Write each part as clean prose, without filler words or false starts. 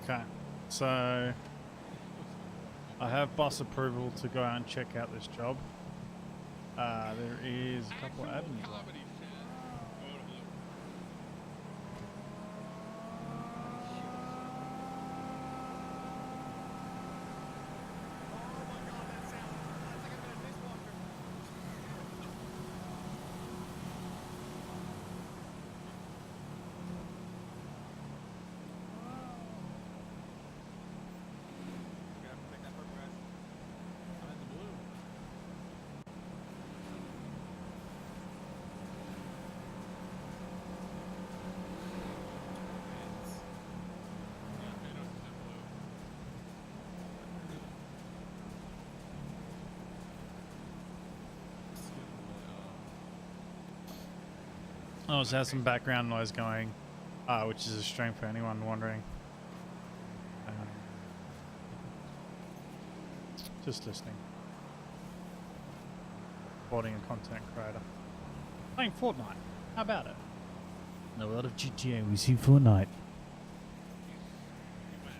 Okay, so I have boss approval to go out and check out this job. There is a couple of admins on. Oh, it has some background noise going, which is a strain for anyone wondering. Just listening. Recording a content creator. Playing Fortnite. How about it? In the world of GTA, we see Fortnite.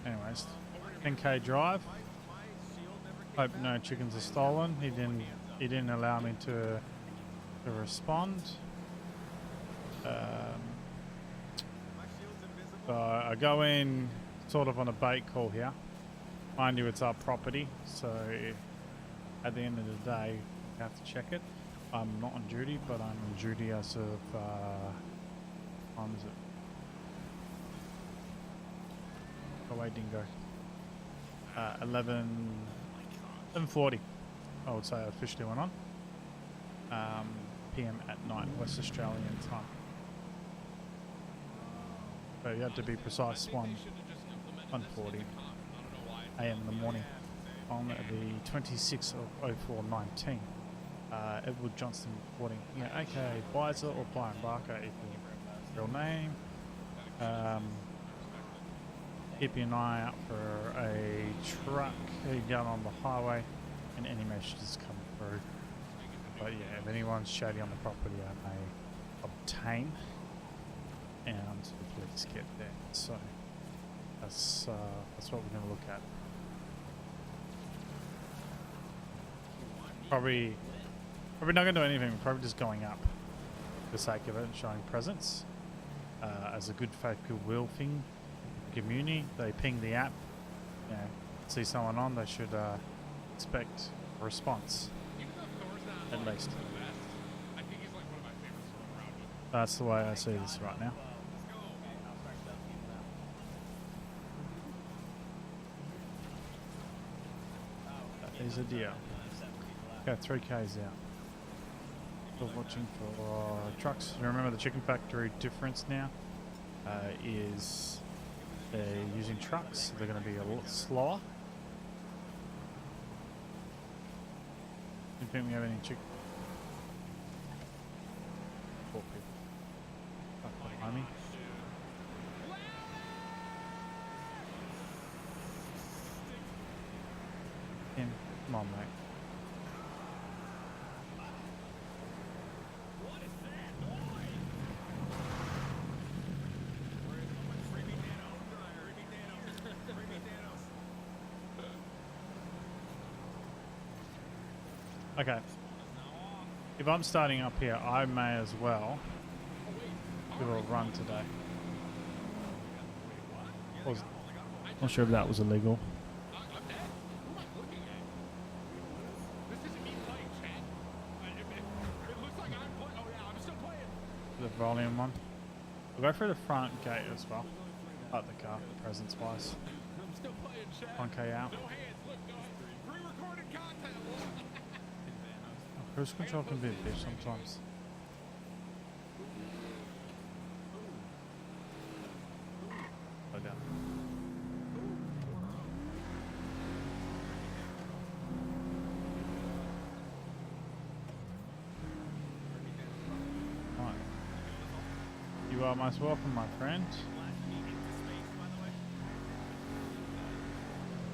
Anyways, 10k drive. Hope no chickens are stolen. He didn't allow me to respond. So I go in sort of on a bait call here. Mind you, it's our property, so at the end of the day, you have to check it. I'm not on duty, but I'm on duty as of, what is it? Go away, dingo. 11:40, I would say I officially went on. PM at night, West Australian time. So you have to be precise, 1:40 AM in the morning on the 26th of 04/19. Edward Johnston reporting, yeah, aka Byza or Brian Barker, if your real name. Keep an eye out for a truck heading down on the highway and any messages come through. But yeah, if anyone's shady on the property, I may obtain and please get there. So that's what we're going to look at. Probably not going to do anything. We're probably just going up for the sake of it and showing presence as a good faith goodwill thing. Community, they ping the app. You know, see someone on, they should expect a response. At least. That's the way I see this right now. That is a deal. Okay, 3K's out. Still watching for trucks. Remember the chicken factory difference now is they're using trucks, so they're going to be a lot slower. Do you think we have any chicken? 4 people. Up behind me. Tim, come on, mate. Okay. If I'm starting up here, I may as well do a run today. Not sure if that was illegal. The volume one. We'll go through the front gate as well. Like the car, presence wise. 1K out. Cruise control can be a bitch sometimes. Slow down. Right. You are most welcome, my friend.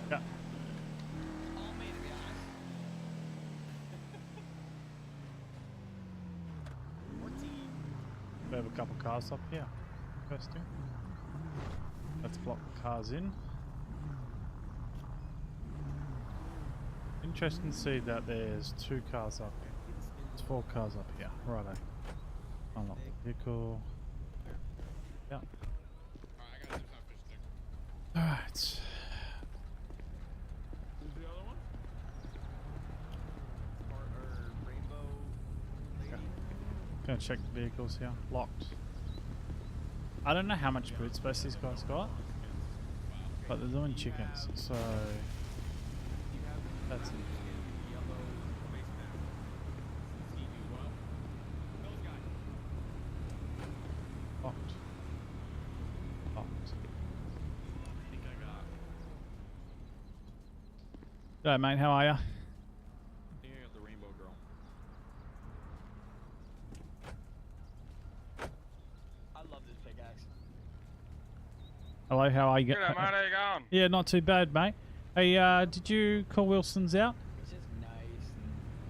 Yeah. We have a couple cars up here. First thing. Let's block the cars in. interesting to see that there's 2 cars up here. There's 4 cars up here. Righto. Unlock the vehicle. Yep. Alright. Who's the other one? Or Rainbow Lady? Gonna check the vehicles here. Locked. I don't know how much boot space these guys got, but they're doing chickens, so that's it. Locked. Locked. I think I got. G'day mate, how are ya? I think I got the Rainbow Girl. I love this pickaxe. Hello, how are you? G'day, mate, how you going? Yeah, not too bad, mate. Hey, did you call Wilson's out? It's just nice.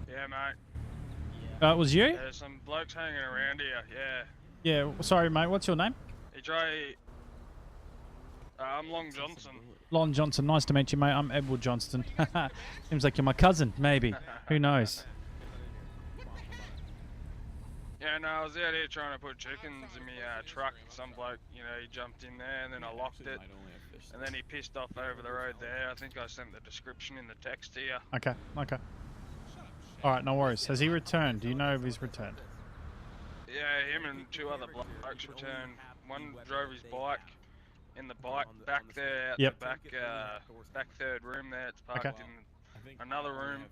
Yeah, mate. Yeah. It was you? There's some blokes hanging around here, yeah. Yeah, sorry mate, what's your name? He try... I'm Long Johnson. Lon Johnson, nice to meet you mate. I'm Edward Johnston. Seems like you're my cousin, maybe. Who knows? Yeah, no, I was out here trying to put chickens in my truck. Some bloke, you know, he jumped in there and then I locked it. And then he pissed off over the road there. I think I sent the description in the text to you. Okay, okay. Alright, no worries. Has he returned? Do you know if he's returned? Yeah, him and 2 other blokes returned. One drove his bike in the bike back there, out Yep. the back 3rd room there. It's parked Okay. in another room.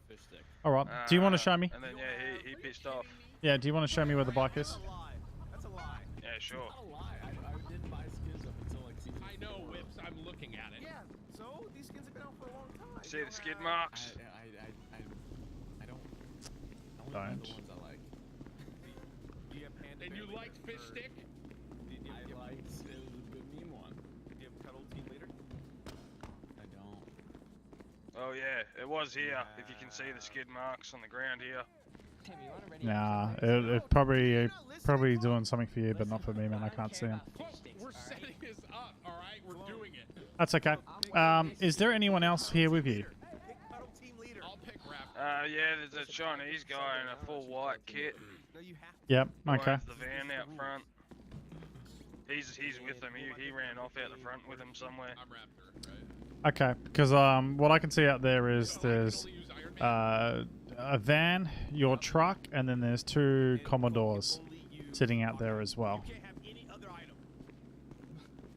Alright, do you want to show me? And then, yeah, he pissed off. Yeah, do you want to show me where the bike is? That's a lie. Yeah, sure. That's a lie. I didn't buy skins up until like season. I know, Whips. I'm looking at it. Yeah. So these skins have been out for a long time. See the skid marks? I don't. Don't. I only buy the ones I like. Do you have Panda And you Bear liked Leader Fish or- Stick? I liked. It was a good meme one. Do you have Cuddle Team Leader? I don't. Oh yeah, it was here. If you can see the skid marks on the ground here. Tim, you want to ready Nah, it probably doing something for you, but not for me, man. I can't see him. We're setting this up, alright? We're doing it. That's okay. Is there anyone else here with you? Cuddle Team Leader. I'll pick Rap. Yeah, there's a Chinese guy in a full white kit. No, you have Yep, Who okay. owns the van out front. He's with them. He ran off out the front with him somewhere. I'm Raptor, right? Okay, because what I can see out there is there's Only use Iron Man? a van, your truck, and then there's 2 Commodores sitting out there as well. can't have any other item.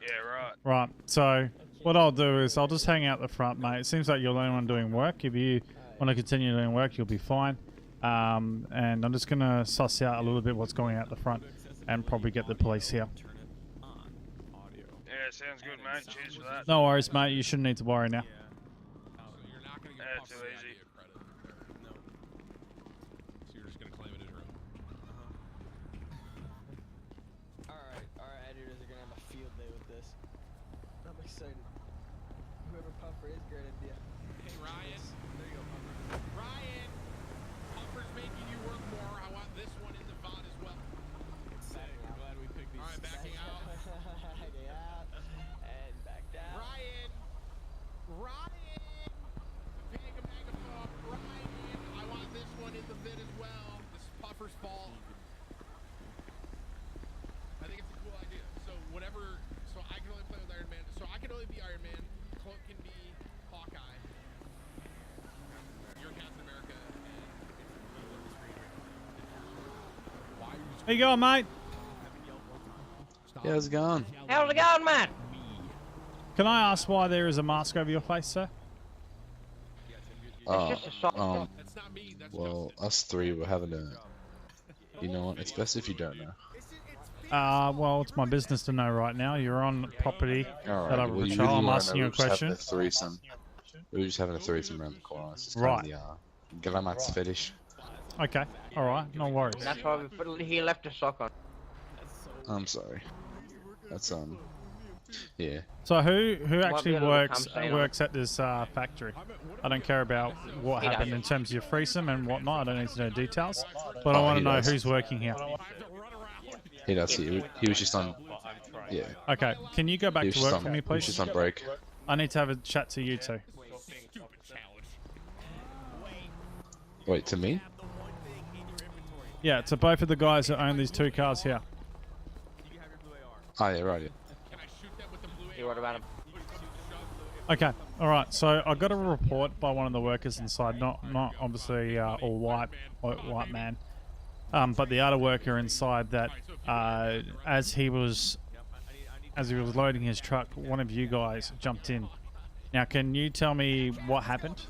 Yeah, right. Right, so what I'll do is I'll just hang out the front, mate. It seems like you're the only one doing work. If you want to continue doing work, you'll be fine. And I'm just going to suss out a little bit what's going out the front and probably get the police here. Turn it on. Audio. Yeah, sounds good, mate. Cheers for that. No worries, mate. You shouldn't need to worry now. So you're not gonna get Yeah, Puff's too easy. idea credit there. No. So you're just gonna claim it as your own. Alright, our editors are gonna have a field day with this. I'm excited. Whoever Puffer is, great idea. Hey Ryan. There you go, Puffer. Ryan! Puffer's making you work more. I want this one in the VOD as well. Sick. I'm glad we picked these. Alright, backing out. Backing out. And back down. Ryan! Ryan! Pega megaphone. Ryan! I want this one in the vid as well. This is Puffer's fault. I think it's a cool idea. So whatever, so I can only play with Iron Man. So I can only be Iron Man. Cloak can be Hawkeye. You're Captain America, and it's in the middle of the screen right now. Why are you How you going, mate? Yeah, how's it going? How's it going, man? Can I ask why there is a mask over your face, sir? It's just a soft That's not me. That's Well, us 3 were having a... You know what? It's best if you don't know. Well, it's my business to know right now. You're on property Alright, that I well, you patrol. really I'm wanna asking know, you a we were just having question. a threesome. We were just having a threesome around the corner. It's just Right. kind of the Glamat's fetish. Okay, alright, no worries. That's why he left a sock on. I'm sorry. That's, yeah. So who actually be a little works cum stain on works at this factory? I don't care about what He happened does. in terms of your threesome and whatnot. I don't need to know details, but I Oh, want to he know does. who's working here. He does. He was just on... Yeah. Okay, can you go back He was to just work on, for me, he was please? just on break. I need to have a chat to you two. stupid challenge. Wait, to me? Yeah, to both of the guys that own these 2 cars here. Oh, yeah, right. Yeah. Hey, what about him? Okay, all right. So I got a report by one of the workers inside, not obviously all white man, but the other worker inside that as he was loading his truck, one of you guys jumped in. Now, can you tell me what happened?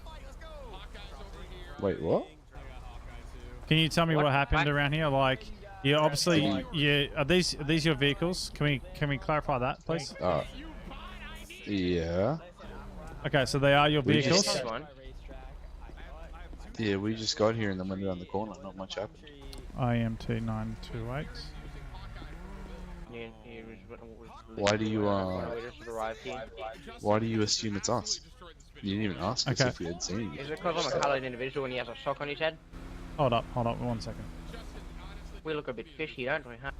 Wait, what? Can you tell me what happened around here? Like, you obviously, are these your vehicles? Can we clarify that, please? Yeah. Okay, so they are your We vehicles. just- Yeah, we just got here and then went around the corner. Not much happened. IMT 928. Why do you Why do you assume it's us? You didn't even ask us Okay. if we had seen you. Is it because I'm a coloured individual and he has a sock on his head? Hold up, 1 second. We look a bit fishy, don't we, huh?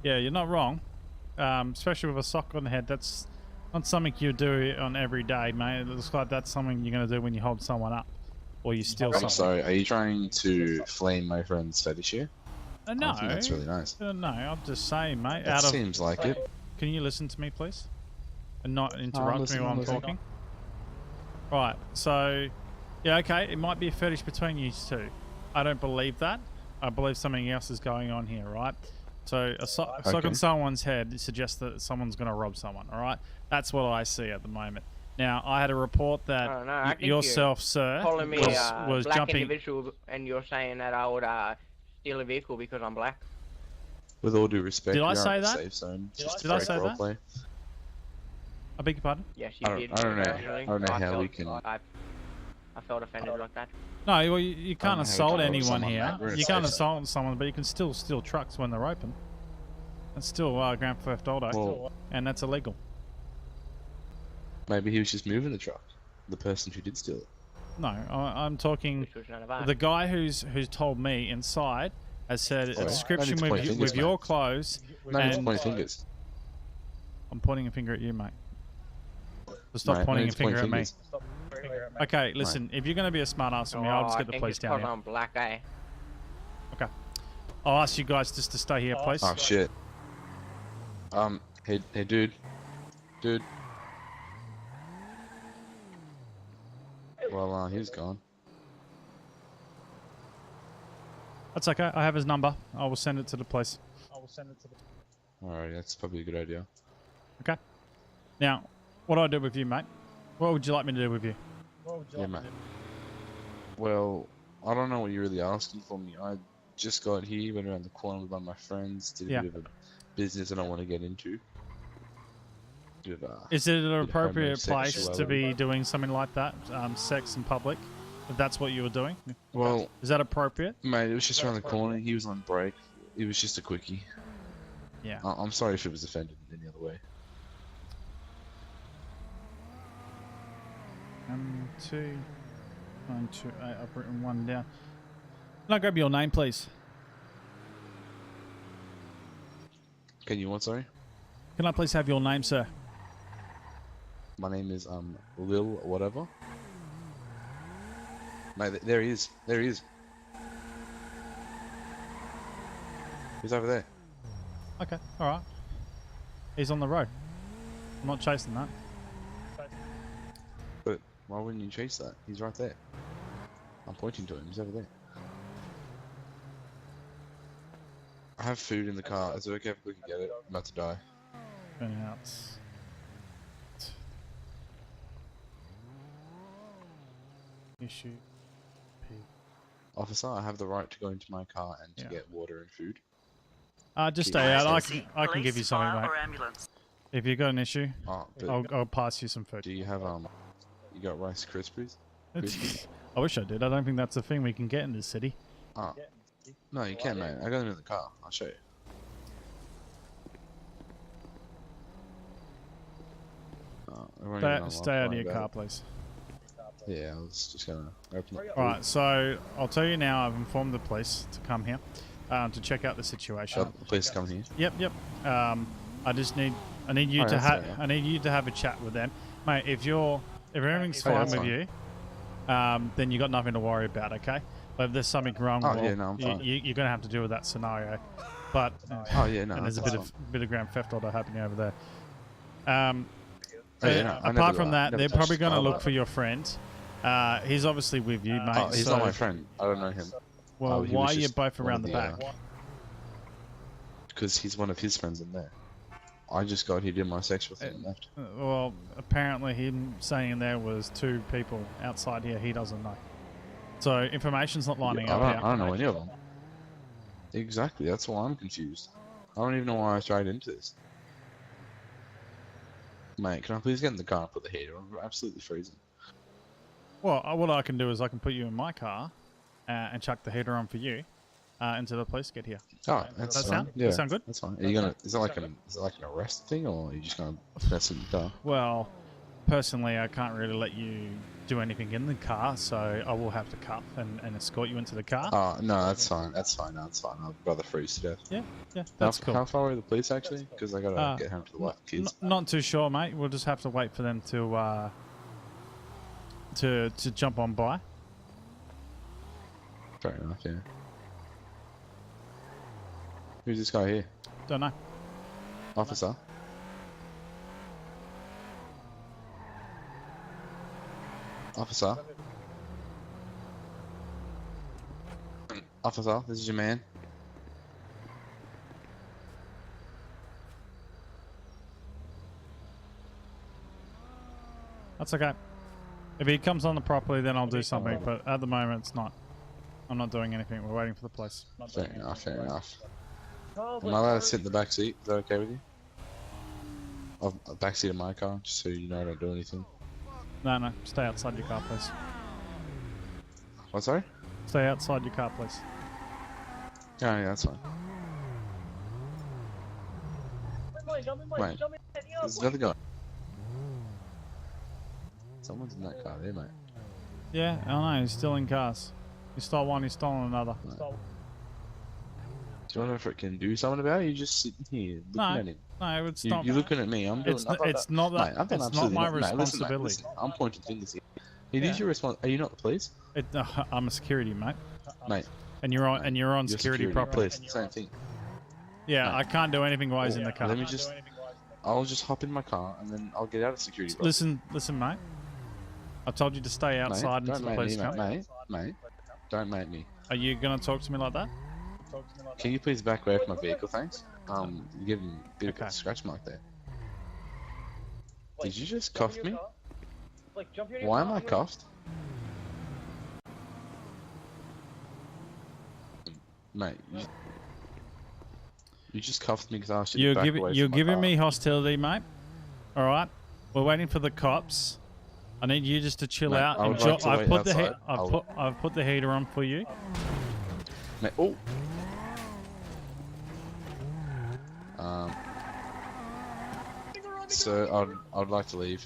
Yeah, you're not wrong. Especially with a sock on the head, that's not something you do on every day, mate. It looks like that's something you're going to do when you hold someone up or you steal I'm something. sorry, are you trying to flame my friend's fetish here? No, I think that's really nice. no, I'm just saying, mate. It seems like it. Can you listen to me, please? And not interrupt me listening, while I'm listening. talking? Right, so, yeah, okay, it might be a fetish between you two. I don't believe that. I believe something else is going on here, right? So, a sock Okay. on someone's head suggests that someone's going to rob someone, all right? That's what I see at the moment. Now, I had a report that No, I think yourself, sir, Calling me was black jumping... individual and you're saying that I would steal a vehicle because I'm black? With all due respect, Did I you're say on the that? safe zone. Just Did I fake say that? roleplay. I beg your pardon? Yes, you did. I don't know. actually. I don't know how we felt- can. I felt offended like that. No, well, you can't know how assault to rob anyone someone, here. mate. We're in a You can't safe zone. assault someone, but you can still steal trucks when they're open. That's still Grand Theft Auto, Well- and that's illegal. Maybe he was just moving the truck. The person who did steal it. No, I'm talking. Which was none of us. The guy who's told me inside has said a Sorry, description no need to point fingers, with your mate. clothes. No need to And point fingers. I'm pointing a finger at you, mate. So stop Mate, no pointing need a to point finger at me. fingers. Okay, listen. If you're going to be a smart ass with me, I'll just I get the think police it's down 'cause here. I'm black, eh? Okay. I'll ask you guys just to stay here, please. Oh shit. Hey, dude. Well, he's gone. That's okay. I have his number. I will send it to the police. Alright, that's probably a good idea. Okay. Now, what do I do with you, mate? What would you like me to do with you? Yeah, mate. Well, I don't know what you're really asking for me. I just got here, went around the corner with one of my friends, did a Yeah. bit of a business I don't want to get into. Bit of a, Is it an bit of appropriate place to homosexuality. be doing something like that? Sex in public? If that's what you were doing? Well, Is that appropriate? mate, it was just around the corner. He was on break. It was just a quickie. Yeah. I'm sorry if it was offended in any other way. 2, 9, 2, 8. I've written 1 down. Can I grab your name, please? Can you what, sorry? Can I please have your name, sir? My name is Lil whatever. Mate, there he is. There he is. He's over there. Okay, alright. He's on the road. I'm not chasing that. But why wouldn't you chase that? He's right there. I'm pointing to him. He's over there. I have food in the car. Is it okay if we can get it? I'm about to die. Burning out. Issue. Officer, I have the right to go into my car and to Yeah. get water and food. Just Keep stay out. Emergency, I can give you something, mate. If you've got an issue, Oh, but I'll pass you some food. do you have you got Rice Krispies? Krispies? I wish I did. I don't think that's a thing we can get in this city. Oh, no, you can, mate. I got them in the car. I'll show you. Stay out of your car, please. Yeah, I was just gonna open it. Alright, so I'll tell you now. I've informed the police to come here to check out the situation. The police come here. Yep. I need you Oh, to that's have fair enough. I need you to have a chat with them, mate. If you're if everything's Oh, yeah, fine that's with you, then you got nothing to worry about, okay? But if there's something wrong, Oh, well, yeah, no, I'm fine. you're gonna have to deal with that scenario. But Oh yeah, no. and there's a that's bit of grand theft auto happening over there. Oh, yeah, no, I never Apart do from that, Never they're touched probably the going to car, look but- for your friend. He's obviously with you, mate. Oh, he's so, not my friend. I don't know him. Well, Oh, he why was are you just both one around of the back? Because he's one of his friends in there. I just got here, did my sexual thing, and left. Well, apparently him saying there was 2 people outside here. He doesn't know. So information's not lining up. I here. don't know any of them. Exactly. That's why I'm confused. I don't even know why I strayed into this. Mate, can I please get in the car and put the heater on? We're absolutely freezing. Well, what I can do is I can put you in my car and chuck the heater on for you until the police get here. Oh, that's That fine. sound? Yeah, That sound good? That's fine. Are you gonna? Is it like an arrest thing, or are you just gonna mess in the car? Well, personally, I can't really let you do anything in the car, so I will have to cuff and escort you into the car. Oh no, that's fine. That's fine. No, that's fine. I'd rather freeze to death. Yeah, that's cool. How far away are the police actually? Because I gotta get home to the wife and kids. Not too sure, mate. We'll just have to wait for them to jump on by. Fair enough. Yeah. Who's this guy here? Don't know. Officer. Officer. Officer, this is your man. That's okay. If he comes on the properly, then I'll do something. But at the moment, it's not. I'm not doing anything. We're waiting for the police. Fair enough. Fair enough. Am I allowed to sit in the back seat? Is that okay with you? A back seat of my car, just so you know I don't do anything. No. Stay outside your car, please. What, sorry? Stay outside your car, please. Yeah, that's fine. Mate, there's another guy. Someone's in that car there, mate. Yeah, I know. He's still in cars. He stole one. He's stolen another. Right. Do you want to freaking do something about it? You just sitting here looking at him. No, it's not. You're looking at me. I'm doing. It's not that. Mate, I've done It's not my absolutely nothing. Mate, listen, responsibility. listen, I'm pointing fingers here. It is your response. Are you not the police? I'm a security, mate. Mate. And you're on. And you're on security properly. Police, same thing. Yeah, Mate. I can't do anything while he's in the car. Let me just. I'll just hop in my car and then I'll get out of security. Listen, mate. I told you to stay outside mate, until the police come. Mate, don't mate me. Are you gonna talk to me like that? Can you please back away from my vehicle, thanks? You're giving a bit of a scratch mark there. Did you just cuff me? Why am I cuffed? Mate, you just cuffed me because I asked you to back away You're from my giving car. me hostility, mate. All right. We're waiting for the cops. I need you just to chill Mate, out. I would like to wait outside. I've put the heater on for you. Mate, oh. So I'd like to leave.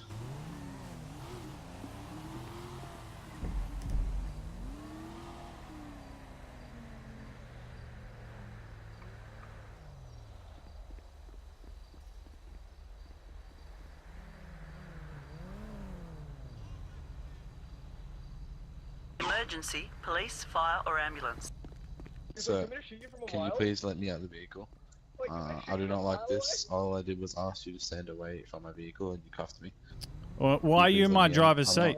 Emergency, police, fire or ambulance. So, can you please let me out of the vehicle? I do not like this. All I did was ask you to stand away from my vehicle and you cuffed me. Well, why are you in my driver's seat?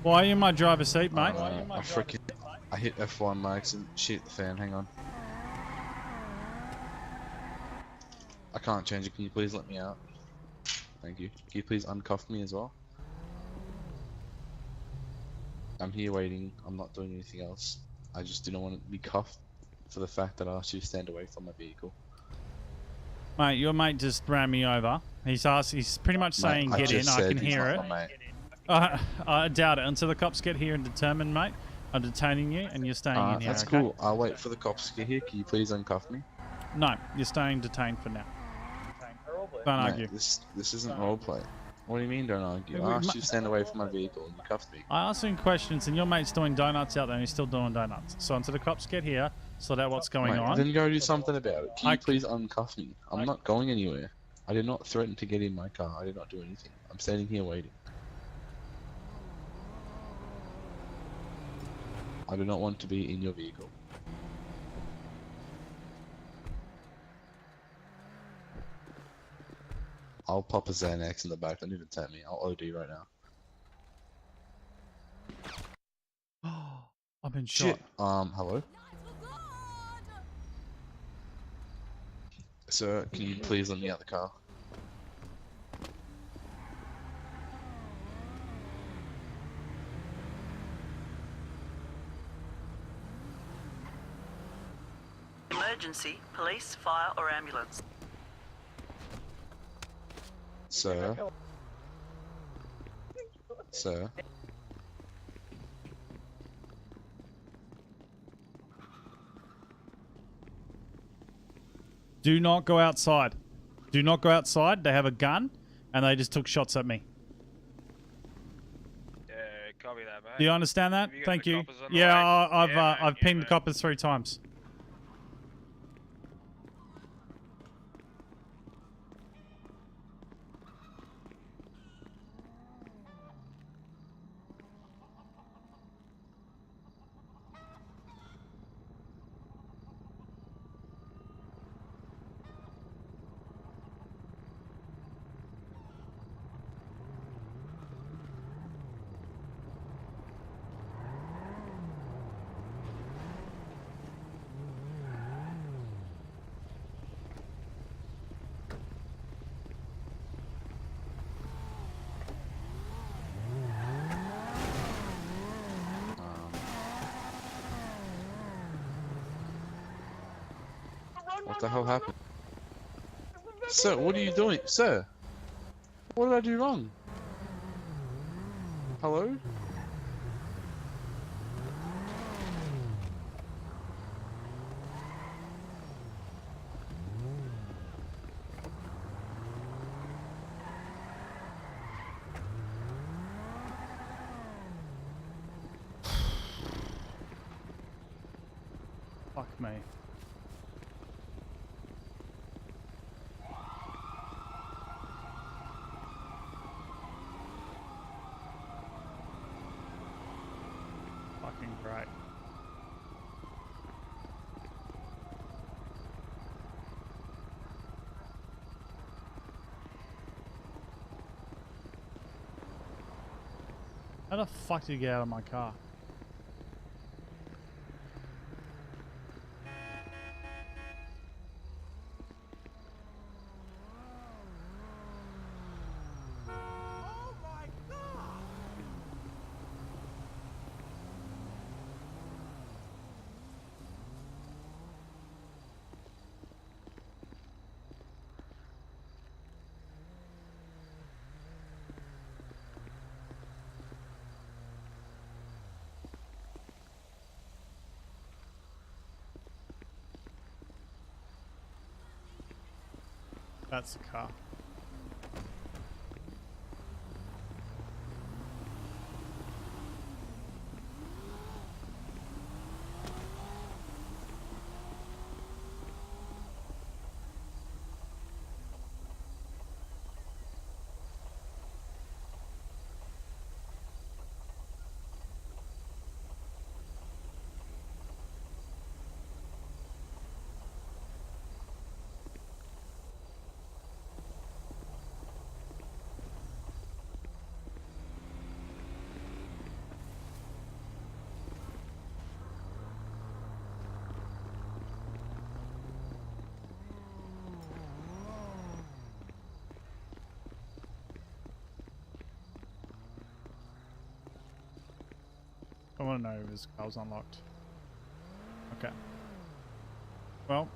Why are you in my driver's seat, mate? I hit F1 by accident. Shit, the fan, hang on. I can't change it. Can you please let me out? Thank you. Can you please uncuff me as well? I'm here waiting. I'm not doing anything else. I just didn't want to be cuffed for the fact that I asked you to stand away from my vehicle. Mate, your mate just ran me over. He's pretty much saying, mate, get in. I can hear it. I doubt it. Until the cops get here and determine, mate, I'm detaining you and you're staying in here. That's okay? cool. I'll wait for the cops to get here. Can you please uncuff me? No, you're staying detained for now. Don't argue. This isn't roleplay. What do you mean don't argue? I asked you to stand away from my vehicle and you cuffed me. I asked him questions and your mate's doing donuts out there and he's still doing donuts. So until the cops get here, sort out what's going on. Then go do something about it. Can you please uncuff me? I'm not going anywhere. I did not threaten to get in my car. I did not do anything. I'm standing here waiting. I do not want to be in your vehicle. I'll pop a Xanax in the back. Don't even tempt me. I'll OD right now. I've been Shit. shot. Hello? Sir, can you please let me out of the car? Emergency, police, fire or ambulance. Sir? Sir? Do not go outside. Do not go outside. They have a gun, and they just took shots at me. Yeah, copy that, mate. Do you understand that? Have you got Thank the you. coppers on the Yeah, way? I've Yeah, mate, I've yeah, pinged the mate. coppers 3 times. What the hell happened? Sir, what are you doing? Sir? What did I do wrong? Hello? Fuck me. Fucking great. How the fuck did you get out of my car? Oh my god! That's the car. I want to know if his car was unlocked. Okay. Well.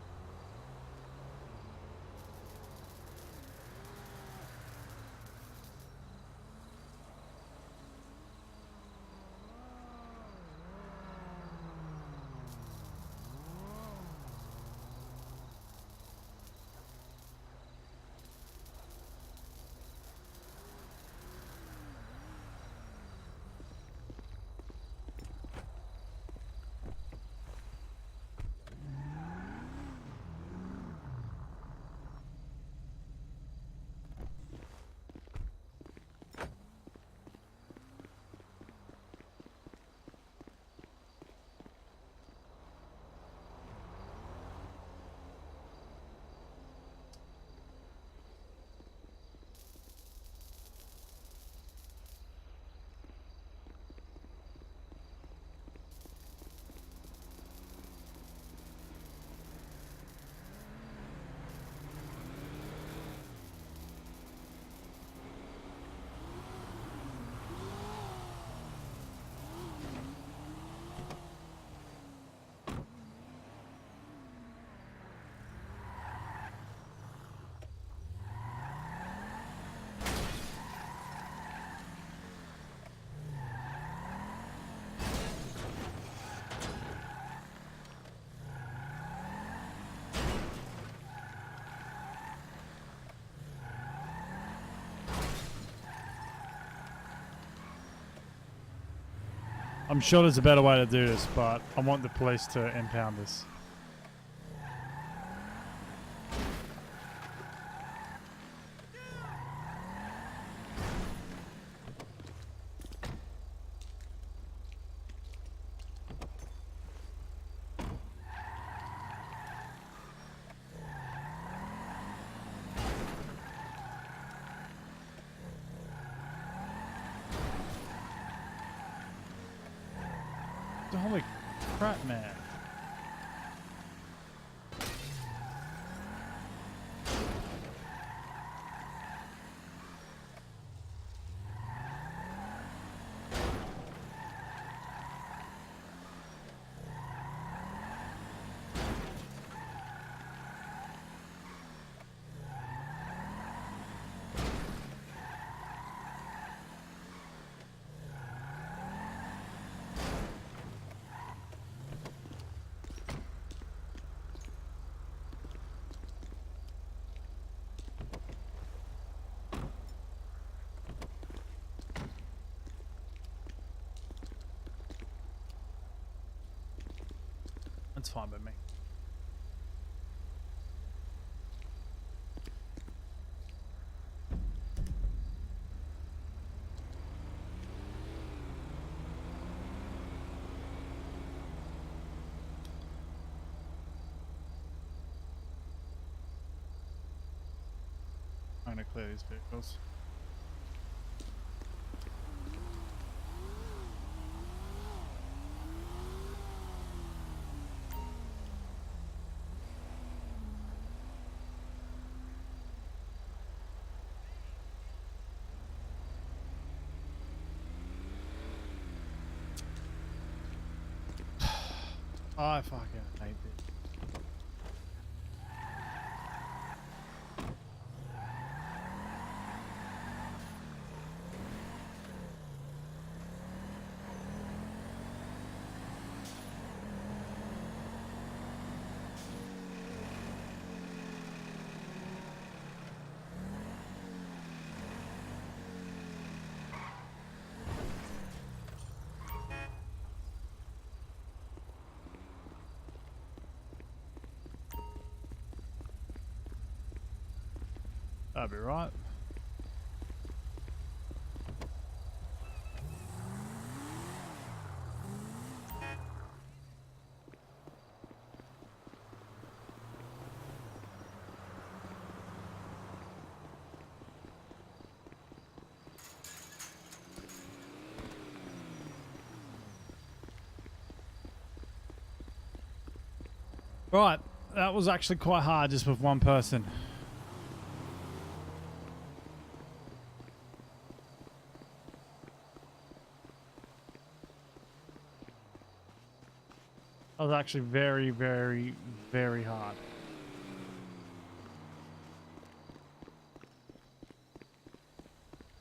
I'm sure there's a better way to do this, but I want the police to impound this. Holy crap, man. That's fine by me. I'm gonna clear these vehicles. I fucking hate this. That'll be right. Right, that was actually quite hard just with one person. That was actually very, very, very hard.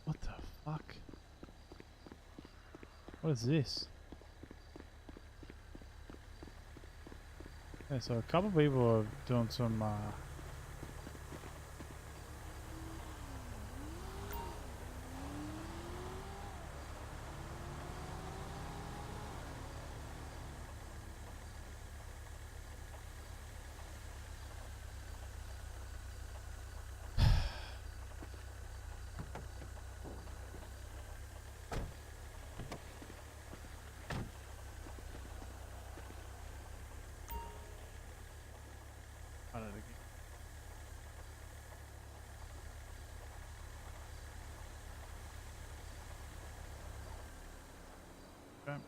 What the fuck? What is this? Yeah, so a couple people are doing some I don't know. Okay.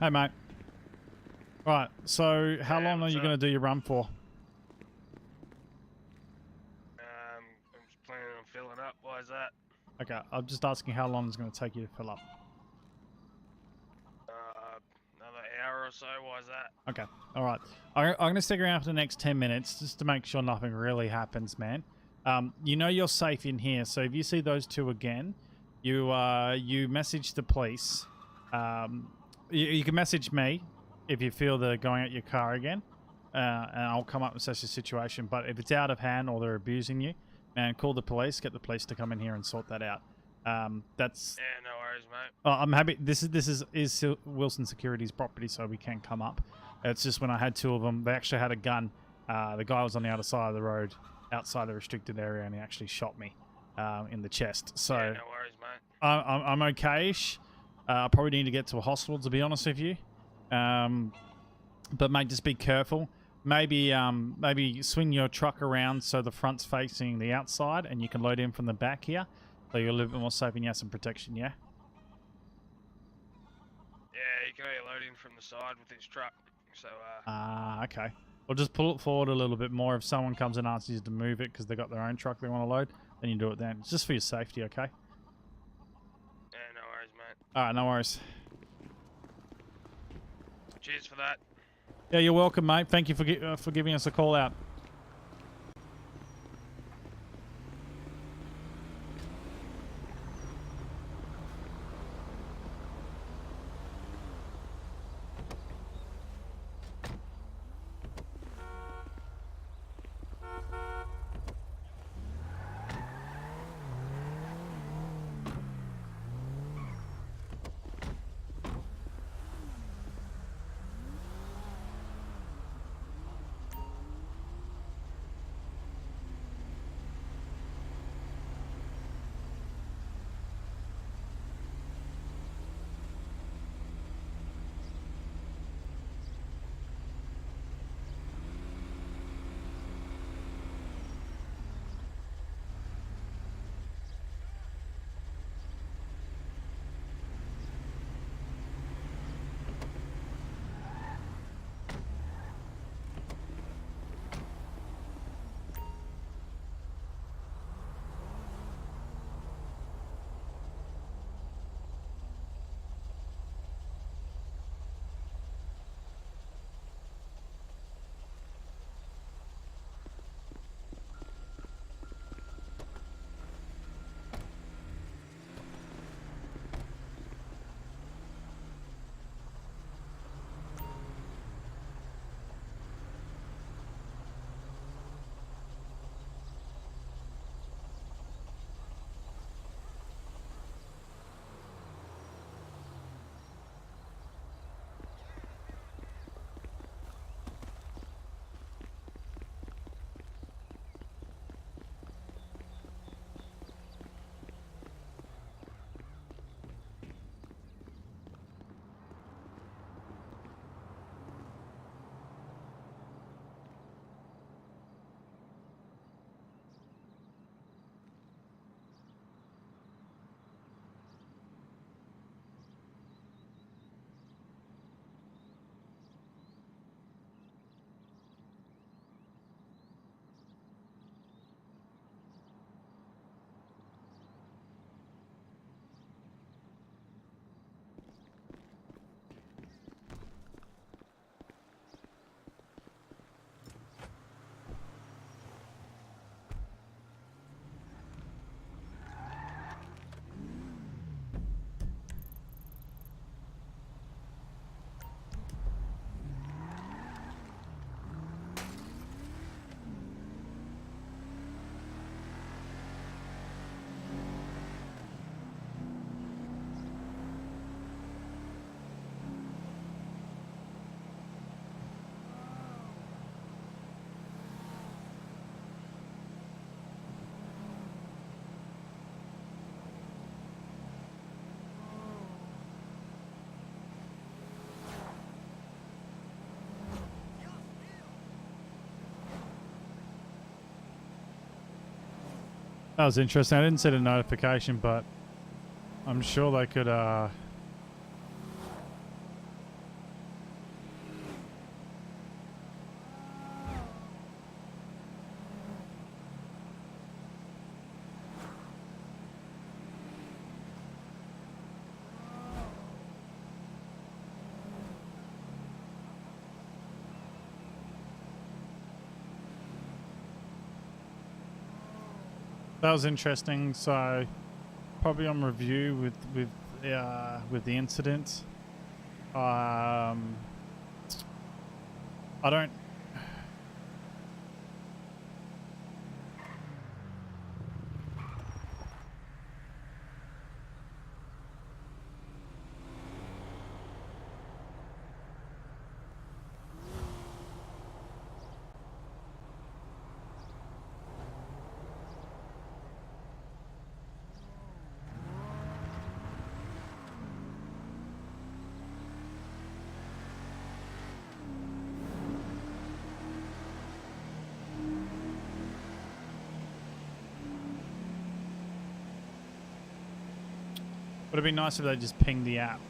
Hey, mate. Right. So how Yeah, long are what's you up? going to do your run for? I'm just planning on filling up. Why is that? Okay. I'm just asking how long it's going to take you to fill up. Another hour or so. Why is that? Okay. All right. I'm going to stick around for the next 10 minutes just to make sure nothing really happens, man. You know you're safe in here, so if you see those two again, you message the police. You can message me if you feel they're going at your car again, and I'll come up with such a situation. But if it's out of hand or they're abusing you, man, call the police. Get the police to come in here and sort that out. That's. Yeah, no worries, mate. I'm happy. This is Wilson Security's property, so we can come up. It's just when I had two of them, they actually had a gun. The guy was on the other side of the road, outside the restricted area, and he actually shot me in the chest. So Yeah, no worries, mate. I'm okay-ish. I probably need to get to a hospital, to be honest with you. But mate, just be careful. Maybe swing your truck around so the front's facing the outside, and you can load in from the back here, so you're a little bit more safe and you have some protection. Yeah. Yeah, you can only load in from the side with this truck. So, Okay. Well, just pull it forward a little bit more. If someone comes and asks you to move it because they got their own truck they want to load, then you do it then. It's just for your safety, okay? yeah, no worries, mate. All right, no worries. Cheers for that. Yeah, you're welcome, mate. Thank you for giving us a call out. That was interesting. I didn't set a notification, but I'm sure they could That was interesting. So probably on review with the incident. I don't. Would have been nice if they just pinged the app.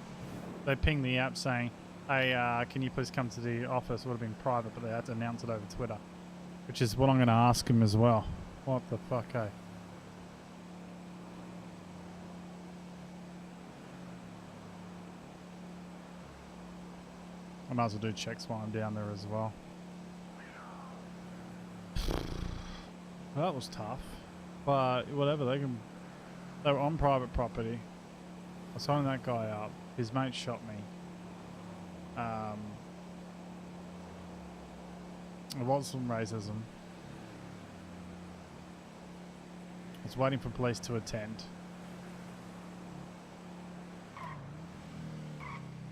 They pinged the app saying, hey, can you please come to the office? It would have been private, but they had to announce it over Twitter. Which is what I'm going to ask him as well. What the fuck, eh? I might as well do checks while I'm down there as well. Well, that was tough. But whatever, they were on private property. I signed that guy up. His mate shot me. There was some racism. I was waiting for police to attend.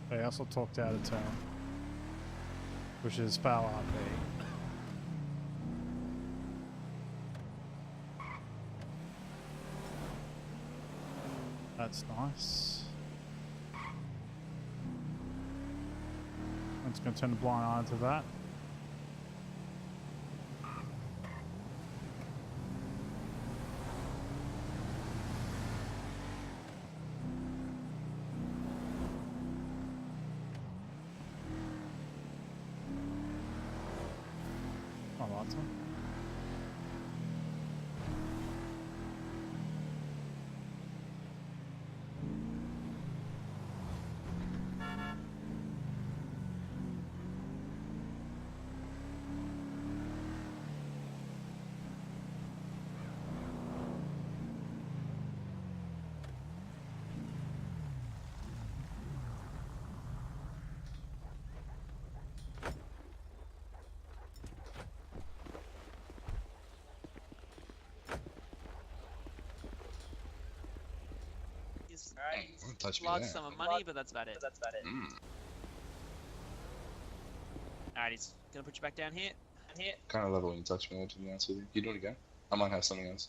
They also talked out of turn, which is foul RP. That's nice. I'm just going to turn the blind eye to that. I like it. Don't touch me Large there. sum of money, but that's about it. Alright, he's gonna put you back down here. Kind of love it when you touch me there, to be honest with you. You do it again? I might have something else.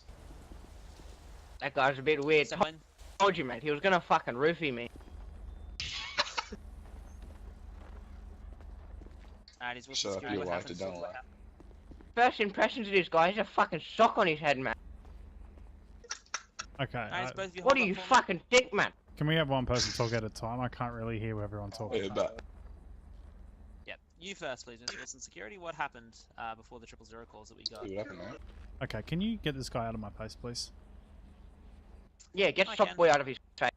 That guy's a bit weird. Someone, Told you, mate. He was gonna fucking roofie me. alright, he's Shut up, security. you What liked it, happens? don't lie. First impressions of this guy, he's a fucking sock on his head, man. Okay. Alright, it's both of you What hold do you up for me. fucking think, man? Can we have one person talk at a time? I can't really hear everyone talking. Yeah, but Yep, you first, please, Mr. Wilson. Security, what happened before the 000 calls that we got? what happened, man? Okay, can you get this guy out of my face, please? Yeah, get I sock can. boy out of his face.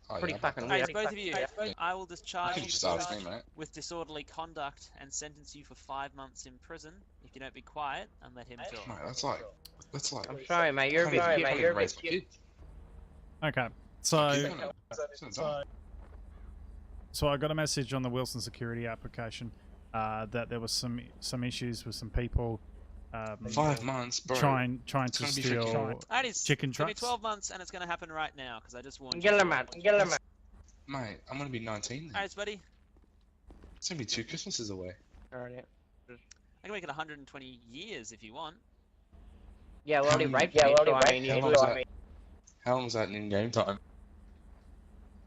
Oh, Pretty yeah, fucking but- Alright, weird. it's both of you. I will You discharge can you just ask me, mate. with disorderly conduct and sentence you for 5 months in prison if you don't be quiet and let him talk. Mate, that's like. I'm sorry, mate. You're a bit Can't cute. even You're a raise bit my cute. kid. Okay, so It's not done. I got a message on the Wilson security application that there was some issues with some people 5 months, bro. trying to gonna be for steal Alright, it's chicken gonna be trucks. 12 months and it's gonna happen right now because I just warned you. Get him out. Get him out. Mate, I'm gonna be 19 then. Alright, buddy. It's gonna be 2 Christmases away. Alright, yeah. I can make it 120 years if you want. Yeah, well, he How raped many- me, so I mean, How you long was that? How long was that in game time?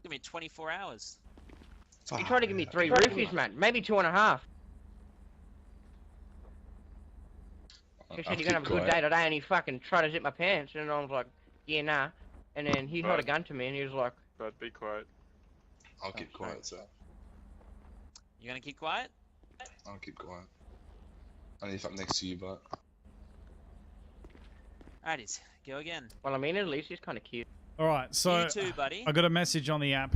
Give me 24 hours. He tried to give me 3 roofies, man. Maybe 2.5. He said, you're gonna have a good day today, and he fucking tried to zip my pants, and I was like, yeah, nah. And then he held a gun to me, and he was like, But be quiet. I'll keep quiet, sir. You gonna keep quiet? I'll keep quiet. I need to fuck next to you, but Alrighties, go again. well, I mean, at least he's kind of cute. All right, so You too, buddy. I got a message on the app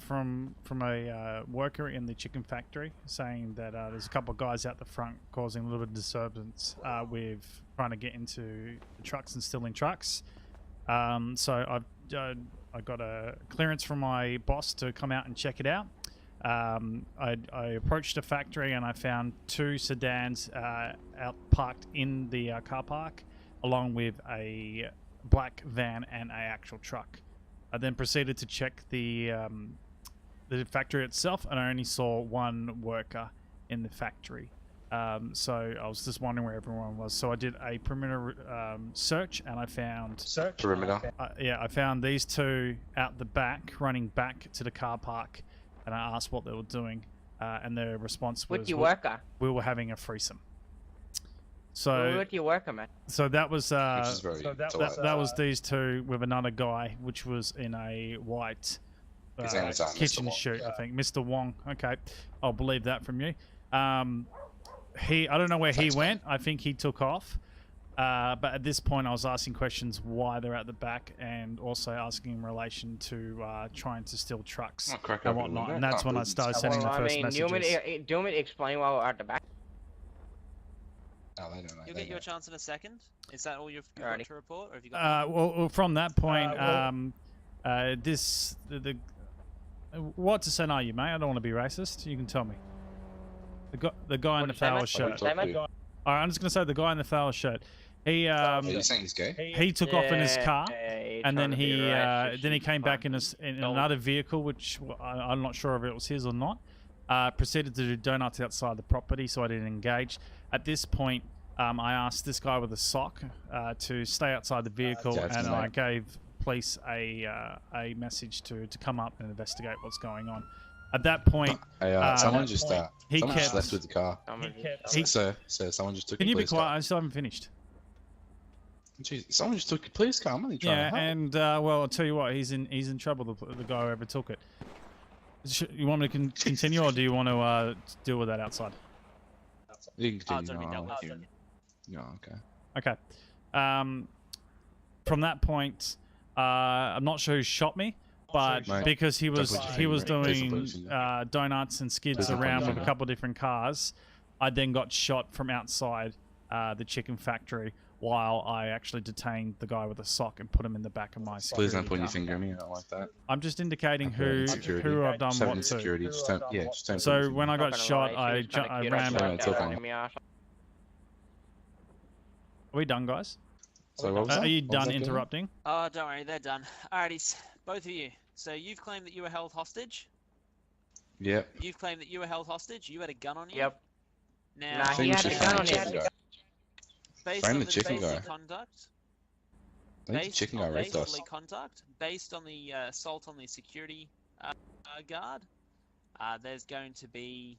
from a worker in the chicken factory saying that there's a couple of guys out the front causing a little bit of disturbance with trying to get into the trucks and stealing trucks. So I got a clearance from my boss to come out and check it out. I approached the factory and I found 2 sedans out parked in the car park, along with a black van and a actual truck. I then proceeded to check the factory itself, and I only saw 1 worker in the factory. So I was just wondering where everyone was. So I did a perimeter search, and I found Perimeter. I found these 2 out the back, running back to the car park, and I asked what they were doing, and their response was, With your worker? "We were having a threesome." So With your worker, man. So that was that was these 2 with another guy, which was in a white kitchen chute, I think. Mr. Wong. Okay, I'll believe that from you. I don't know where he went. I think he took off. But at this point, I was asking questions why they're at the back, and also asking in relation to trying to steal trucks and whatnot. And that's when I started sending the first messages. Do you want me to explain why we're at the back? Oh, they don't know. You'll get your chance in a second. Is that all you've got to report, or have you got? Well, from that point, what to say are you, mate? I don't want to be racist. You can tell me. The guy in the flower shirt. All right, I'm just gonna say the guy in the flower shirt. He Are you saying he's gay? He took off in his car, and then he came back in another vehicle, which I'm not sure if it was his or not. Proceeded to do donuts outside the property, so I didn't engage. At this point, I asked this guy with a sock to stay outside the vehicle, and I gave police a message to come up and investigate what's going on. At that point, someone just left with the car. So someone just took. Can you be quiet? Car. I still haven't finished. Jeez, someone just took a police car. I'm only trying to help. And well, I'll tell you what, he's in trouble. The guy who ever took it. You want me to continue, or do you want to deal with that outside? You can continue. Okay. Okay. From that point, I'm not sure who shot me, but because he was doing donuts and skids around with a couple of different cars, I then got shot from outside the chicken factory while I actually detained the guy with a sock and put him in the back of my security Please don't point car. your finger at me. I don't like that. I'm just indicating who I've done what to. Security. Just don't So when I got shot, I ran. Are we done, guys? So what was Are that? you done interrupting? Oh, don't worry, they're done. Alrighty, both of you. So you've claimed that you were held hostage. Yep. You've claimed that you were held hostage. You had a gun on you. Yep. Now, Nah, he had a gun on him. Based on the basic conduct. Chicken guy raped us. Based on the assault on the security guard, there's going to be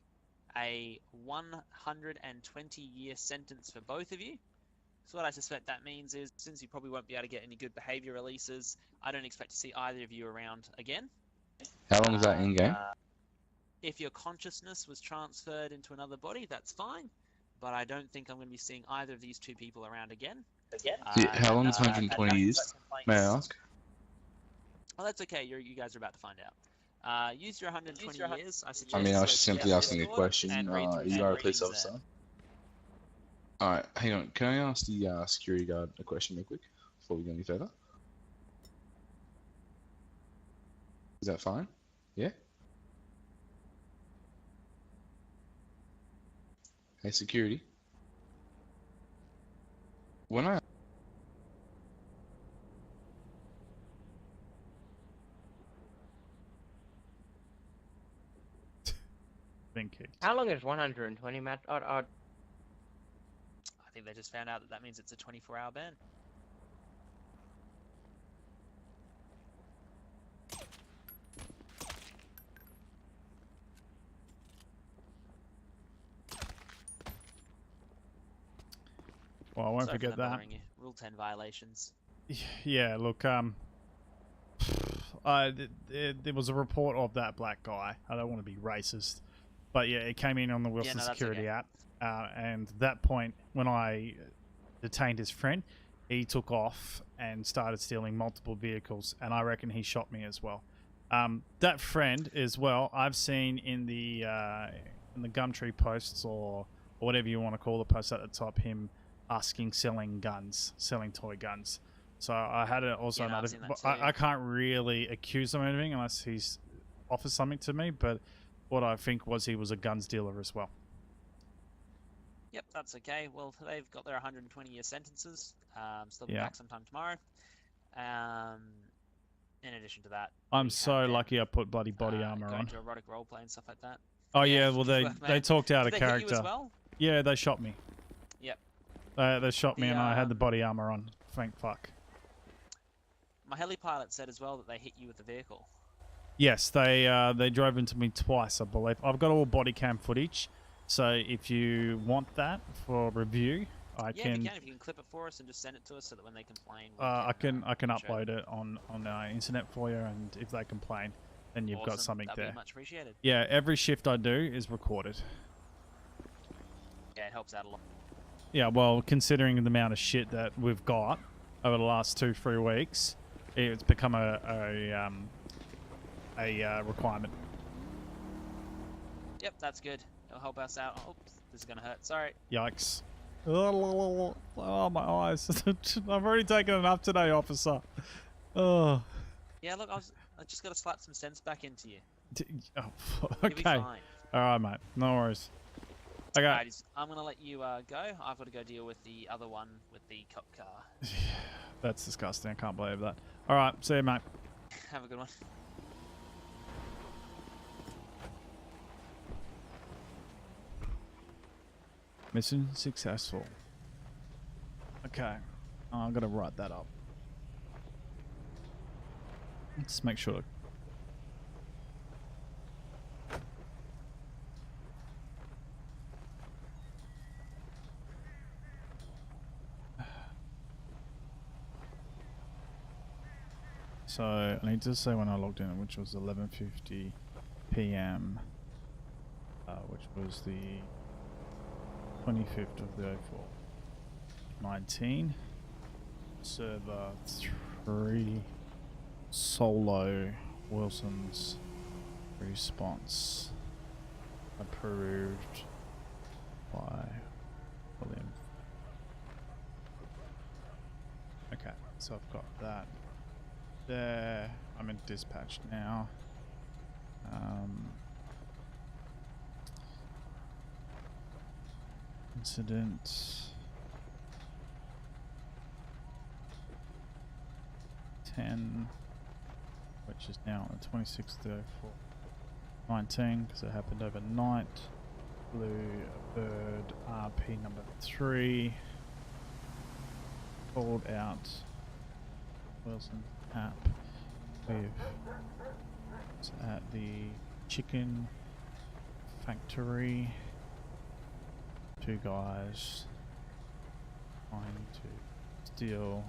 a 120-year sentence for both of you. So what I suspect that means is, since you probably won't be able to get any good behavior releases, I don't expect to see either of you around again. How long is that in game? If your consciousness was transferred into another body, that's fine. But I don't think I'm going to be seeing either of these 2 people around again. How long is 120 years? May I ask? Oh, that's okay. You guys are about to find out. Use your 120 years. I suggest. I mean, I was just simply asking a question. You are a police officer. Alright, hang on. Can I ask the security guard a question real quick before we go any further? Is that fine? Yeah? Hey, security. When I... Thank you. How long is 120, Matt? I think they just found out that means it's a 24-hour ban. Well, I won't forget that. Rule 10 violations. Yeah, look, there was a report of that black guy. I don't want to be racist, but yeah, it came in on the Wilson Security app. And at that point, when I detained his friend, he took off and started stealing multiple vehicles, and I reckon he shot me as well. That friend as well, I've seen in the Gumtree posts or whatever you want to call the post at the top, him asking selling toy guns. So I had also another. I can't really accuse him of anything unless he's offers something to me, but what I think was he was a guns dealer as well. Yep, that's okay. Well, they've got their 120-year sentences. So they'll be Yeah. back sometime tomorrow. In addition to that, I'm so lucky I put bloody body armor going on. to erotic roleplay and stuff like that. Oh yeah, well good work, they man. talked out Did of they hit you character. as well? Yeah, they shot me. Yep. They shot me and I had the body armor on. Thank fuck. My heli pilot said as well that they hit you with the vehicle. Yes, they drove into me twice, I believe. I've got all body cam footage, so if you want that for review, If you can clip it for us and just send it to us so that when they complain, I can upload it on internet for you, and if they complain, then you've got something That'd there. be much appreciated. Yeah, every shift I do is recorded. Yeah, it helps out a lot. Yeah, well, considering the amount of shit that we've got over the last 2-3 weeks, it's become a requirement. Yep, that's good. It'll help us out. Oops, this is gonna hurt. Sorry. Yikes. Oh, my eyes. I've already taken enough today, officer. Oh. Yeah, look, I just gotta slap some sense back into you. Oh, You'll be okay. fine. Alright, mate. No worries. Okay. Alrighties, I'm gonna let you go. I've got to go deal with the other one with the cop car. That's disgusting. I can't believe that. Alright, see you, mate. Have a good one. Mission successful. Okay. I'm gonna write that up. Let's make sure. So I need to say when I logged in, which was 11:50 p.m., which was the 25th of the 04th, 19. Server 3. Solo Wilson's response approved by William. Okay, so I've got that there. I'm in dispatch now. Incident 10, which is now on the 26th of 19 because it happened overnight. Blue Bird RP number 3 called out Wilson app with it's at the chicken factory. 2 guys trying to steal.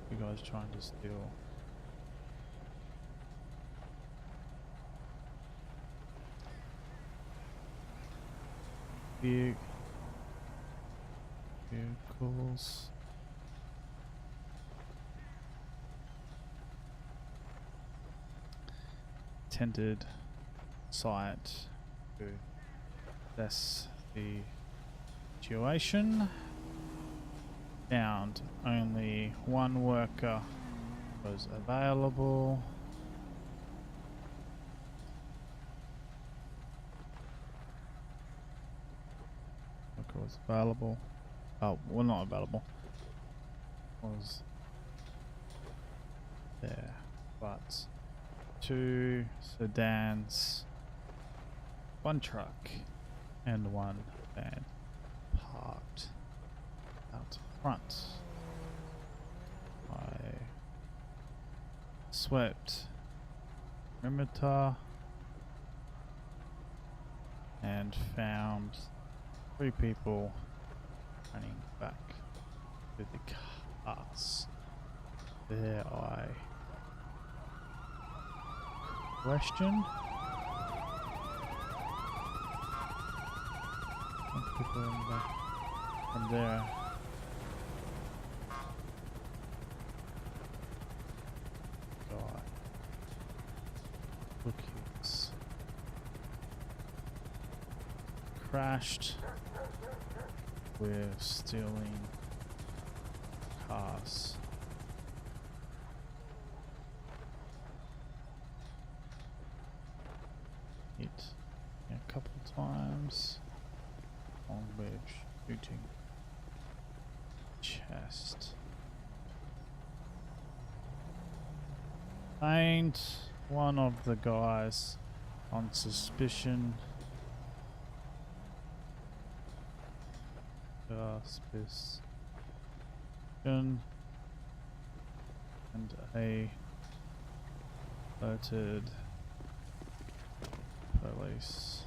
2 guys trying to steal vehicles. Attended site. That's the situation. Found only 1 worker was available. Worker was available. Oh, well, not available. Was there, but 2 sedans, 1 truck, and 1 van parked out front. I swept perimeter and found 3 people running back to the cars. There I question. People in the back And there. God. Cookies. Crashed with stealing cars. Hit a couple times. On which shooting chest. Find one of the guys on suspicion. Suspicion. And a alerted police.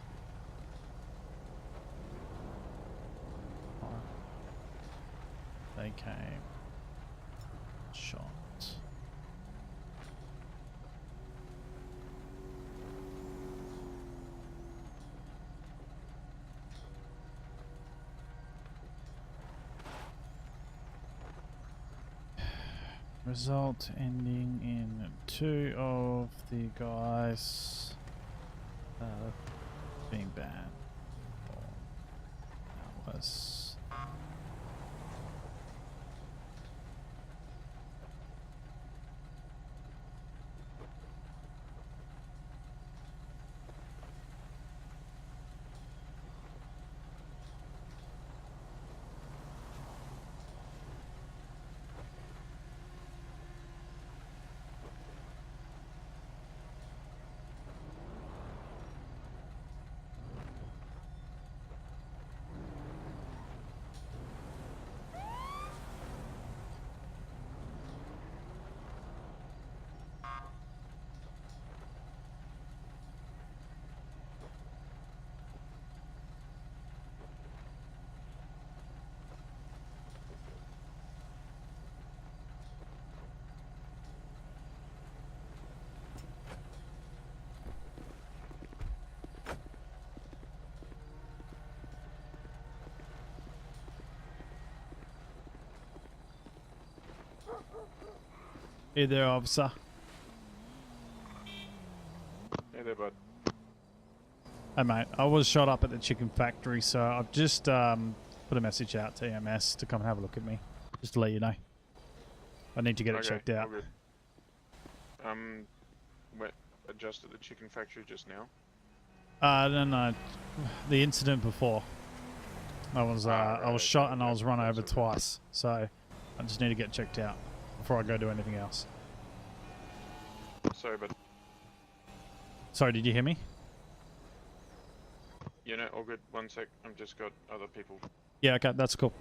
They came. Shot. Result ending in 2 of the guys being banned. That was Hey there, officer. Hey there, bud. Hey mate, I was shot up at the chicken factory, so I've just put a message out to EMS to come and have a look at me, just to let you know. I need to get it checked out. All good. Went just at the chicken factory just now. No, the incident before. I was shot and I was run over twice, so I just need to get checked out before I go do anything else. Sorry, but Sorry, did you hear me? you know, all good. 1 sec. I've just got other people. Yeah, okay, that's cool.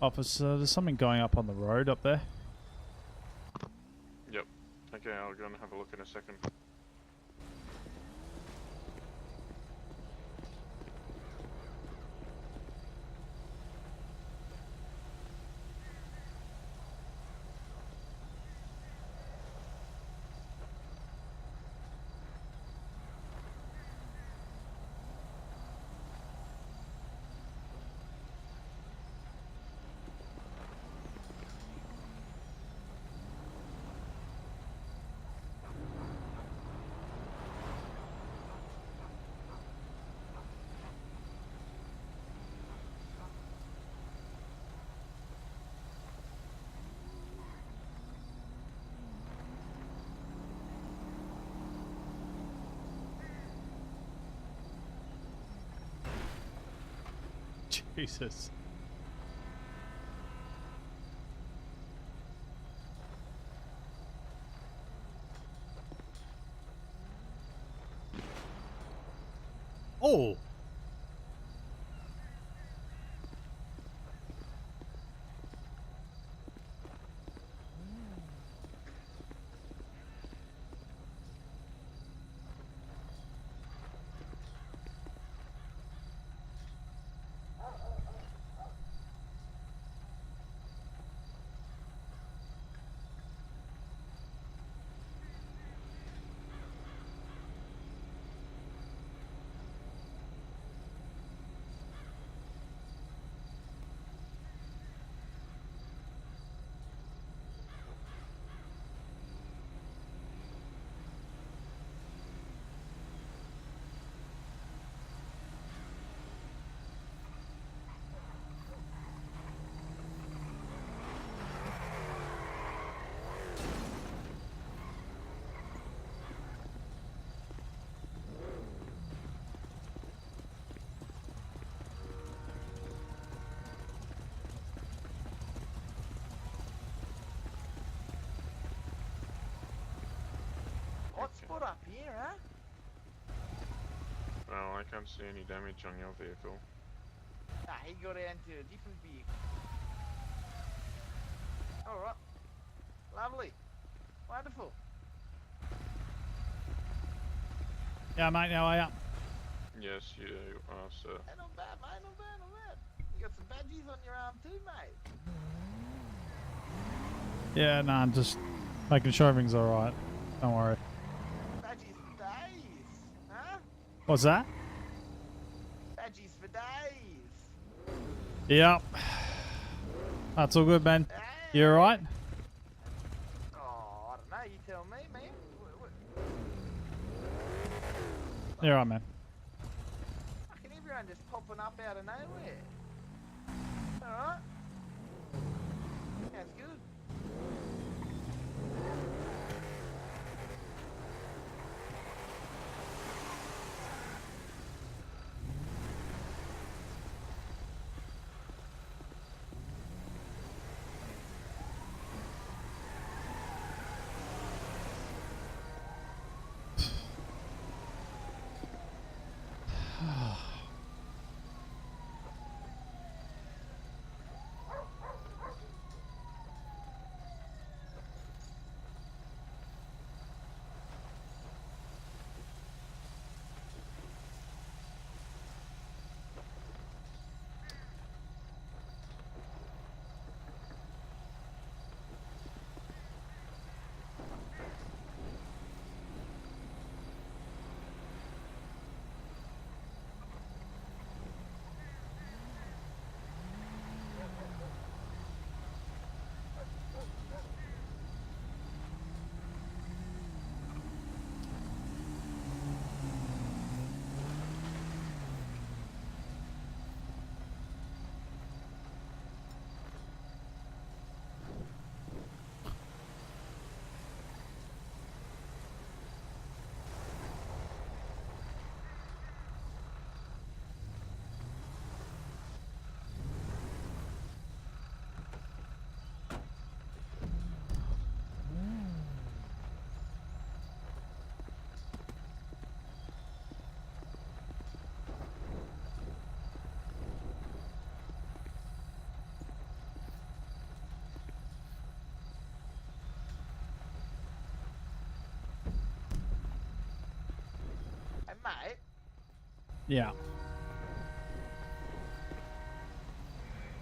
Officer, there's something going up on the road up there. Yep. Okay, I'll go and have a look in a second. Jesus. Oh! hotspot up here, huh? Well, I can't see any damage on your vehicle. Nah, he got into a different vehicle. Alright. Lovely. Wonderful. Yeah, mate, how are you? Yes, you are, sir. Hey, not bad, mate, not bad, not bad. You got some badges on your arm too, mate. Yeah, nah, I'm just making sure everything's alright. Don't worry. Badges for days, huh? What's that? Badges for days. Yep. That's all good, man. You alright? Oh, I don't know, you tell me, man. You're alright, man. Fucking everyone just popping up out of nowhere. Alright. Sounds good. Hey, mate. Yeah.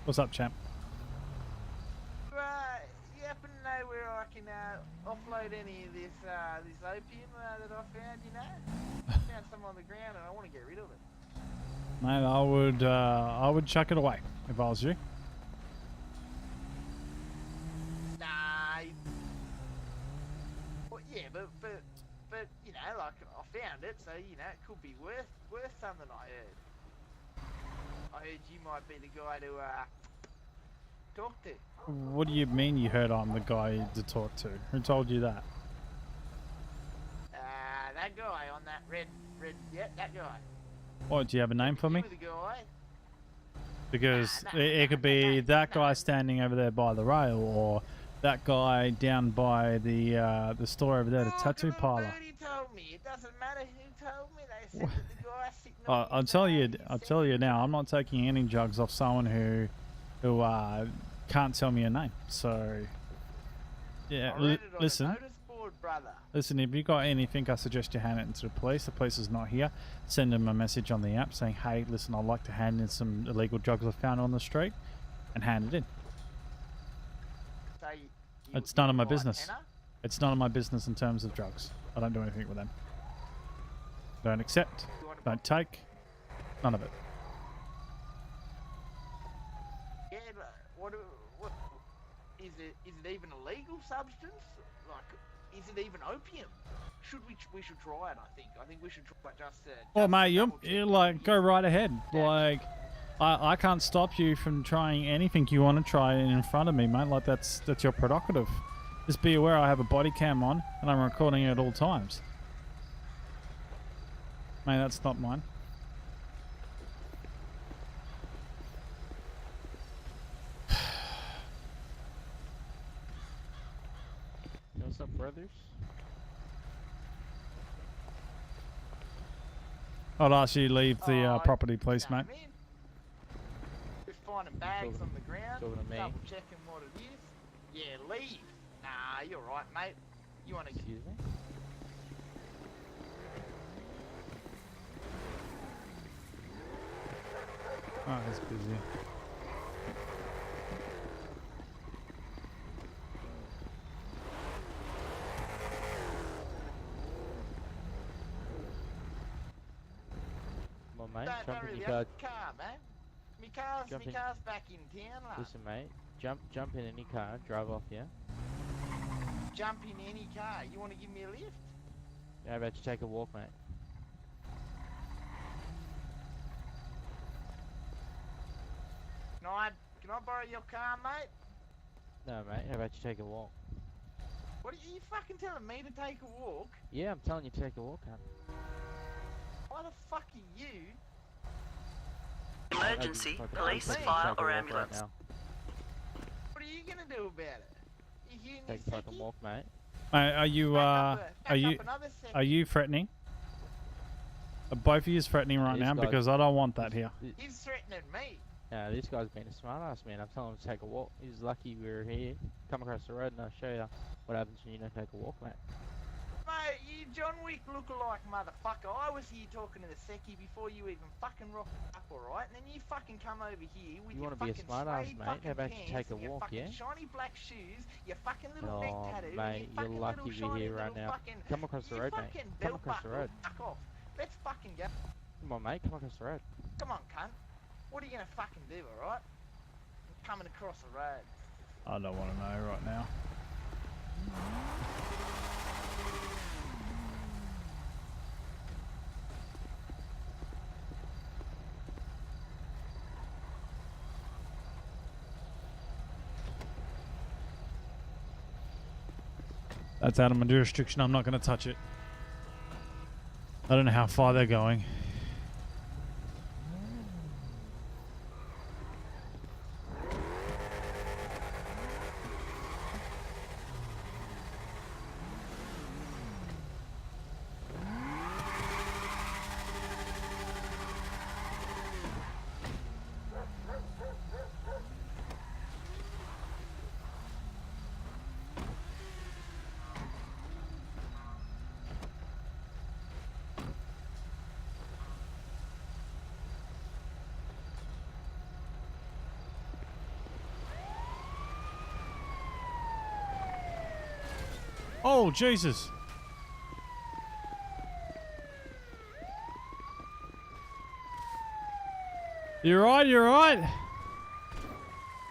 What's up, champ? You happen to know where I can offload any of this this opium that I found, you know? Found some on the ground and I want to get rid of it. Mate, I would chuck it away if I was you. Nah. Well, yeah, but you know, like I found it, so you know it could be worth something. I heard you might be the guy to talk to. What do you mean you heard I'm the guy to talk to? Who told you that? That guy on that red, yeah, that guy. What, do you have a name for me? You were the guy. Because Nah, it could be that guy standing over there by the rail, or that guy down by the store over there, the tattoo parlor. Nobody told me. It doesn't matter who told me. They said that the guy sitting on I'll tell you now. I'm not taking any drugs off someone who can't tell me a name. So yeah, listen. Listen, if you got anything, I suggest you hand it into the police. The police is not here. Send them a message on the app saying, hey, listen, I'd like to hand in some illegal drugs I found on the street, and hand it in. So It's none of my business. It's none of my business in terms of drugs. I don't do anything with them. Don't accept. Don't take. None of it. Yeah, but what is it? Is it even a legal substance? Like, is it even opium? We should try it. I think we should try just. Well, mate, you're like, go right ahead. Like, I can't stop you from trying anything you want to try in front of me, mate. Like, that's your prerogative. Just be aware I have a body cam on and I'm recording it at all times. Mate, that's not mine. What's up, brothers? I'd ask you to leave the Oh, property, please, you know mate. what I mean? Just finding bags on the ground, talking to me. double checking what it is. Yeah, leave. Nah, you're right, mate. You want to... Excuse me? Oh, it's busy. Come on, mate. Don't Jump in really your car. have a car, man. Me car's back in town, lad. Listen, mate. Jump in any car. Drive off, yeah? Jump in any car. You want to give me a lift? How about you take a walk, mate? Can I borrow your car, mate? No, mate. How about you take a walk? What are you fucking telling me to take a walk? Yeah, I'm telling you to take a walk, cunt. Why the fuck are you? Emergency, police, Take a fire, walk or right ambulance. now. What are you gonna do about it? You hearing Take this, a fucking Seki? walk, mate. Mate, are you another Seki. are you threatening? Are both of you threatening right These now? guys- Because I don't want that here. He's threatening me. Yeah, this guy's been a smart ass, man. I'm telling him to take a walk. He's lucky we're here. Come across the road and I'll show you what happens when you don't take a walk, mate. Mate, you John Wick lookalike motherfucker. I was here talking to the Seki before you even fucking rocked up, alright? And then you fucking come over here with You your wanna be a fucking smart ass, suede mate? How fucking about you pants take a and your walk, fucking yeah? shiny black shoes, your fucking little neck Oh, tattoo, mate, and your you're fucking lucky little we're shiny here right little now. fucking... Come across the your road, mate. fucking Come belt across the buckle. road. Fuck off. Let's fucking go. Come on, mate. Come across the road. Come on, cunt. What are you gonna fucking do, alright? I'm coming across the road. I don't want to know right now. That's out of my jurisdiction. I'm not going to touch it. I don't know how far they're going. Oh, Jesus. You're right, you're right.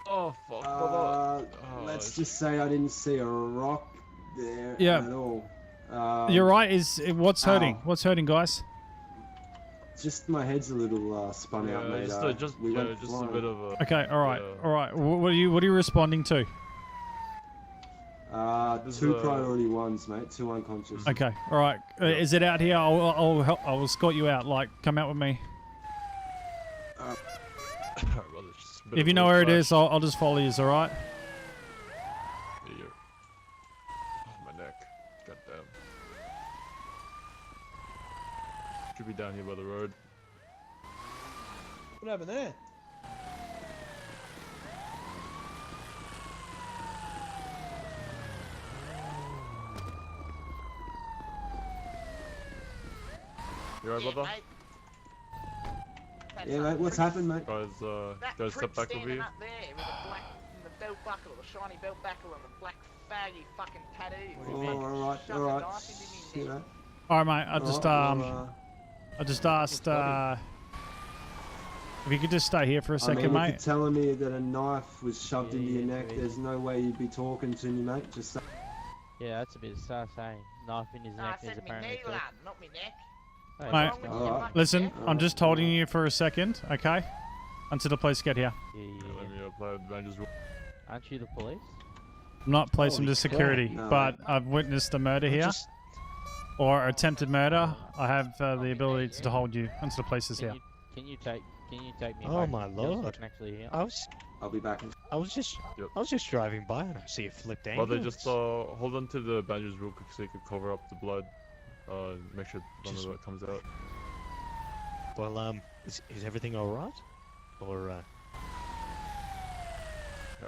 Oh, fuck. Let's just say I didn't see a rock there at all. You're right. What's hurting? ow. What's hurting, guys? Just my head's a little spun out, mate. Just a bit of a... Okay, all right, all right. What are you responding to? Two priority ones, mate. Two unconscious. Okay, all right. Is it out here? I'll help. I'll escort you out. Like, come out with me. If you know where it is, I'll just follow you. All right. Yeah. Oh, my neck. Goddamn. Should be down here by the road. What happened there? You alright, brother? Yeah, mate. What's happened, mate? Guys, step back over here. Up there with the black, the belt buckle, the shiny belt buckle, and the black faggy fucking tattoo. All right. See that? All right, mate. I just asked. If you could just stay here for a second, I mean, mate. if you're telling me that a knife was shoved into your neck, there's no way you'd be talking to me, mate. Just say. Yeah, that's a bit sus, eh? Knife in his neck is apparently knee, lad, not me neck. Mate, listen, I'm just holding you for a second, okay? Until the police get here. Let me apply the bandages. Aren't you the police? I'm not placing to security, No. but I've witnessed a murder here. Or attempted murder. I have the ability to hold you until the police is here. Can you take me? Oh back my to the jail so I lord! can actually hear? I'll be back. I was just driving by and I see a flipped Well, ambulance. they just hold on to the bandages real quick so you can cover up the blood. Make sure none of it comes out. Well, is everything all right? Or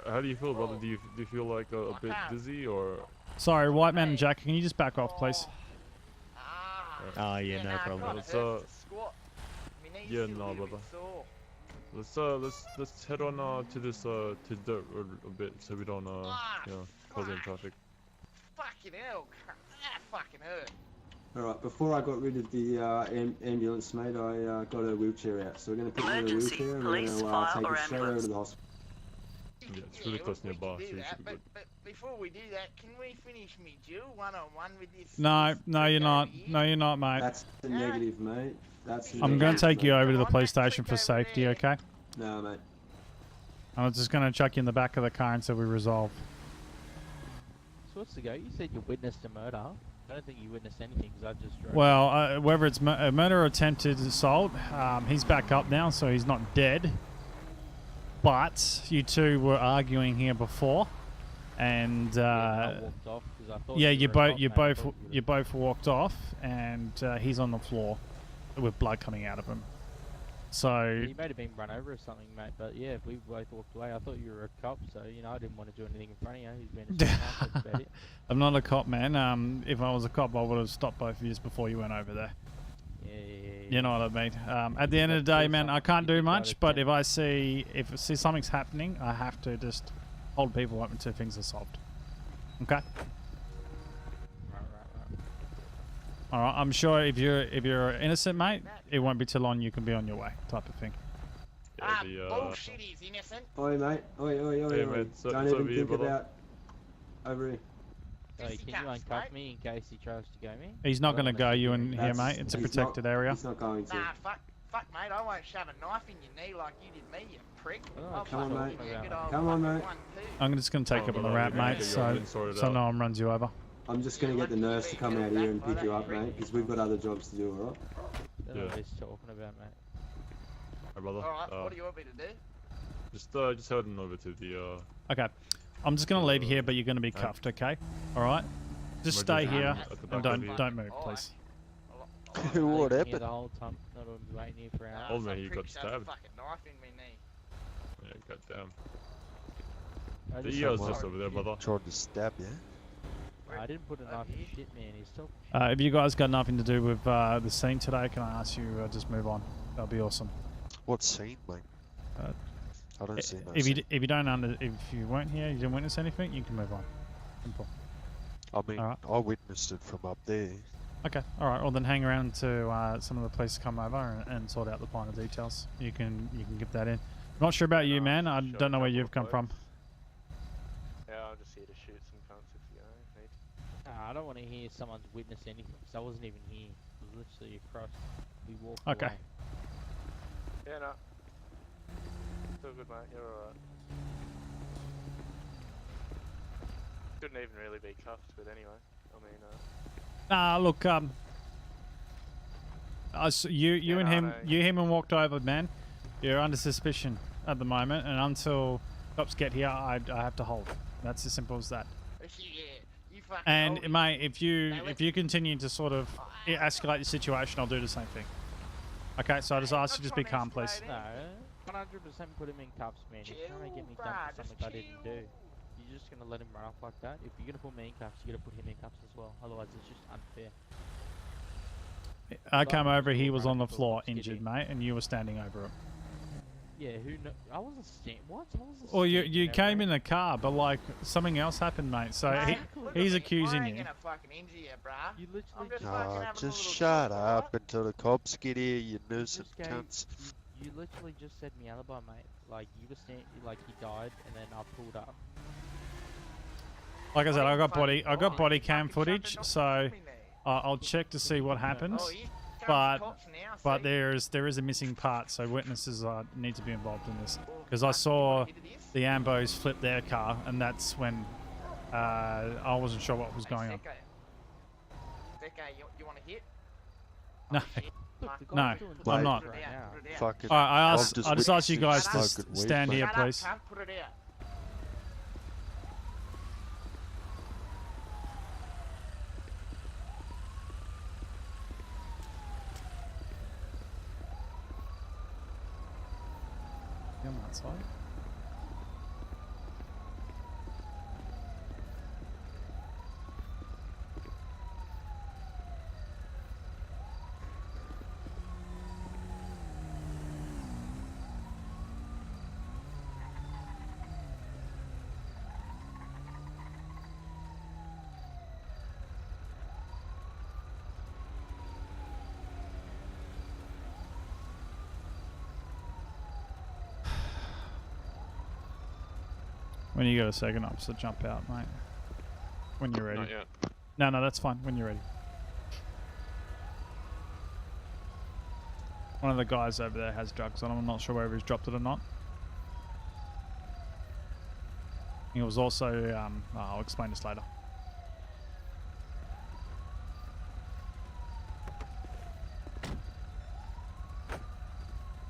How do you feel, brother? Do you feel like a bit dizzy or? Sorry, White Man and Jack, can you just back off, please? yeah, no problem. Let's yeah, no, brother. Let's head on to this to the dirt road a bit so we don't you know, cause any traffic. Fucking hell. That fucking hurt. Alright, before I got rid of the ambulance, mate, I got a wheelchair out. So we're going to put you in a wheelchair and we're going to take you straight over to the hospital. Yeah, it's really close nearby, so you should be good. But before we do that, can we finish me duel one-on-one with this? No, you're not. No, you're not, mate. That's a negative, mate. That's a I'm going to take you over to the police station for safety, okay? No, mate. I'm just going to chuck you in the back of the car until we resolve. So what's the go? You said you witnessed a murder. I don't think you witnessed anything because I just drove. Well, whether it's a murder or attempted assault, he's back up now, so he's not dead. But you two were arguing here before, and I walked off 'cause I thought yeah, you both walked off, and he's on the floor with blood coming out of him. So he might have been run over or something, mate. But yeah, if we both walked away, I thought you were a cop, so you know I didn't want to do anything in front of you. He's been that's about it. I'm not a cop, man. If I was a cop, I would have stopped both of you before you went over there. Yeah. You know what I mean? At the end of the day, man, I can't do much. But if I see something's happening, I have to just hold people up until things are solved. Okay. Right. All right. I'm sure if you're innocent, mate, it won't be too long. You can be on your way, type of thing. Yeah, bullshit, he's innocent. Oi, mate. Oi. Hey, mate, Don't even think about... Over here. Hey, can you uncuff me in case he tries to go me? He's not going to go you in here, mate. It's a protected area. He's not going to. Nah, fuck, mate. I won't shove a knife in your knee like you did me, you prick. Come on, mate. Come on, mate. I'm just going to take up on the ramp, mate, so no one runs you over. I'm just going to get the nurse to come out here and pick you up, mate, because we've got other jobs to do, alright? That's what he's talking about, mate. Hey, brother. Alright, what do you want me to do? Just heading over to the Okay. I'm just going to leave here, but you're going to be cuffed, okay? Alright? Just stay here and don't move, please. What happened? The whole time, not waiting here for hours. Old man, you got stabbed. Fucking knife in me knee. Yeah, goddamn. I The EO's just over there, brother. tried to stab you? I didn't put a knife in shit, man. He's still. If you guys got nothing to do with the scene today, can I ask you just move on? That'll be awesome. What scene, mate? I don't see no if scene. you weren't here, you didn't witness anything, you can move on. Simple. I mean, I witnessed it from up there. Okay, alright, well then hang around to some of the police come over and sort out the finer details. You can give that in. Not sure about you, man. I don't know where you've come from. Yeah, I'm just here to shoot some cunts if you need. Nah, I don't want to hear someone's witnessed anything, because I wasn't even here. It was literally across. We walked Okay. away. Yeah, no. Still good, mate. You're alright. Couldn't even really be cuffed, but anyway. I mean, Look, you and him walked over, man. You're under suspicion at the moment, and until cops get here, I have to hold. That's as simple as that. And mate, if you continue to sort of escalate the situation, I'll do the same thing. Okay, so I just ask you to just be calm, please. No, 100% put him in cuffs, man. You're trying to get me done for something I didn't do. You're just gonna let him run off like that? If you're gonna put me in cuffs, you gotta put him in cuffs as well. Otherwise, it's just unfair. I came over, he was on the floor, injured, mate, and you were standing over him. Yeah, who know? I wasn't standing. What? I wasn't Well, you came in the car, but like something else happened, mate. So he's accusing you. You literally just shut up until the cops get here, you nuisance cunts. You literally just said me alibi, mate. Like you were standing, like he died, and then I pulled up. Like I said, I got body cam footage, so I'll check to see what happens. But there is a missing part, so witnesses need to be involved in this. Because I saw the Ambos flip their car, and that's when I wasn't sure what was going on. You want to hit? No, I'm not. Fucking, I just asked you guys to stand here, please. Put it out. On that side. When you got a second officer, jump out, mate. When you're ready. Not yet. No, that's fine. When you're ready. One of the guys over there has drugs on him. I'm not sure whether he's dropped it or not. He was also, I'll explain this later.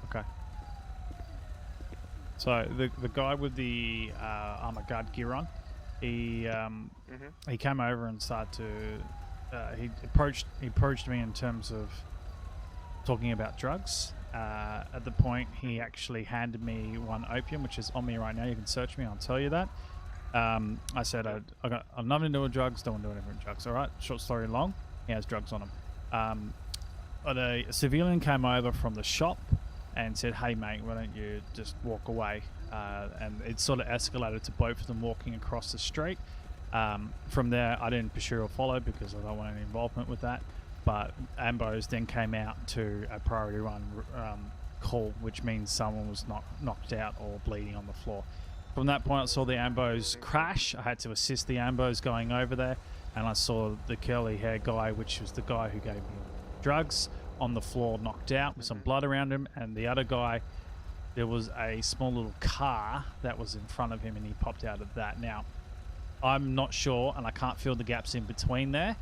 Okay. So the guy with the armor guard gear on, he came over and started to he approached me in terms of talking about drugs. At the point, he actually handed me one opium, which is on me right now. You can search me. I'll tell you that. I said I'm nothing to do with drugs. Don't want to do anything with drugs. All right. Short story long. He has drugs on him. But a civilian came over from the shop and said, "Hey mate, why don't you just walk away?" And it sort of escalated to both of them walking across the street. From there, I didn't pursue or follow because I don't want any involvement with that. But ambos then came out to a priority run call, which means someone was knocked out or bleeding on the floor. From that point, I saw the ambos crash. I had to assist the ambos going over there, and I saw the curly hair guy, which was the guy who gave me drugs, on the floor, knocked out with some blood around him. And the other guy, there was a small little car that was in front of him, and he popped out of that. Now, I'm not sure, and I can't fill the gaps in between there,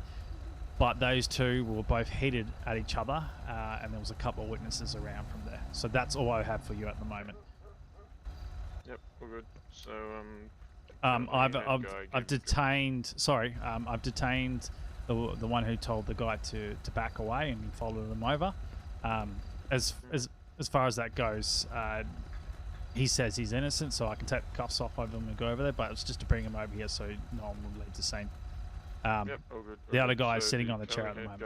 but those two were both heated at each other, and there was a couple of witnesses around from there. So that's all I have for you at the moment. Yep, we're good. So, I've detained. Sorry, I've detained the one who told the guy to back away, and he followed him over. As far as that goes, he says he's innocent, so I can take the cuffs off of him and go over there. But it's just to bring him over here, so no one will leave the scene. Yep, all good. The other guy is sitting on the chair at the moment.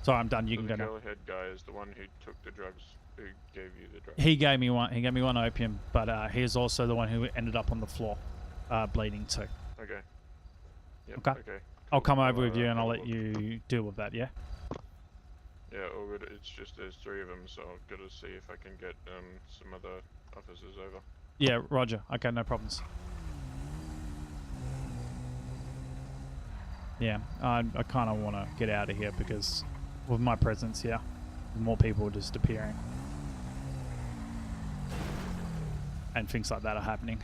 Sorry, I'm done. You can go now. The curly-head guy is the one who took the drugs. Who gave you the drugs? He gave me one. He gave me one opium, but he is also the one who ended up on the floor, bleeding too. Okay. Yep, okay. I'll come over with you and I'll let you deal with that. Yeah. Yeah, all good. It's just there's three of them, so I've got to see if I can get some other officers over. Yeah, Roger. Okay, no problems. Yeah, I kind of want to get out of here because with my presence here, more people are just appearing. And things like that are happening.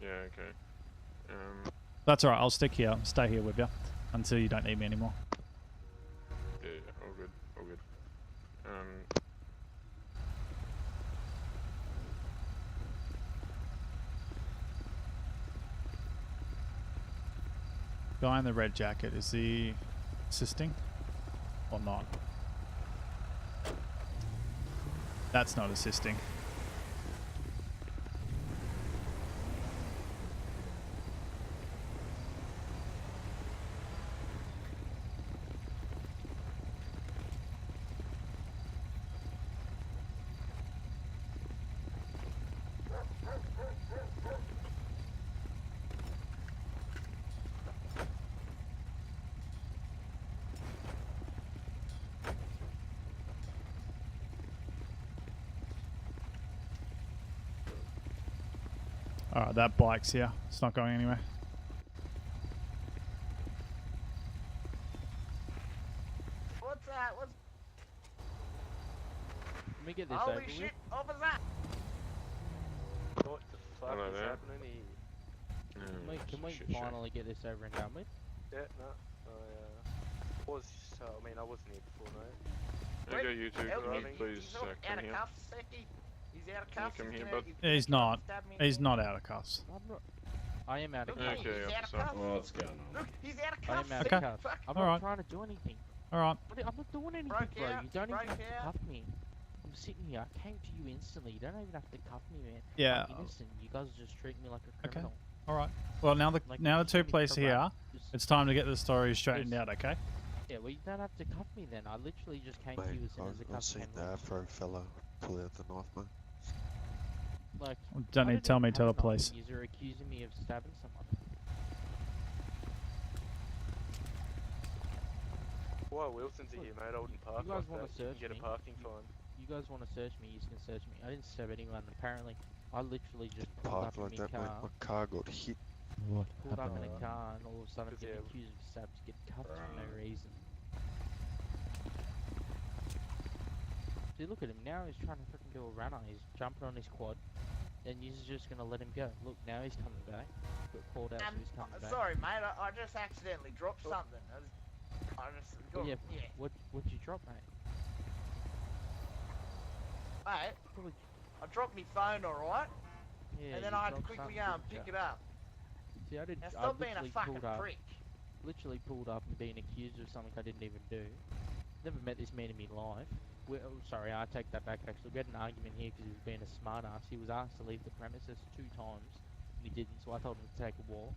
Yeah, okay. That's alright, I'll stick here, stay here with you until you don't need me anymore. Yeah, all good, all good. Guy in the red jacket, is he assisting or not? That's not assisting. Alright, that bike's here. It's not going anywhere. What's that? What's... Let me get this Holy over shit, with. officer! What the fuck Hello is there. happening here? Can we finally get this over and done with? Yeah, no. I was, I mean, I wasn't here before, no. There you go, you two. Please He's come out of here. cuffs, Seki. He's out of cuffs. Come here, gonna- bud. gonna He's not. stab me. He's not out of cuffs. I am out of Look, cuffs. Okay, he's out of officer. cuffs. What's going Look, he's out of I cuffs. am out of Okay. cuffs. I'm Alright. not trying to do anything. All right. I'm not doing anything, Broke bro. out, You don't even broke have to out. cuff me. I'm sitting here. I came to you instantly. You don't even have to cuff me, man. Yeah. I'm innocent. You guys just treat me like a criminal. All right. Well, now the Like, now the you two shouldn't police be here, corrupt. it's time to get the story straightened out. Okay. Yeah, well, you don't have to cuff me then. I literally just came to you as soon as the I've cuffs seen came the loose. Afro fella pull out the knife, mate. Like, Don't I need to tell even me, have tell a the knife police. and You're accusing me of stabbing someone. While Wilson's here, mate, I wouldn't park You guys like want that. to You search can get me? a parking fine. You guys want to search me? You can search me. I didn't stab anyone. Apparently, I literally just pulled Park up in like my that, mate. car. My car got hit. Pulled up in a car, and all of a sudden I'm getting accused of stabs, get cuffed for no reason. See, look at him now. He's trying to freaking do a runner. He's jumping on his quad, and you're just gonna let him go. Look, now he's coming back. Got called out, so he's coming back. Sorry, mate. I just accidentally dropped something. I just got, Yeah. What'd you drop, mate? Mate, I dropped my phone, alright? Yeah, and then you I had to dropped quickly something, go and didn't pick ya? it up. See, I didn't. Now I stop being a literally fucking pulled up. prick. Literally pulled up and being accused of something I didn't even do. Never met this man in my life. Sorry, I take that back actually. We had an argument here because he was being a smartass. He was asked to leave the premises 2 times, and he didn't, so I told him to take a walk.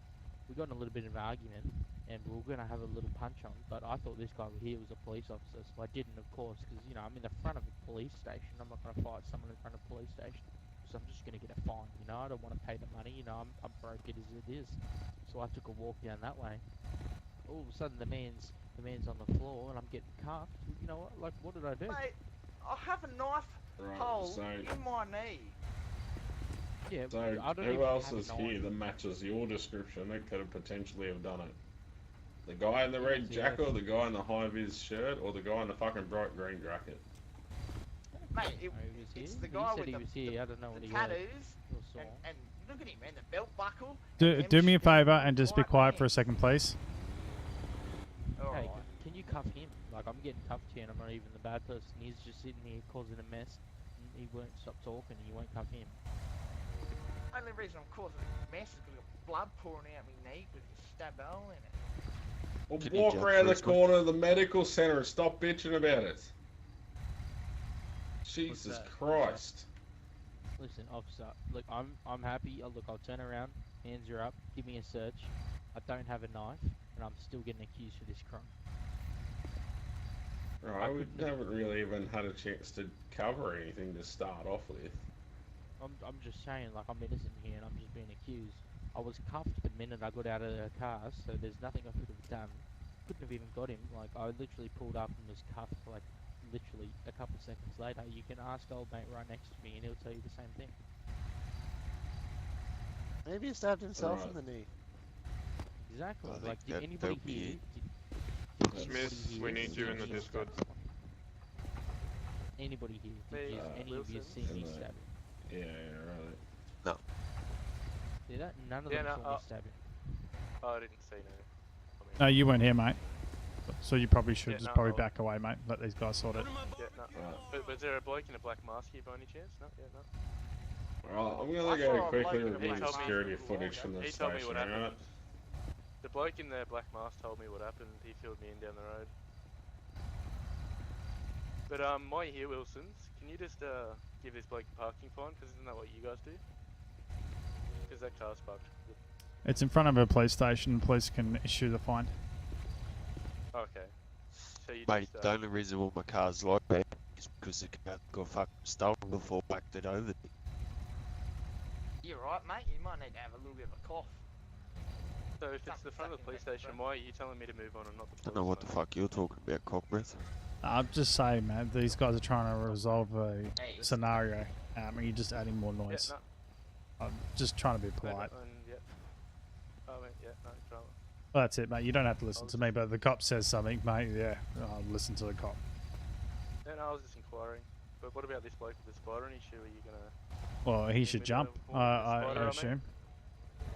We got in a little bit of an argument, and we were going to have a little punch on, but I thought this guy here was a police officer, so I didn't, of course, because, you know, I'm in the front of a police station. I'm not going to fight someone in front of a police station, so I'm just going to get a fine, you know? I don't want to pay the money, you know? I'm broke it as it is. So I took a walk down that way. All of a sudden, the man's on the floor, and I'm getting cuffed. You know what? Like, what did I do? Mate, I have a knife hole in my knee. Yeah, So I don't who even else have a is knife. here that matches your description that could have potentially have done it? The guy in the red jacket, or the guy in the high vis shirt, or the guy in the fucking bright green jacket? Mate, it's the guy with the tattoos, and look at him, man, the belt buckle. Do me a favor and just be quiet for a second, please. Hey, can you cuff him? Like, I'm getting cuffed here, and I'm not even the bad person. He's just sitting here causing a mess, and he won't stop talking, and you won't cuff him. The only reason I'm causing a mess is because I've got blood pouring out my knee with a stab hole in it. Well, walk around the corner of the medical center and stop bitching about it. Jesus Christ. Listen, officer, look, I'm happy. Look, I'll turn around, hands are up, give me a search. I don't have a knife, and I'm still getting accused for this crime. Right, we haven't really even had a chance to cover anything to start off with. I'm just saying, like, I'm innocent here, and I'm just being accused. I was cuffed the minute I got out of the car, so there's nothing I could have done. Couldn't have even got him. Like, I literally pulled up and was cuffed, like, literally a couple seconds later. You can ask old mate right next to me, and he'll tell you the same thing. Maybe he stabbed himself in the knee. Exactly. I Like, think did anybody that'd be here? Smith, we need you in the Discord. Anybody here? Did any of you see me stab him? Yeah, right. No. See that? None of them saw me stab him. Oh, I didn't see no. No, you weren't here, mate. So you probably should Yeah, just no, probably I'll- back away, mate. Let these guys sort it. Yeah, no. But was there a bloke in a black mask here by any chance? No, yeah, no. Alright, I'm gonna go quickly review the security footage from the He told me station, what happened. alright? The bloke in the black mask told me what happened. He filled me in down the road. But while you're here, Wilsons, can you just give this bloke a parking fine? Because isn't that what you guys do? Because that car's parked. It's in front of a police station. Police can issue the fine. Okay. So you Mate, just, the only reason why my car's like that is because the car got fucking stolen before I whacked it over. You're right, mate. You might need to have a little bit of a cough. So if it's the front of the police station, why are you telling me to move on and not the police? I don't know what the fuck you're talking about, cock breath. I'm just saying, man. These guys are trying to resolve a scenario. And you're just adding more noise. Yeah, I'm just trying to be polite. Yeah. Oh, mate, yeah, no drama. Well, that's it, mate. You don't have to listen to me, but the cop says something, mate. Yeah, I'll listen to the cop. Yeah, no, I was just inquiring. But what about this bloke with the spider issue? Are you gonna? Well, he should jump, I assume.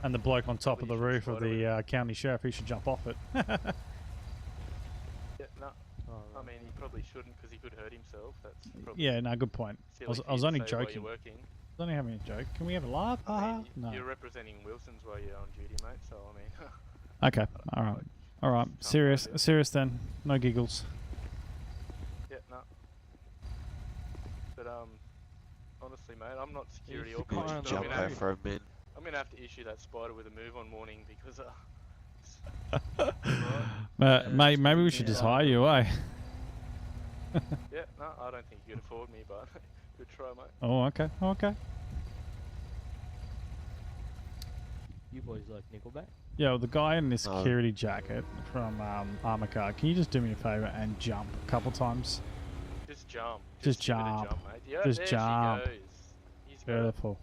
And the bloke on top of the roof of the county sheriff, he should jump off it. Yeah, no. I mean, he probably shouldn't because he could hurt himself. That's probably Yeah, no, good point. I was only joking. I was only having a joke. Can we have a laugh? I mean, No. You're representing Wilson's while you're on duty, mate. So I mean. Okay, all right. Serious then. No giggles. no. But honestly, mate, I'm not security He's or the police. kind But of jumbo for a min. I'm gonna have to issue that spider with a move on warning because Mate, maybe we should just hire you, eh? yeah, no, I don't think you could afford me, but good try, mate. Oh, okay, okay. You boys like Nickelback? Yo, the guy in this security jacket from Armor Car, can you just do me a favour and jump a couple times? Just jump. Just give it a jump. mate. Yeah, Just there jump. She goes. He's got it. Beautiful.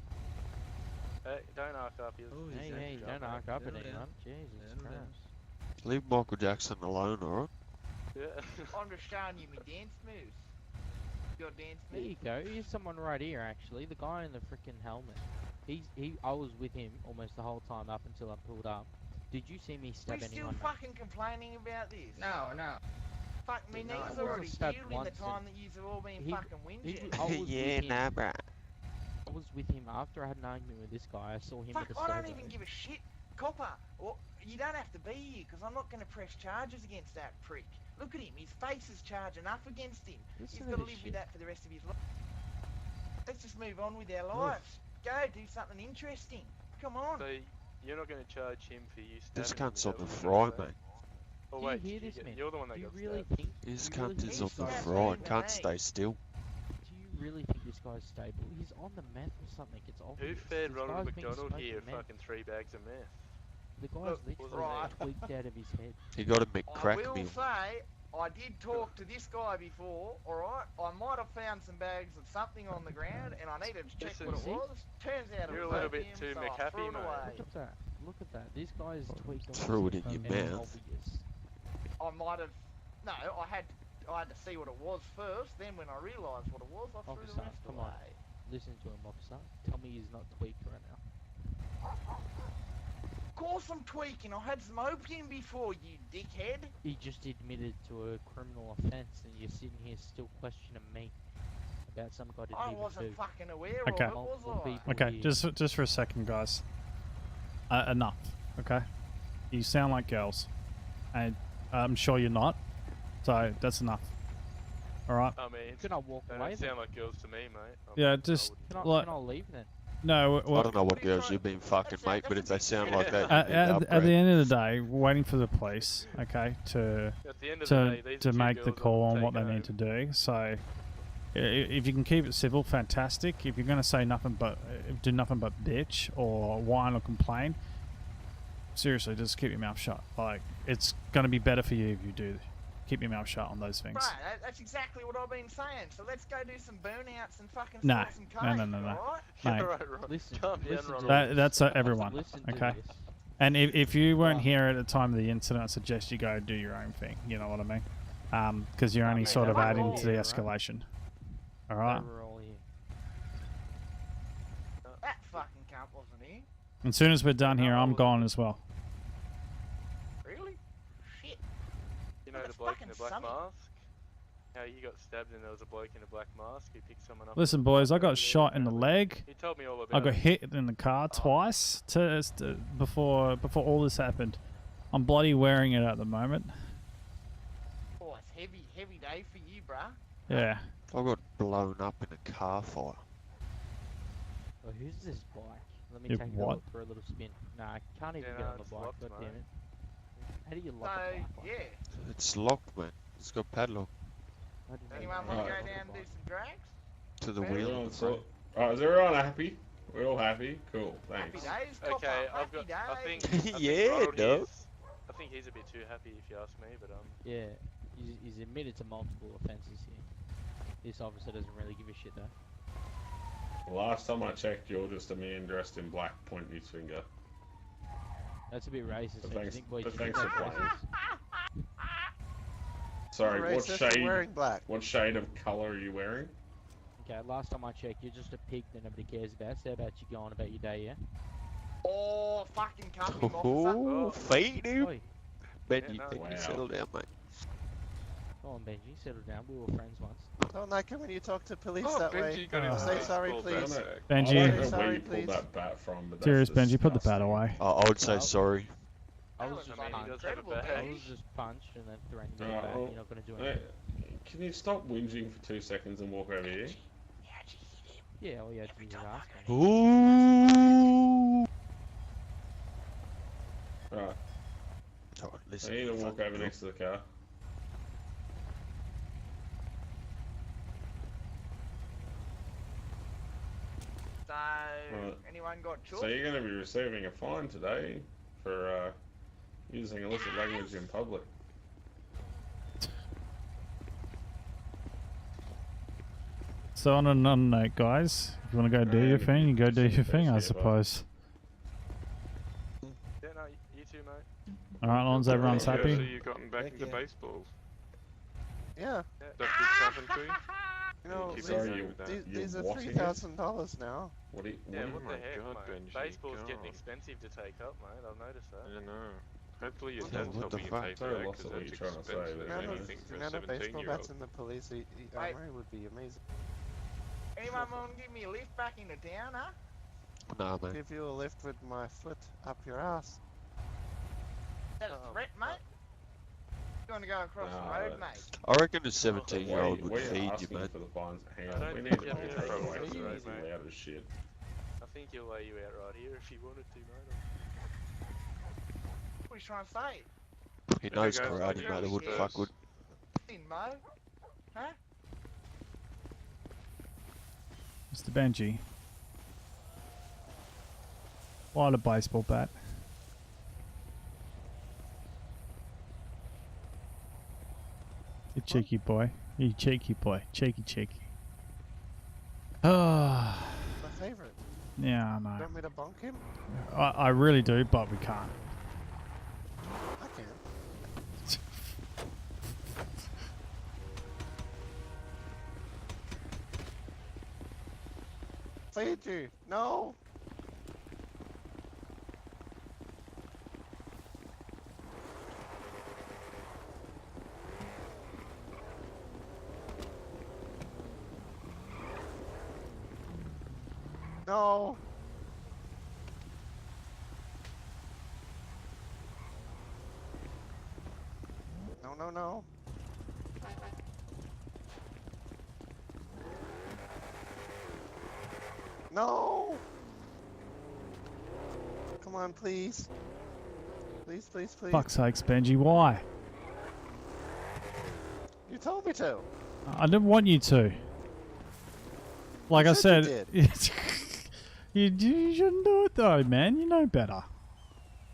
Hey, don't arc up. Hey, don't arc up at anyone. Jesus Christ. Leave Michael Jackson alone, alright? Yeah. I'm just showing you my dance moves. Your dance There you moves. go. Here's someone right here, actually. The guy in the freaking helmet. I was with him almost the whole time up until I pulled up. Did you see me stab We're still anyone? fucking complaining about this. No. Fuck me, No, knees I already wasn't stabbed healed in the once time and that you've all been he- fucking whinging. I was Yeah, with him. nah, bruh. I was with him after I had an argument with this guy. I saw him Fuck, with a I don't servo. even give a shit. Copper, or, you don't have to be here, because I'm not going to press charges against that prick. Look at him, his face is charged enough against him. Listen He's to got to this live shit. with that for the rest of his life. Let's just move on with our lives. Go, do something interesting. Come on. So you're not going to charge him for you stabbing This him, cunt's is on that the what fry, you're saying? mate. Oh Do wait, you hear did this, man? you're the one that Do you got really stabbed. think? This do you really cunt is think on this the guy's fry. stable? Can't stay still. Do you really think this guy's stable? He's on the meth or something. It's obvious. Who fed This Ronald guy's been McDonald smoking here meth. fucking 3 bags of meth? The guy's Look, literally right. tweaked out of his head. He got a I McCrack will meal. say, I did talk to this guy before, alright? I might have found some bags of something on the ground, and I needed to check Listen, what it see? was. Turns out You're it a was little bit opium, too so I McHappy, threw it mate. away. Look at that. Look at that. This guy's tweaked on Threw it in something your and mouth. obvious. I might have. No, I had to see what it was first. Then when I realised what it was, I threw Officer, the rest come away. on. Listen to him, officer. Tell me he's not tweaked right now. Of course I'm tweaking. I had some opium before, you dickhead. He just admitted to a criminal offence, and you're sitting here still questioning me about some guy didn't I even wasn't do. fucking aware Okay. of it, was Multiple I? people Okay, here. just for a second, guys. Enough, okay? You sound like girls, and I'm sure you're not. So that's enough. All right. I mean, Can I walk they away don't then? sound like girls to me, mate. Yeah, just Can like I leave then? no. I Well, don't know what girls you've been fucking, mate, but if they sound like that, at, you need to at the upgrade. end of the day, waiting for the police, okay, to At the end of the day, these are to two make the girls call I'm on what they taking need to do. So, if you can keep it civil, fantastic. If you're going to say nothing but do nothing but bitch or whine or complain, seriously, just keep your mouth shut. Like, it's going to be better for you if you do keep your mouth shut on those things. Right, that's exactly what I've been saying. So let's go do some burnouts and fucking Nah, smoke some no, coke, no, no. alright? Mate. Alright, Ron. Listen, Calm down, listen to Ronald. That's everyone, Listen to okay? this. And if you weren't here at the time of the incident, I suggest you go do your own thing. You know what I mean? Because you're only mate, sort of we're adding all to the here, right? escalation. All right. They were all here. That fucking cunt wasn't here. As soon as we're done here, I'm gone as well. Really? Shit. You know Well, the it's bloke in fucking the black sunny. mask? How you got stabbed and there was a bloke in a black mask who picked someone up. Listen, in the boys, I park got over there, shot in the apparently. leg. He told me all I about got it. hit in the car twice before all this happened. I'm bloody wearing it at the moment. Oh, it's heavy day for you, bruh. Yeah. I got blown up in a car fire. Oh, who's this bike? Let me You take what? it for a little spin. Nah, I can't even Yeah, get no, on the it's bike, locked, god damn mate. it. How do you So, lock a bike like yeah. It's locked, man. It's got padlock that? How do you Anyone know want to how go lock a down and do bike? some drags? to the Very wheel. well. at the front. Alright, is everyone happy? We're all happy? Cool, Happy thanks. days, copper. Okay, I've Happy got. I days. think Yeah, Ronald dog. is- I think he's a bit too happy, if you ask me. But Yeah, he's admitted to multiple offences here. This officer doesn't really give a shit though. Last time I checked, you're just a man dressed in black pointing his finger. That's a bit racist. But don't you thanks- think, boys? but You think thanks for that's playing. racist? Sorry, what Racist for shade? wearing black. What shade of color are you wearing? Okay, last time I checked, you're just a pig that nobody cares about. So how about you going about your day, yeah? Oh, fucking cuff him, officer. Oh, feed him. Oi, Benji, no. can you Wow. settle down, mate? go on, Benji, settle down. We were friends once. Don't like it when you talk to police Oh, that Benji way. got his Say face sorry, pulled please. down. Benji. I don't know where Sorry, you pulled please. that bat from, but that's Serious, Benji, put the bat disgusting. away. I would say sorry. I That was was just I mean, he punched. does have a incredible, bag. I was just punched and then threatened to Alright, back. well, You're not gonna do Hey, anything. can you stop whinging for 2 seconds and walk over here? Yeah, all you had to do was ask me. Ooh. Right. Oh, listen I need to walk fucking over girl. next to the car. So, Right. anyone got So chook? you're going to be receiving a fine today for using illicit language in public. So on another note, guys, if you want to go do your thing, you go do your thing, I suppose. Yeah, no, you too, mate. Alright, Lons, everyone's Yeah, so happy? you've gotten back into baseballs. Yeah. That keeps happening to you? You know, keep Sorry, going you- with that. these are watching $3,000 now. What do you, Yeah, what what do the you, heck, God, mate? Benji, Baseball's getting God. expensive to take up, mate. I've noticed that. I know. Hopefully your Yeah, dad's what the helping you fuck? pay for Sorry, that, lost because what that's you're trying to say expensive there, as mate. anything for a amount of baseball 17-year-old. bats in the police armory would be amazing. Anyone want to give me a lift back into town, huh? Nah, man. Give you a lift with my foot up your ass. Is that a threat, mate? You want to go across the road, mate? I reckon a 17-year-old would we're feed you, asking man. for the fines. Hang I on, don't we need think to you have to move take further it away from from me, this mate. loud as shit. I think he'll lay you out right here if he wanted to, mate. What are you trying to say? He knows karate, mate. I would fuck with. In Mo? Huh? Mr. Benji. Why a baseball bat? You cheeky boy. You cheeky boy. Cheeky. Ah. My favorite. Yeah, I know. Want me to bonk him? I really do, but we can't. I can. Feed you. No. No. No. No. Come on, please. Please. Fuck's sakes, Benji, why? You told me to. I didn't want you to. Like I said said, you you shouldn't do it though, man. You know better.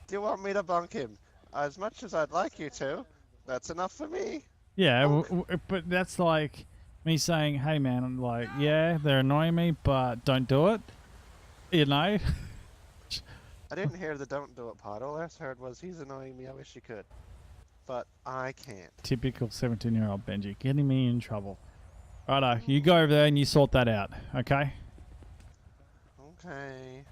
Do you want me to bonk him? As much as I'd like you to, that's enough for me. Yeah, but that's like me saying, "Hey, man, I'm like, yeah, they're annoying me, but don't do it." You know. I didn't hear the don't do it part. All I heard was he's annoying me. I wish he could, but I can't. Typical 17-year-old Benji, getting me in trouble. Righto, you go over there and you sort that out, okay? Okay.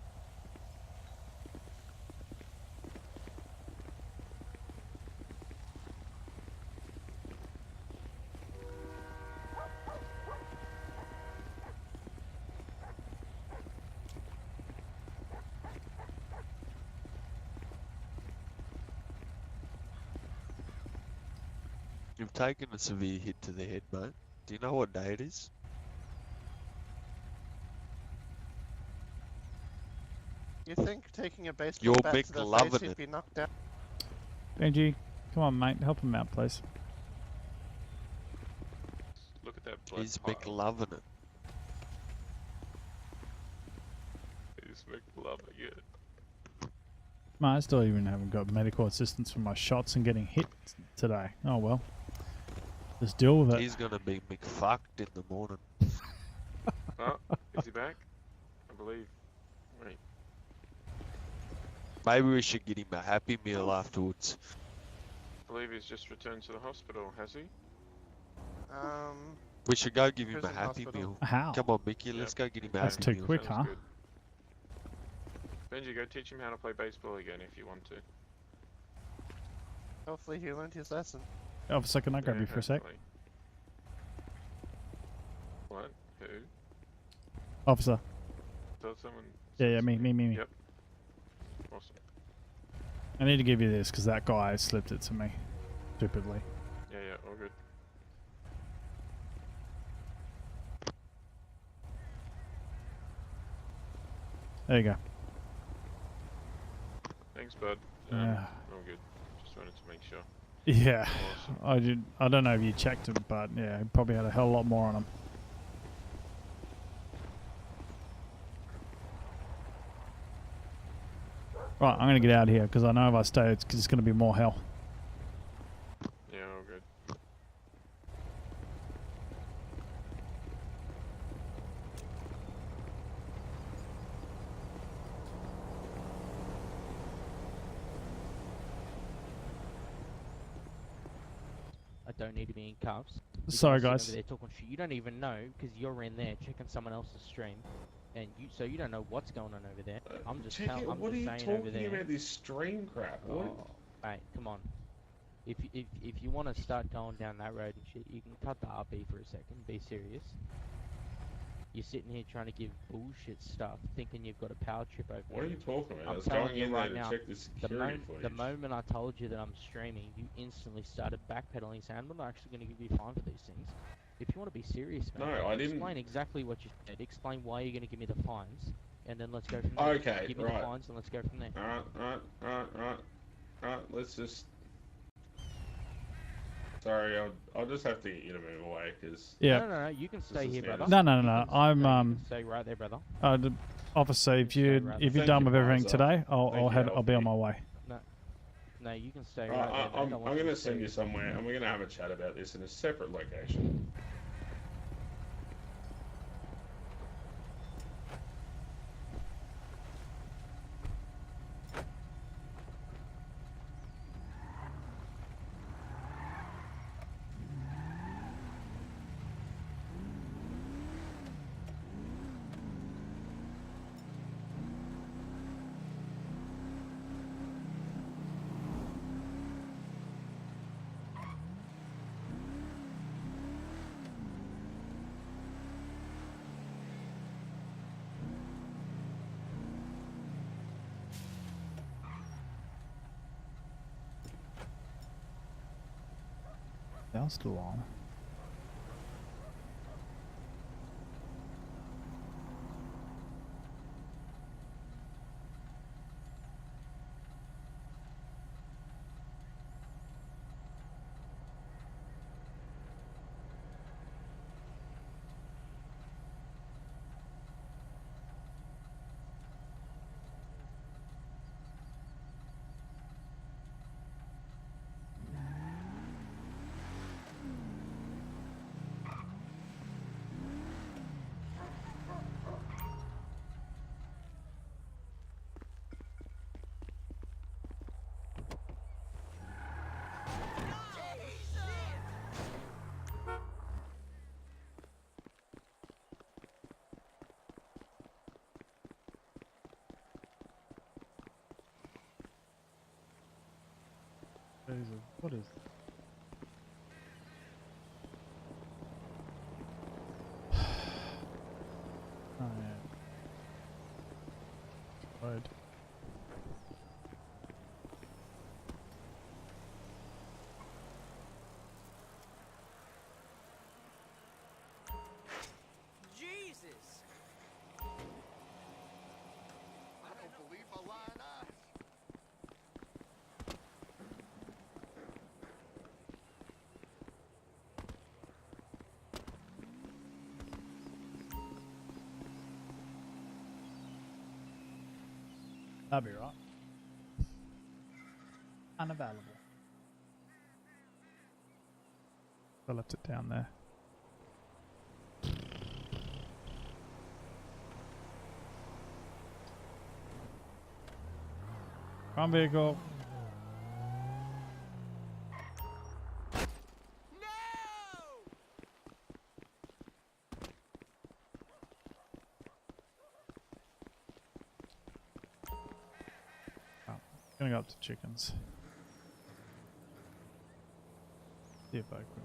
You've taken a severe hit to the head, mate. Do you know what day it is? You think taking a baseball You're bat to the McLovin' face he'd it. be knocked out? Benji, come on, mate, help him out, please. Look at that blood He's pile. McLovin' it. He's McLoving it. Man, I still even haven't got medical assistance for my shots and getting hit today. Oh well. Just deal with it. He's gonna be McFucked in the morning. Oh, is he back? I believe. Wait. Maybe we should get him a Happy Meal afterwards. I believe he's just returned to the hospital, has he? We should go give him a Prison Happy hospital. Meal. How? Come on, Mickey, let's go get him a That's Happy too Meal. quick, huh? Sounds good. Benji, go teach him how to play baseball again if you want to. Hopefully he learned his lesson. Officer, can I grab Yeah, you for a sec? hopefully. What? Who? Officer. Tell someone. Yeah, me. Yep. Awesome. I need to give you this because that guy slipped it to me. Stupidly. Yeah, all good. There you go. Thanks, bud. Yeah. I'm good. Just wanted to make sure. Yeah. Awesome. I don't know if you checked him, but yeah, he probably had a hell of a lot more on him. Right, I'm gonna get out of here because I know if I stay, it's gonna be more hell. Yeah, all good. I don't need to be in cuffs. Sorry, You're guys. over there talking shit. You don't even know because you're in there checking someone else's stream, and you don't know what's going on over there. I'm just Check it. I'm What are just you saying over talking there. about? This stream crap. What? Oh, mate, come on. If you want to start going down that road and shit, you can cut the RP for a second. Be serious. You're sitting here trying to give bullshit stuff, thinking you've got a power trip over What are there. you talking about? I I'm was telling going you in there right to now, check the security footage. the moment I told you that I'm streaming, you instantly started backpedaling, saying, I'm not actually going to give you a fine for these things. If you want to be serious, man, No, I didn't. Explain exactly what you said. Explain why you're going to give me the fines, and then let's go from there. Okay, give me right. the fines and let's go from there. Alright. Let's just. Sorry, I'll just have to get you to move away because. Yeah. No, you can stay here, brother. No. You can stay right there, brother. Officer, if you're done with everything today, I'll be on my way. No, you can stay right there. I'm going to send you somewhere, and we're going to have a chat about this in a separate location. They're still on. What is oh yeah. Right. Jesus! I don't believe my lying eyes. That'll be right. Unavailable. I left it down there. Wrong vehicle. Gonna go up to chickens. See if I can.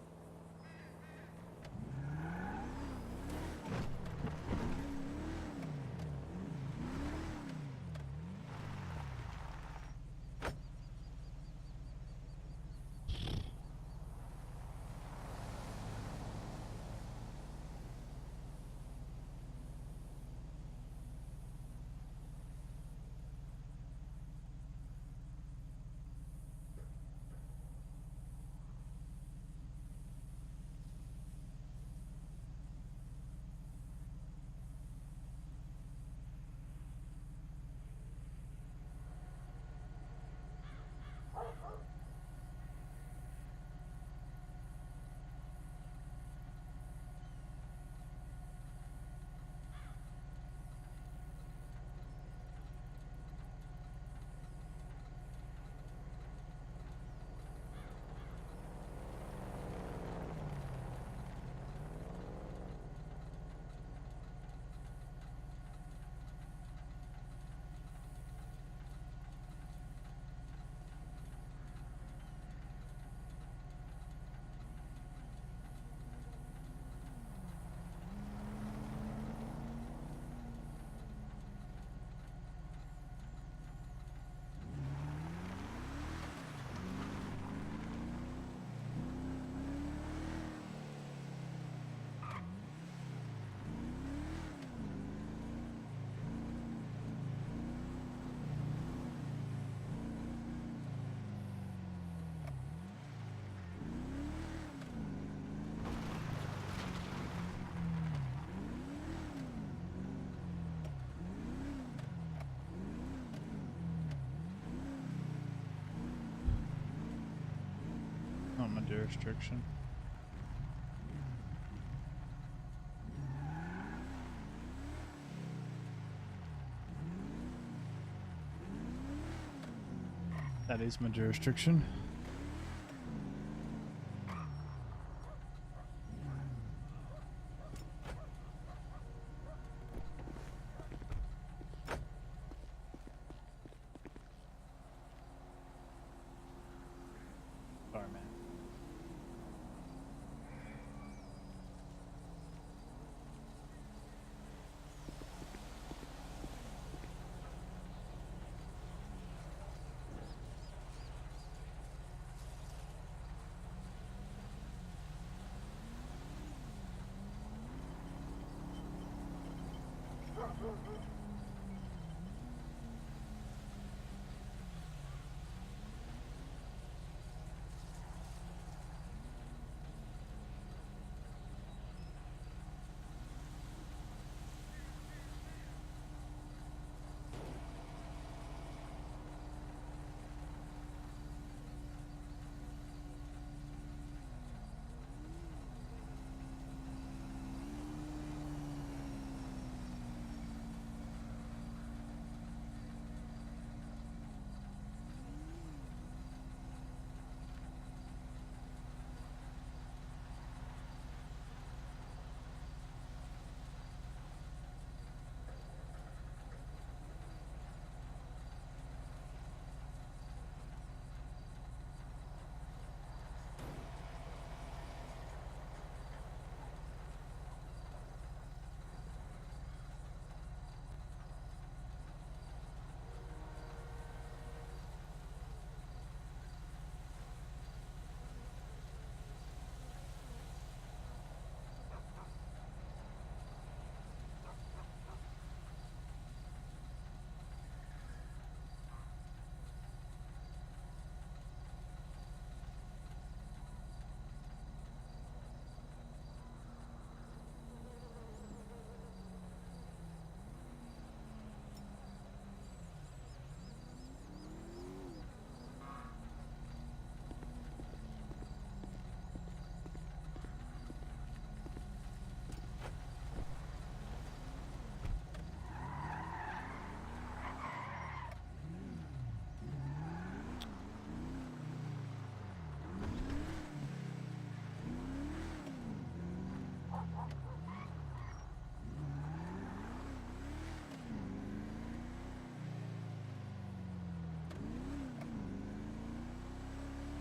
jurisdiction. That is my jurisdiction. Sorry, man.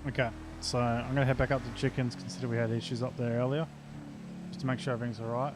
Okay, so I'm going to head back up to Chickens, consider we had issues up there earlier, just to make sure everything's alright.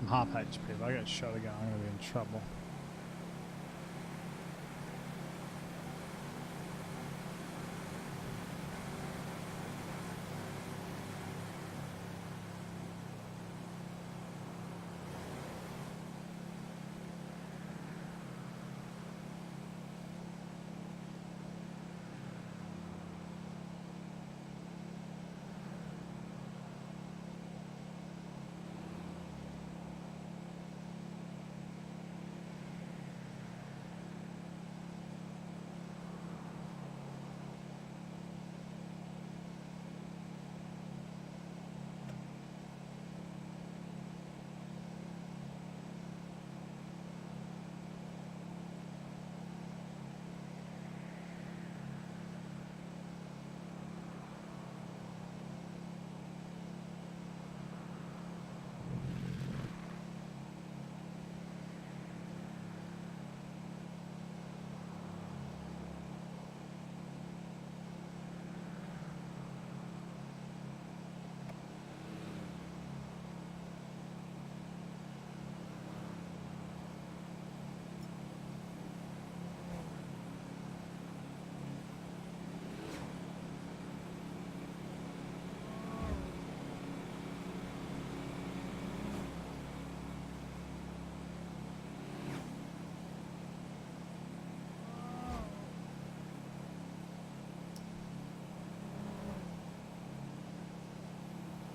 I'm half HP. If I get shot again, I'm going to be in trouble.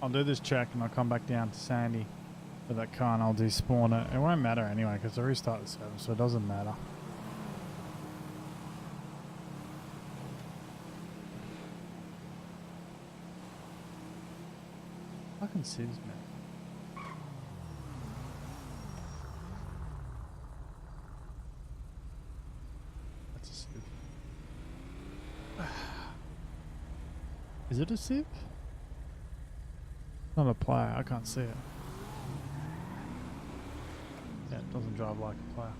I'll do this check and I'll come back down to Sandy with that car and I'll despawn it. It won't matter anyway because I restarted the server, so it doesn't matter. Fucking Sivs, man. That's a Civ. Is it a Civ? Not a player, I can't see it. Yeah, it doesn't drive like a player.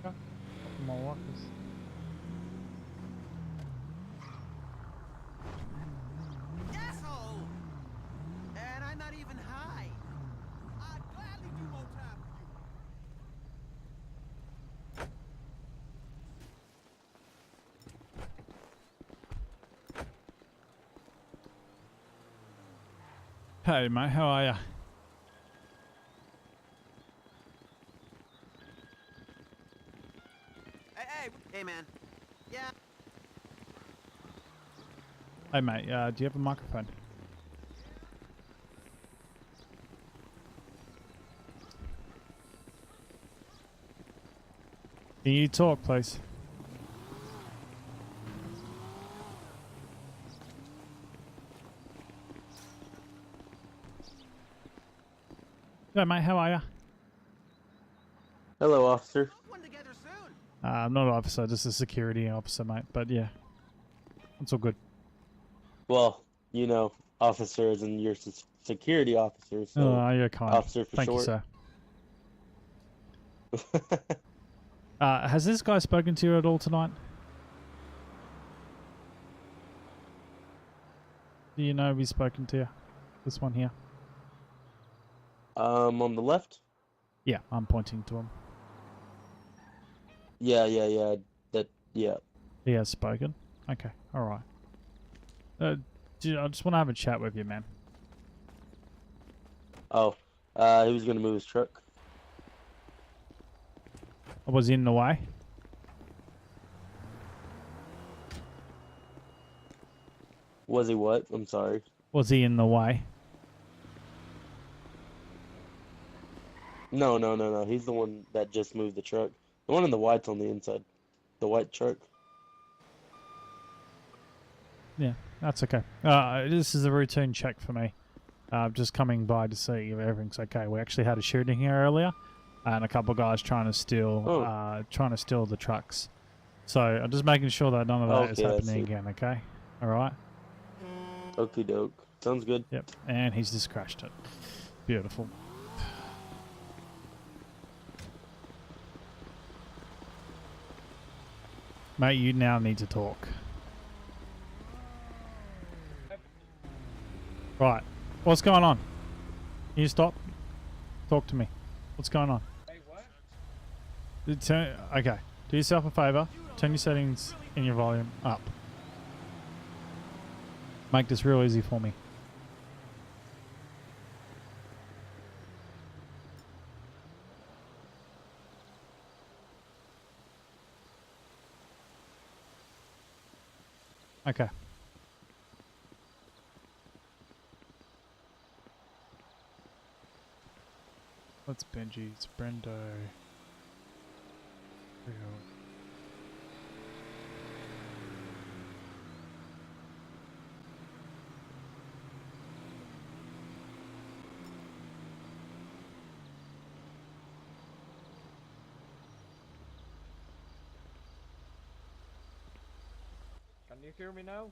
Yeah, more workers. Asshole! And I'm not even high. I'd gladly do more time for you. Hey mate, how are ya? Hey man. Yeah. Hey mate, do you have a microphone? Can you talk, please? Yeah, mate, how are ya? Hello, officer. I'm not an officer, just a security officer, mate. But yeah, it's all good. Well, you know, officer as in your security officer. So Oh, you're kind. Officer for Thank short. you, sir. Has this guy spoken to you at all tonight? Do you know if he's spoken to you? This one here. On the left? Yeah, I'm pointing to him. Yeah. Yeah. He has spoken. Okay, all right. Dude, I just want to have a chat with you, man. Oh, he was gonna move his truck. Was he in the way? Was he what? I'm sorry. Was he in the way? No. He's the one that just moved the truck. The one in the white's on the inside. The white truck. Yeah, that's okay. This is a routine check for me. Just coming by to see if everything's okay. We actually had a shooting here earlier, and a couple of guys trying to steal the trucks. So I'm just making sure that none of that is Okay, I happening see. again. Okay, all right. Okie doke. Sounds good. Yep, and he's just crashed it. Beautiful. Mate, you now need to talk. Right. What's going on? Can you stop? Talk to me. What's going on? Hey, what? Okay. Do yourself a favor. Turn your settings in your volume up. Make this real easy for me. Okay. What's Benji's? Brendo. Rio. Can you hear me now?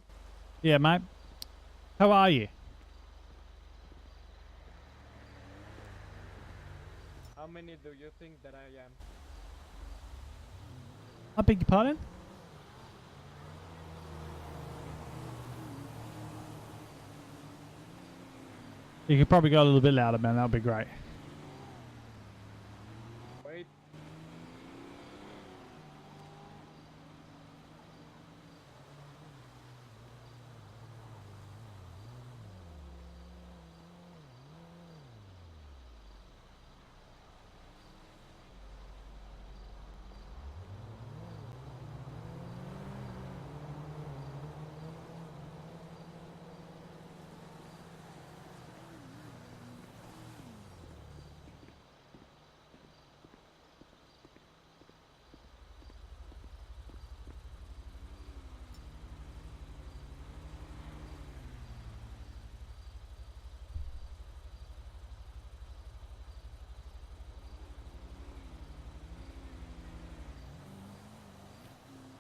Yeah, mate. How are you? How many do you think that I am? I beg your pardon? You could probably go a little bit louder, man. That would be great. Wait.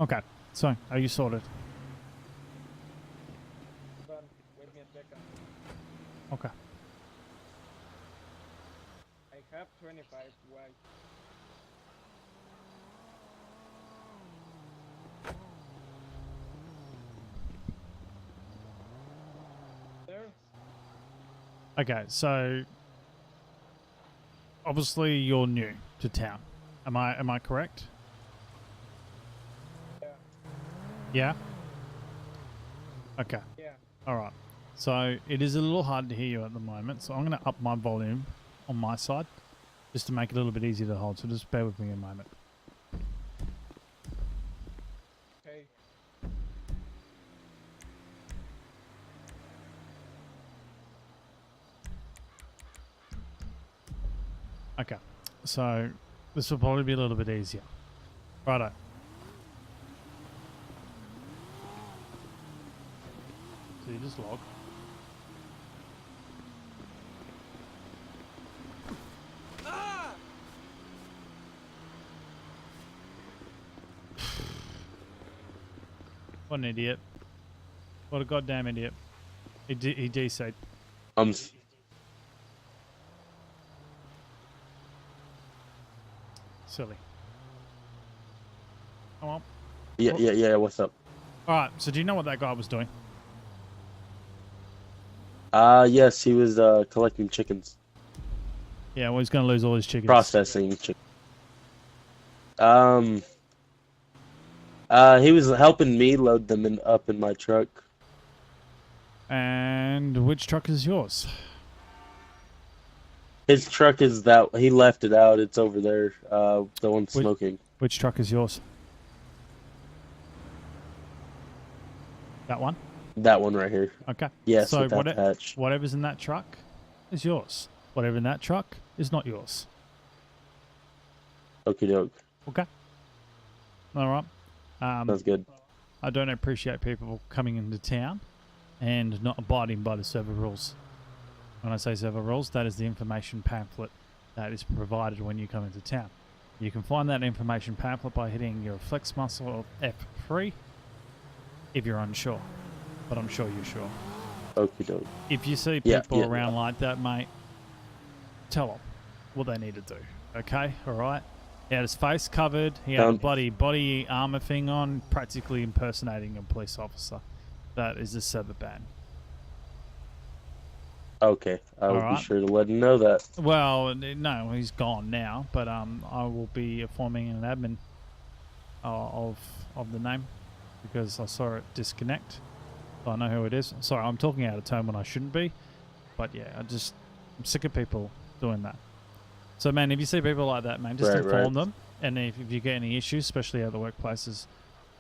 Okay, so are you sorted? Hold on, wait me a second. Okay. I have 25 white. There. Okay, so obviously you're new to town. Am I correct? Yeah. Yeah? Okay. Yeah. Alright. So it is a little hard to hear you at the moment, so I'm going to up my volume on my side just to make it a little bit easier to hold, so just bear with me a moment. Okay. Okay, so this will probably be a little bit easier. Righto. So you just log. What an idiot. What a goddamn idiot. He DC'd. Silly. Come on. Yeah, what's up? Alright, so do you know what that guy was doing? Yes, he was collecting chickens. Yeah, well, he's going to lose all his chickens. Processing chickens. He was helping me load them up in my truck. And which truck is yours? His truck is that he left it out. It's over there. The one smoking. Which truck is yours? That one? That one right here. Okay. Yes, so with that patch. whatever's in that truck is yours. Whatever in that truck is not yours. Okie doke. Okay. All right. Sounds good. I don't appreciate people coming into town and not abiding by the server rules. When I say server rules, that is the information pamphlet that is provided when you come into town. You can find that information pamphlet by hitting your flex muscle of F3 if you're unsure, but I'm sure you're sure. Okie doke. If you see people around like that, mate, tell them what they need to do. Okay? Alright? He had his face covered. He had a bloody body armor thing on, practically impersonating a police officer. That is a server ban. Okay, I will be sure to let him know that. Well, no, he's gone now, but I will be forming an admin of the name because I saw it disconnect. So I know who it is. Sorry, I'm talking out of turn when I shouldn't be, but yeah, I'm sick of people doing that. So man, if you see people like that, man, just inform them, and if you get any issues, especially at the workplaces,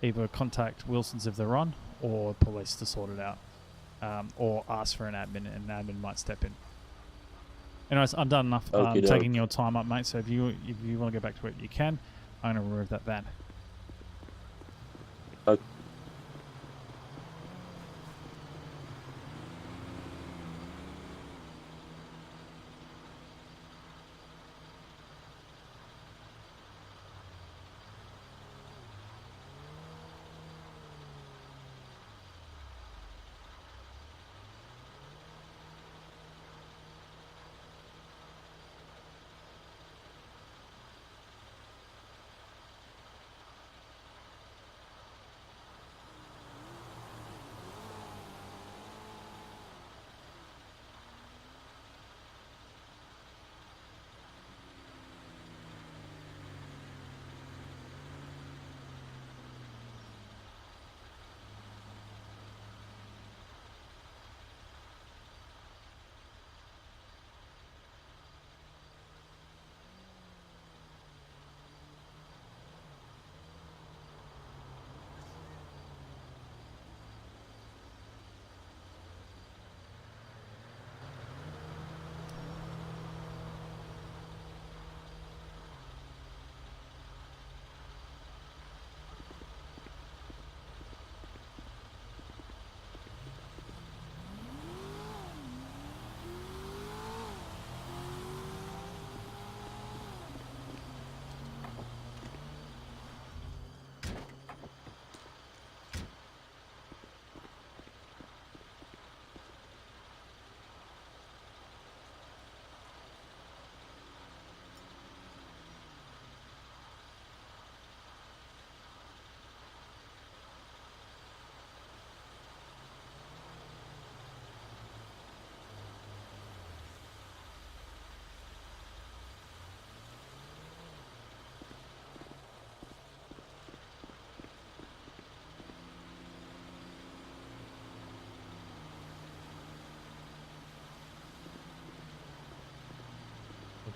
either contact Wilson's if they're on, or police to sort it out. Or ask for an admin, and an admin might step in. Anyways, I'm done enough taking your time up, mate. So if you want to go back to it, you can. I'm going to remove that ban. Okay.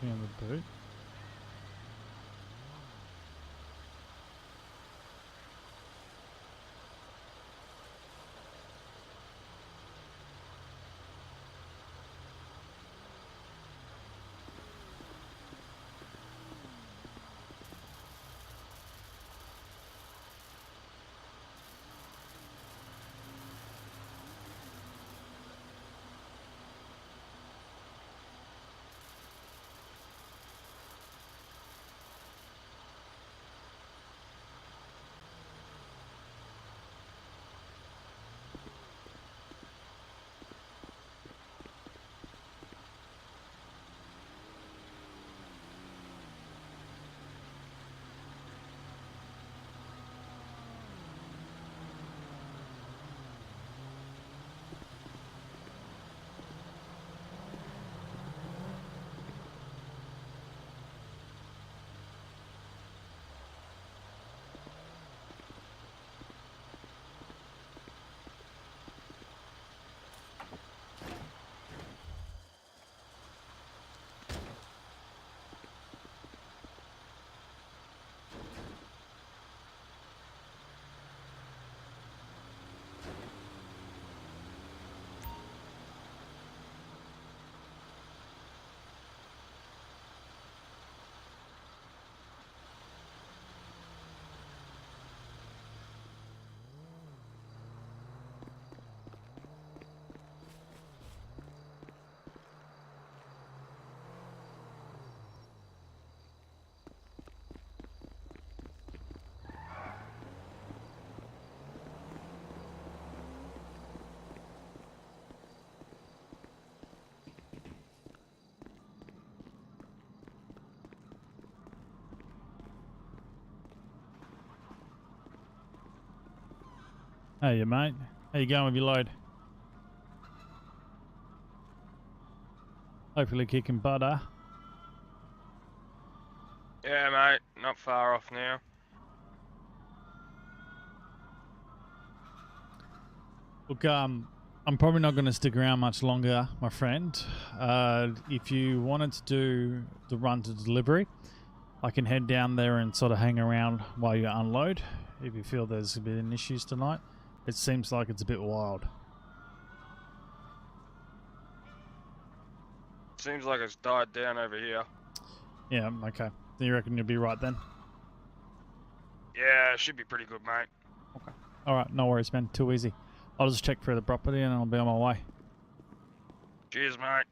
Looking in the boot. Hey, mate. How you going with your load? Hopefully kicking butt, huh? Yeah, mate. Not far off now. Look, I'm probably not going to stick around much longer, my friend. If you wanted to do the run to delivery, I can head down there and sort of hang around while you unload. If you feel there's a bit of issues tonight, it seems like it's a bit wild. Seems like it's died down over here. Yeah, okay. You reckon you'll be right then? Yeah, it should be pretty good, mate. Okay. Alright, no worries, man. Too easy. I'll just check for the property and I'll be on my way. Cheers, mate.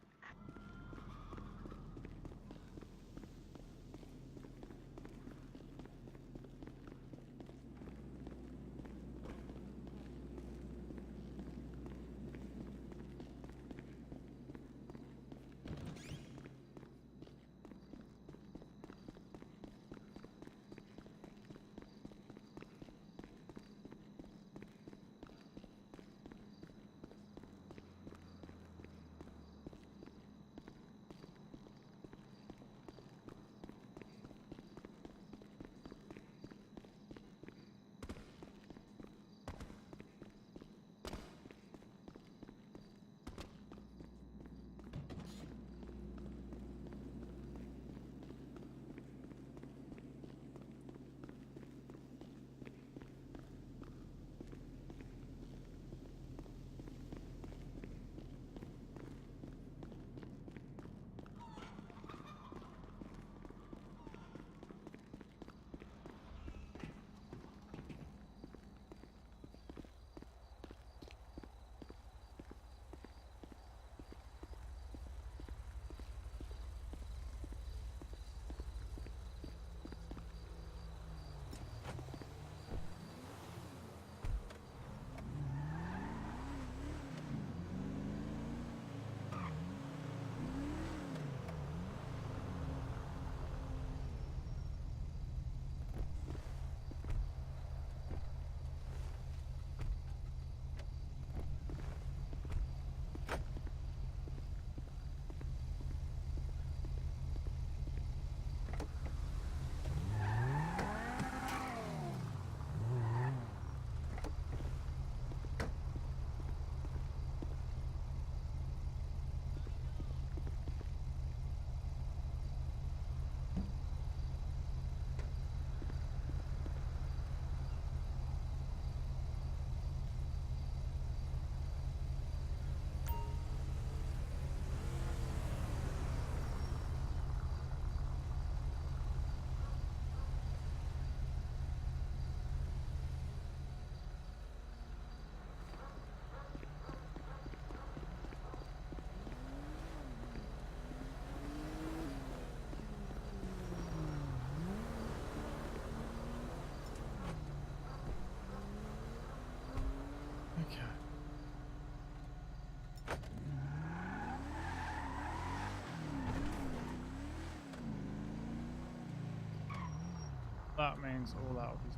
that means all that will be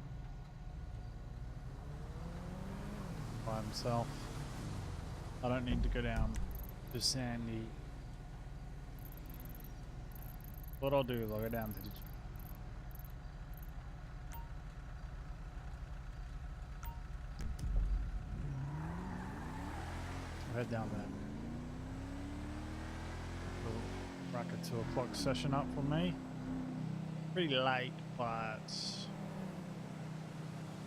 by himself. I don't need to go down to Sandy. What I'll do is I'll go down to the I'll head down there. We'll rack a 2 o'clock session up for me. Pretty late, but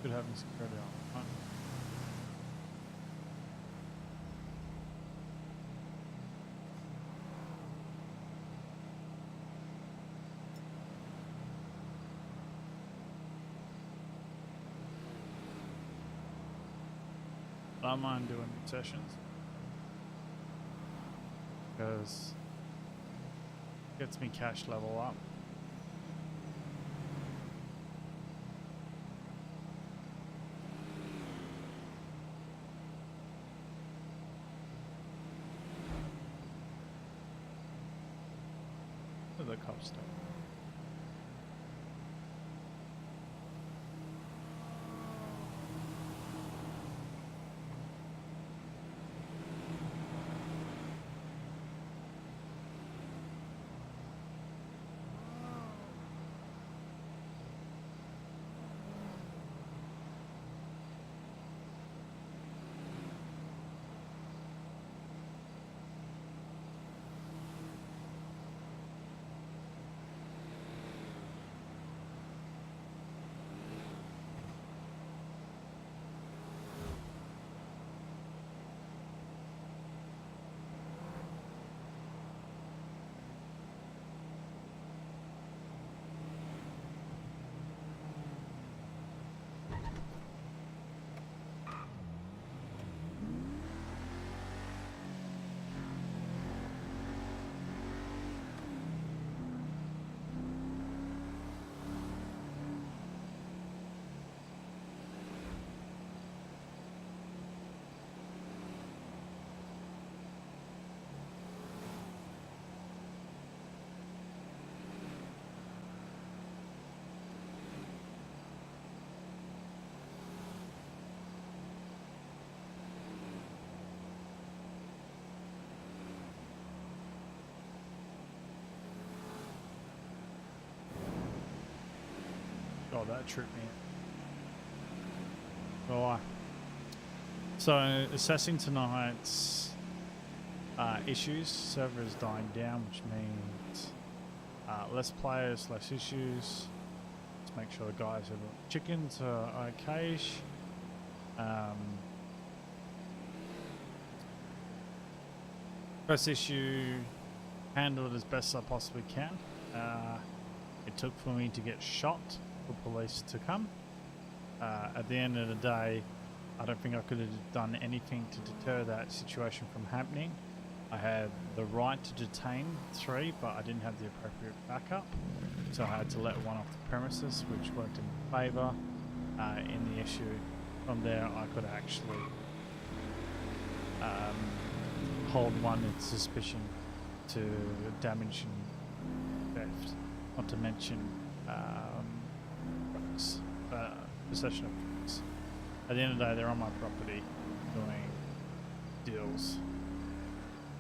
good having security on. Right? I don't mind doing sessions because it gets me cash level up. The cop stuff. Oh, that tripped me. Right. So, assessing tonight's issues. Server is dying down, which means less players, less issues. Let's make sure the guys who are chickens are okay-ish. First issue, handled as best I possibly can. It took for me to get shot for police to come. At the end of the day, I don't think I could have done anything to deter that situation from happening. I had the right to detain 3, but I didn't have the appropriate backup, so I had to let one off the premises, which worked in favour in the issue. From there, I could actually hold one in suspicion to damage and theft, not to mention possession of drugs. At the end of the day, they're on my property doing deals,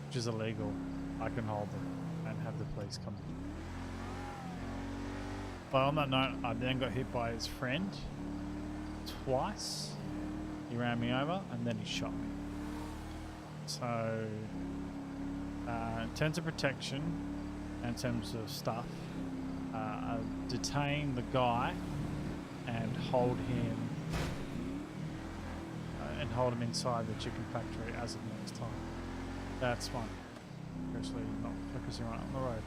which is illegal. I can hold them and have the police come. But on that note, I then got hit by his friend twice. He ran me over and then he shot me. So, in terms of protection, and in terms of stuff, I detain the guy and hold him inside the chicken factory as of next time. That's fine. Seriously, not focusing right on the road.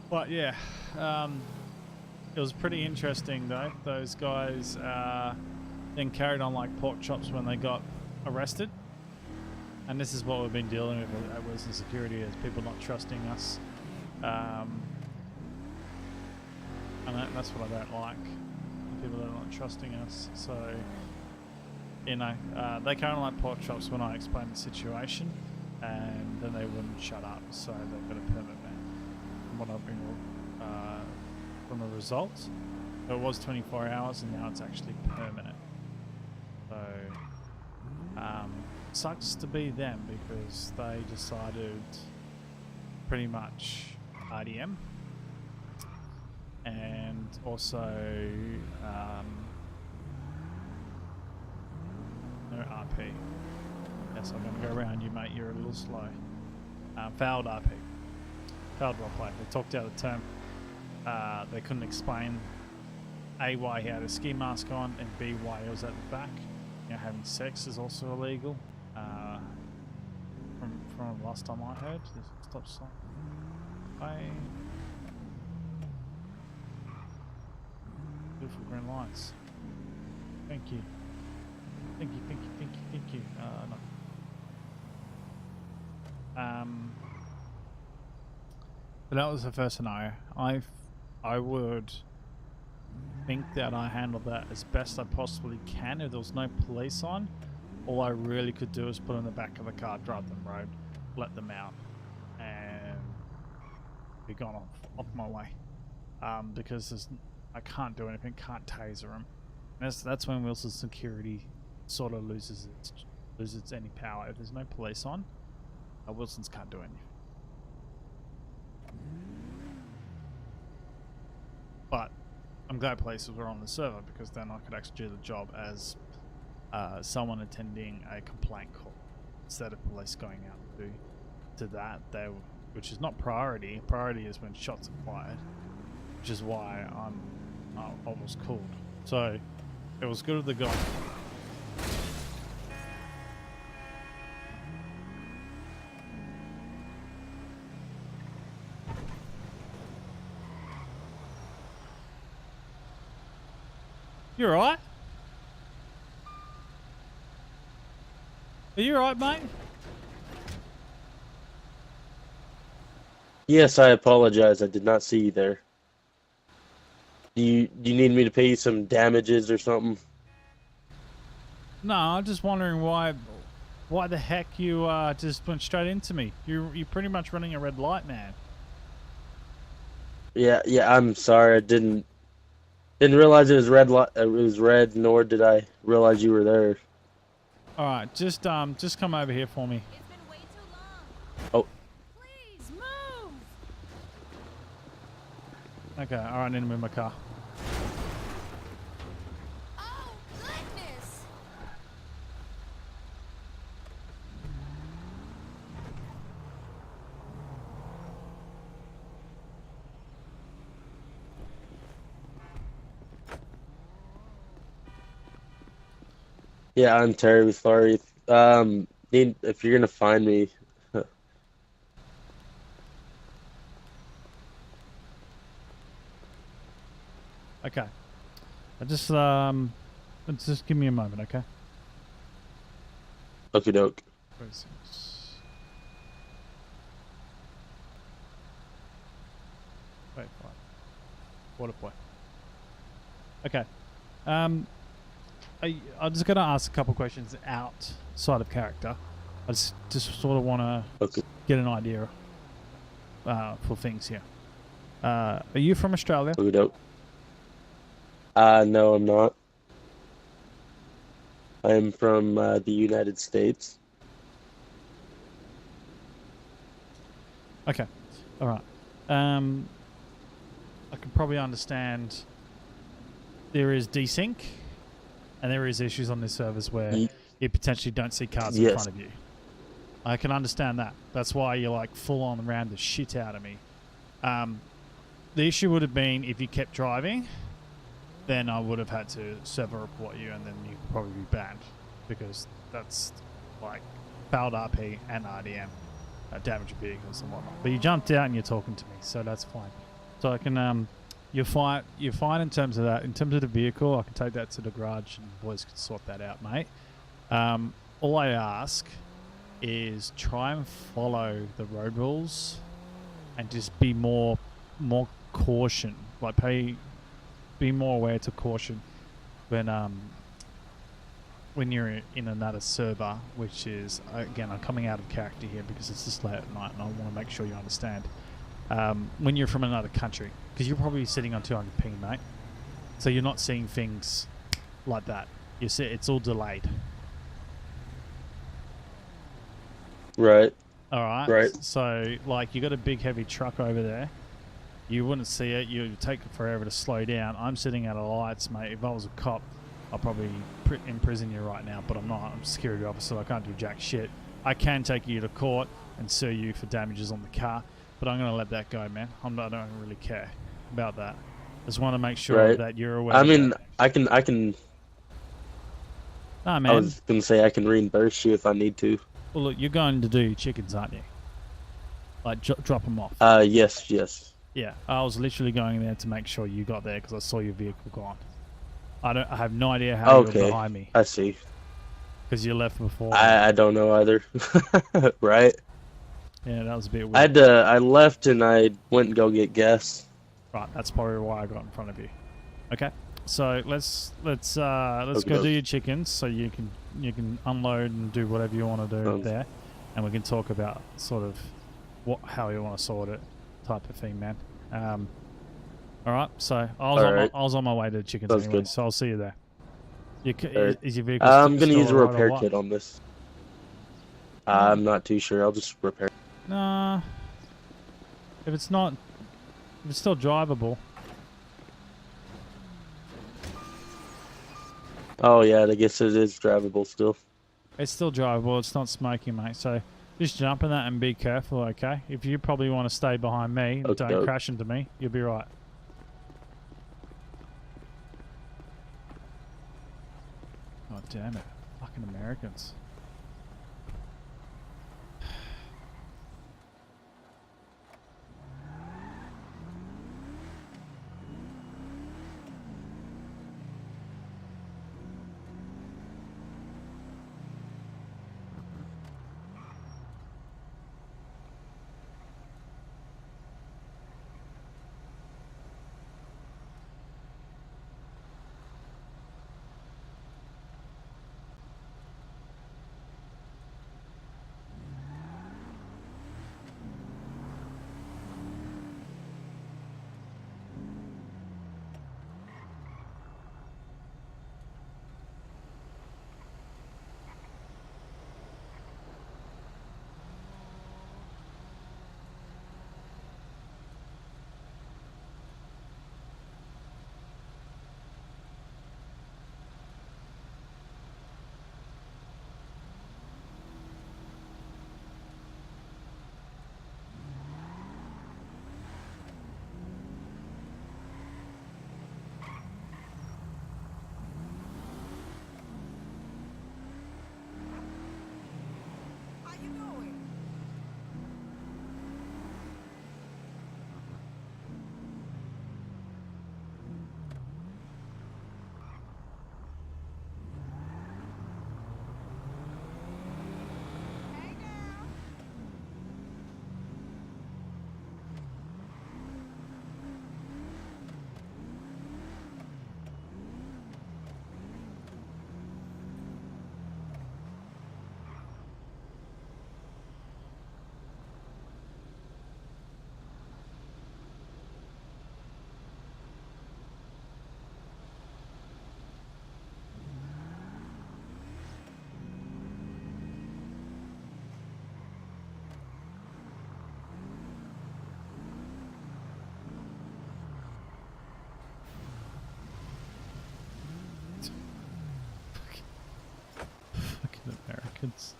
But yeah, it was pretty interesting though. Those guys then carried on like pork chops when they got arrested. And this is what we've been dealing with at Wilson Security, is people not trusting us. And that's what I don't like. People that are not trusting us. So, you know, they carried on like pork chops when I explained the situation. and then they wouldn't shut up, so they've got a permit ban. From what I've been from the results, so it was 24 hours, and now it's actually permanent. So sucks to be them because they decided pretty much RDM and also no RP. Yes, I'm going to go around you, mate. You're a little slow. Failed RP. Failed roleplay. They talked out of term. They couldn't explain A, why he had a ski mask on, and B, why he was at the back. You know, having sex is also illegal. From last time I heard. Stop sign. Beautiful green lights. Thank you. Thank you, thank you, thank you, thank you. No. But that was the first scenario. I would think that I handled that as best I possibly can. If there was no police on, all I really could do is put in the back of the car, drive them road, let them out, and be gone off my way. Because I can't do anything, can't taser them. And that's when Wilson's security sort of loses any power. If there's no police on, Wilson's can't do anything. But I'm glad police were on the server, because then I could actually do the job as someone attending a complaint call instead of police going out to that. Which is not priority. Priority is when shots are fired, which is why I was called. So it was good of the guy. You alright? Are you alright, mate? Yes, I apologize. I did not see you there. Do you need me to pay you some damages or something? No, I'm just wondering why the heck you just went straight into me. You're pretty much running a red light, man. Yeah, I'm sorry. I didn't realize it was red light. It was red, nor did I realize you were there. All right, just come over here for me. It's been way too long. Oh. Please move. Okay, all right, I need to move my car. Oh goodness. Yeah, I'm terribly sorry. If you're gonna find me. Okay. Just give me a moment, okay? Okie doke. Wait, water boy. Okay. I'm just gonna ask a couple questions outside of character. I just sort of want to get an idea for things here. Are you from Australia? Okie doke. No, I'm not. I am from the United States. Okay. All right. I can probably understand there is desync and there is issues on this service where you potentially don't see cars in front of you. I can understand that. That's why you're like full on around the shit out of me. The issue would have been if you kept driving, then I would have had to server report you, and then you could probably be banned, because that's like failed RP and RDM, damage of vehicles and whatnot. But you jumped out and you're talking to me, so that's fine. So I can you're fine in terms of that. In terms of the vehicle, I can take that to the garage and the boys can sort that out, mate. All I ask is try and follow the road rules and just be more caution, like be more aware to caution when when you're in another server, which is, again, I'm coming out of character here because it's just late at night and I want to make sure you understand. When you're from another country, because you're probably sitting on 200p, mate, so you're not seeing things like that. You see, it's all delayed. Right. All right. Right. So, like, you got a big heavy truck over there. You wouldn't see it. You would take forever to slow down. I'm sitting at a lights, mate. If I was a cop, I'll probably imprison you right now, but I'm not. I'm a security officer. I can't do jack shit. I can take you to court and sue you for damages on the car, but I'm going to let that go, man. I don't really care about that. Just want to make sure that you're aware. I mean, I can. Nah, man. I was gonna say I can reimburse you if I need to. Well, look, you're going to do your chickens, aren't you? Like, drop them off. Yes. Yeah, I was literally going there to make sure you got there because I saw your vehicle gone. I have no idea how you were behind me. I see. Because you left before. I don't know either. Right. Yeah, that was a bit weird. I left and I went and go get gas. Right, that's probably why I got in front of you. Okay, so let's go do your chickens so you can unload and do whatever you want to do there, and we can talk about sort of how you want to sort it, type of thing, man. All right, so I was on my way to the chickens anyway, so I'll see you there. Is your vehicle? I'm gonna use a repair kit on this. I'm not too sure. I'll just repair. Nah, if it's still drivable. Oh yeah, I guess it is drivable still. It's still drivable. It's not smoking, mate. So just jump in that and be careful, okay? If you probably want to stay behind me, don't crash into me. You'll be right. Oh damn it! Fucking Americans. Fucking Americans.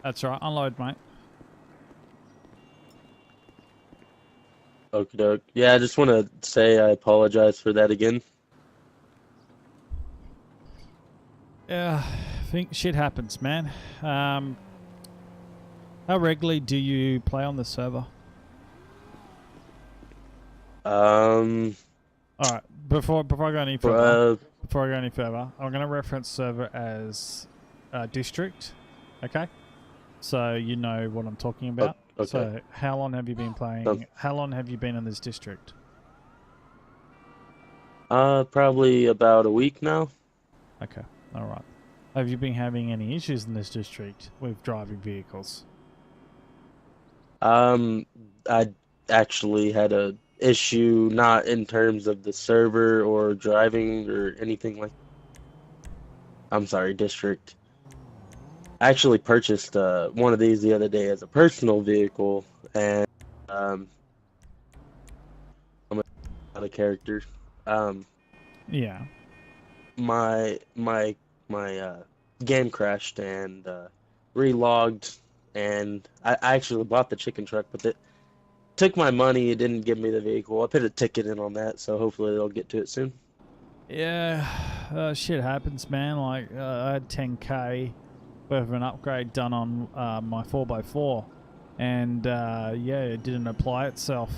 That's right. Unload, mate. Okie doke. Yeah, I just want to say I apologize for that again. Yeah, I think shit happens, man. How regularly do you play on the server? Um. All right. Before I go any further, I'm gonna reference server as district. Okay. So you know what I'm talking about. Okay. So how long have you been playing? How long have you been in this district? Probably about a week now. Okay. All right. Have you been having any issues in this district with driving vehicles? I actually had a issue, not in terms of the server or driving or anything like. I'm sorry, district. I actually purchased one of these the other day as a personal vehicle, and I'm a character. Yeah. My game crashed and relogged, and I actually bought the chicken truck, but it took my money. It didn't give me the vehicle. I put a ticket in on that, so hopefully they'll get to it soon. Yeah, shit happens, man. Like I had 10k worth of an upgrade done on my 4x4, and yeah, it didn't apply itself.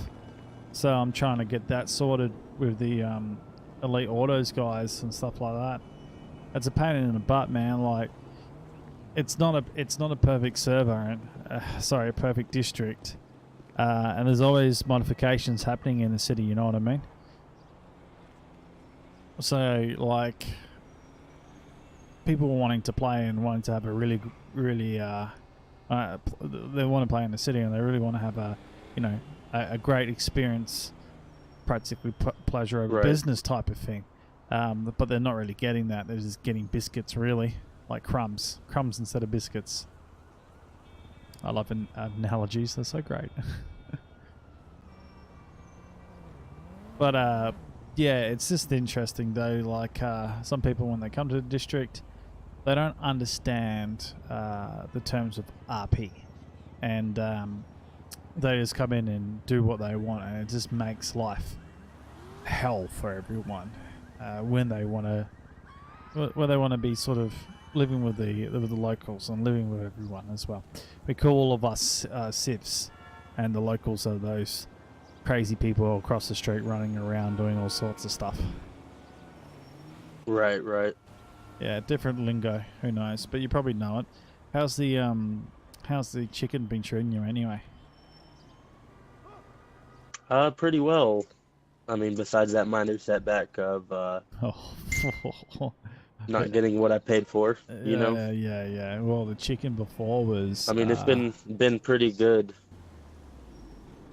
So I'm trying to get that sorted with the Elite Autos guys and stuff like that. It's a pain in the butt, man. Like it's not a perfect server, sorry, a perfect district, and there's always modifications happening in the city. You know what I mean? So like people wanting to play and wanting to have a really they want to play in the city and they really want to have a great experience, practically pleasure over business type of thing, but they're not really getting that. They're just getting biscuits, really, like crumbs instead of biscuits. I love analogies, they're so great. But yeah, it's just interesting though, like some people when they come to the district, they don't understand the terms of RP, and they just come in and do what they want, and it just makes life hell for everyone when they want to be sort of living with the locals and living with everyone as well. We call all of us civs, and the locals are those crazy people across the street running around doing all sorts of stuff. Right. Yeah, different lingo. Who knows? But you probably know it. How's the chicken been treating you anyway? Pretty well. I mean, besides that minor setback of not getting what I paid for, you know. Yeah. Well, the chicken before was. I mean, it's been pretty good.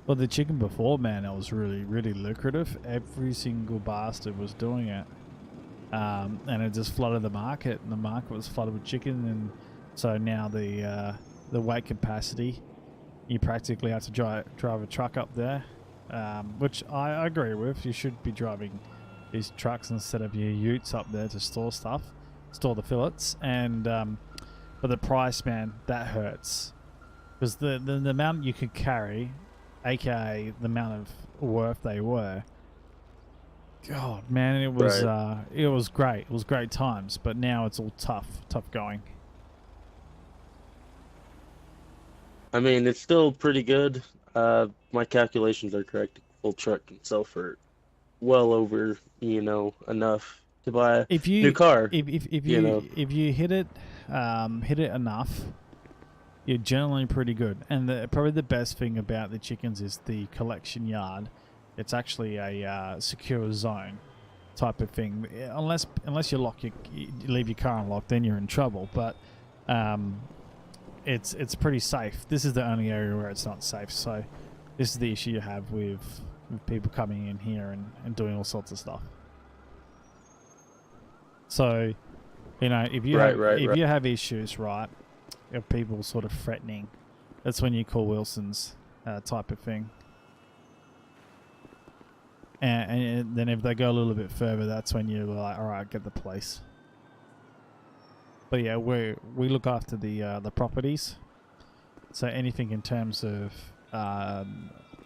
Well, the chicken before, man, it was really, really lucrative. Every single bastard was doing it, and it just flooded the market, and the market was flooded with chicken, and so now the weight capacity, you practically have to drive a truck up there, which I agree with. You should be driving these trucks instead of your utes up there to store stuff, store the fillets, and but the price, man, that hurts, because the amount you could carry, aka the amount of worth they were. God, man, it was it was great. It was great times, but now it's all tough going. I mean, it's still pretty good. My calculations are correct. Full truck can sell for well over, enough to buy a new car. If you hit it enough, you're generally pretty good. And probably the best thing about the chickens is the collection yard. It's actually a secure zone type of thing. Unless you leave your car unlocked, then you're in trouble. But it's pretty safe. This is the only area where it's not safe. So this is the issue you have with people coming in here and doing all sorts of stuff. So, if you you have issues, right, of people sort of threatening, that's when you call Wilson's type of thing. And then if they go a little bit further, that's when you're like, all right, get the police. But yeah, we look after the properties. So anything in terms of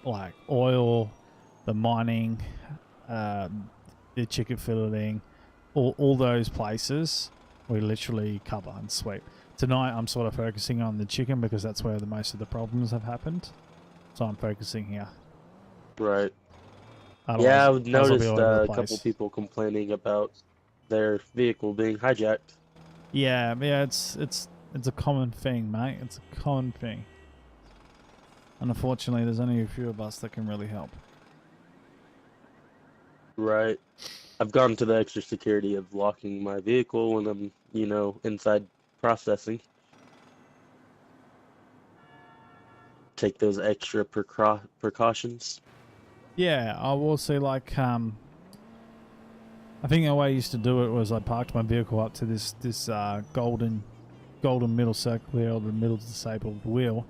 like oil, the mining, the chicken filleting, all those places, we literally cover and sweep. Tonight I'm sort of focusing on the chicken because that's where the most of the problems have happened. So I'm focusing here. Right. Otherwise, Yeah, I've otherwise I'll be noticed all over the a place. couple people complaining about their vehicle being hijacked. Yeah, it's a common thing, mate. It's a common thing. And unfortunately, there's only a few of us that can really help. Right. I've gone to the extra security of locking my vehicle when I'm, you know, inside processing. Take those extra precautions. Yeah, I will say, like, I think the way I used to do it was I parked my vehicle up to this golden middle circle here, or the middle disabled wheel,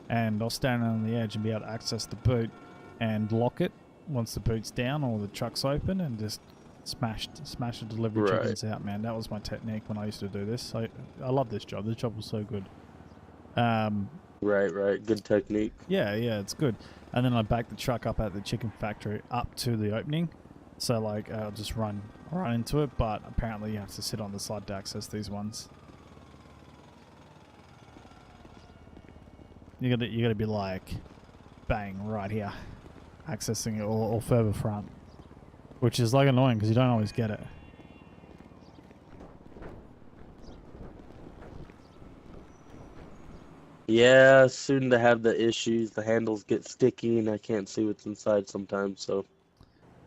and I'll stand on the edge and be able to access the boot and lock it once the boot's down or the truck's open, and just smash the delivery Right. chickens out, man. That was my technique when I used to do this. I love this job. This job was so good. Right. Good technique. Yeah, it's good. And then I back the truck up at the chicken factory up to the opening. So, like, I'll just run into it, but apparently you have to sit on the side to access these ones. You gotta be like, bang, right here, accessing it, or further front, which is like annoying because you don't always get it. Yeah, soon to have the issues. The handles get sticky and I can't see what's inside sometimes, so.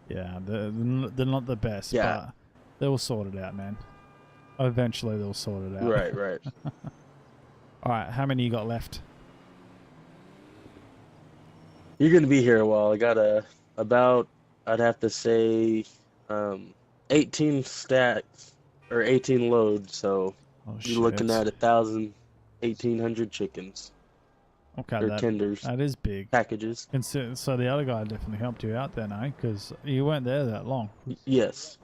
Yeah, they're not the best, Yeah. but they'll sort it out, man. Eventually they'll sort it out. Right. Alright, how many you got left? You're gonna be here a while. I got about, I'd have to say, 18 stacks, or 18 loads, so you're looking at 1,800 chickens. Okay, or tenders. that is big. Packages. And so the other guy definitely helped you out then, eh? Because you weren't there that long. Yes.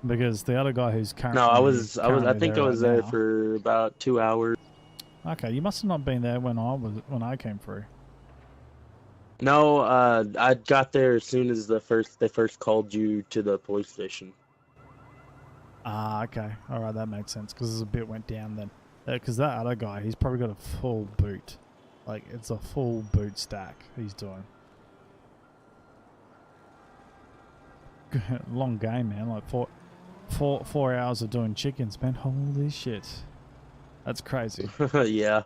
Because the other guy who's currently No, I think I was there now. for about 2 hours. Okay, you must have not been there when I came through. No, I got there as soon as they first called you to the police station. Ah, okay. All right, that makes sense because a bit went down then. Because that other guy, he's probably got a full boot. Like, it's a full boot stack he's doing. Long game, man. Like, four hours of doing chickens, man. Holy shit. That's crazy. Yeah.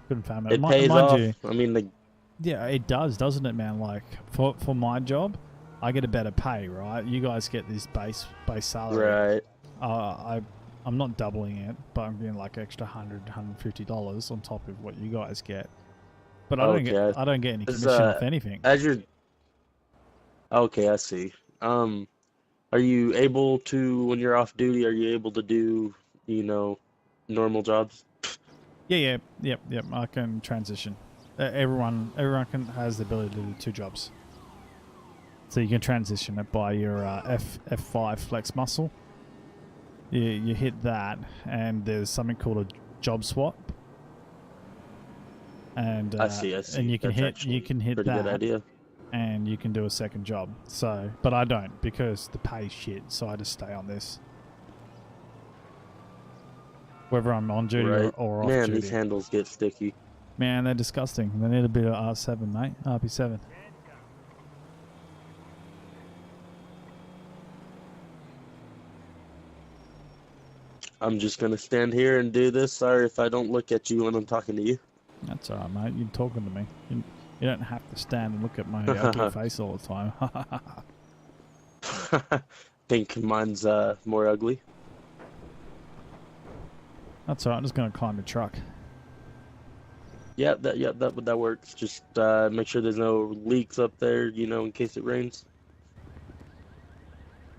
Couldn't fathom It pays mind off. you, I mean, yeah, it does, doesn't it, man? Like, for my job, I get a better pay, right? You guys get this base salary. Right. I'm not doubling it, but I'm getting like extra $100, $150 on top of what you guys get. But I don't get any commission off anything. Okay, I see. Are you able to, when you're off duty, are you able to do, normal jobs? Yeah, yep. I can transition. Everyone has the ability to do 2 jobs. So you can transition it by your F5 flex muscle. You hit that, and there's something called a job swap. And I see. And you can hit pretty that, good idea. and you can do a second job. So, but I don't because the pay's shit. So I just stay on this, whether I'm on duty or off Man, duty. these handles get sticky. Man, they're disgusting. They need a bit of R7, mate. RP7. I'm just gonna stand here and do this. Sorry if I don't look at you when I'm talking to you. That's alright, mate. You're talking to me. You don't have to stand and look at my ugly face all the time. Think mine's more ugly. That's alright. I'm just gonna climb the truck. That works. Just make sure there's no leaks up there, in case it rains.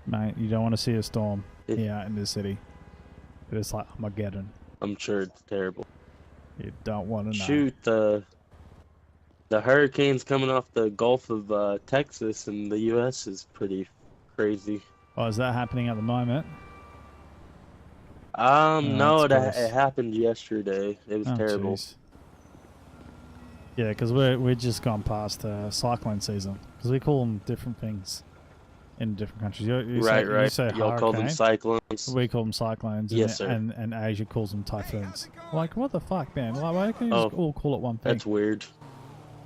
Mate, you don't want to see a storm here out in the city. It's like Armageddon. I'm sure it's terrible. You don't want to know. Shoot, the hurricanes coming off the Gulf of Texas and the U.S. is pretty crazy. Oh, is that happening at the moment? No, it happened yesterday. It was terrible. Geez. Yeah, because we're just gone past cyclone season. Because we call them different things. in different countries. You Right, say, right. You say Y'all call them hurricane. cyclones. We call them cyclones. Yes, sir. And Asia calls them typhoons. Like, what the fuck, man? Why can't you just all call it one thing? That's weird.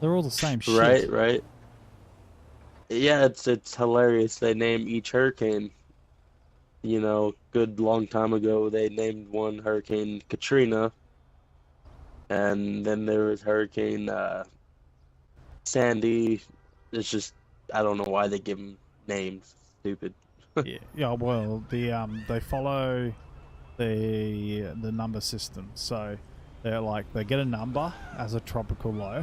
They're all the same shit. Right, right. Yeah, it's hilarious. They name each hurricane. You know, good long time ago, they named one Hurricane Katrina, and then there was Hurricane Sandy. It's just, I don't know why they give them names. Stupid. Yeah. Well, they follow the number system. So they're like, they get a number as a tropical low,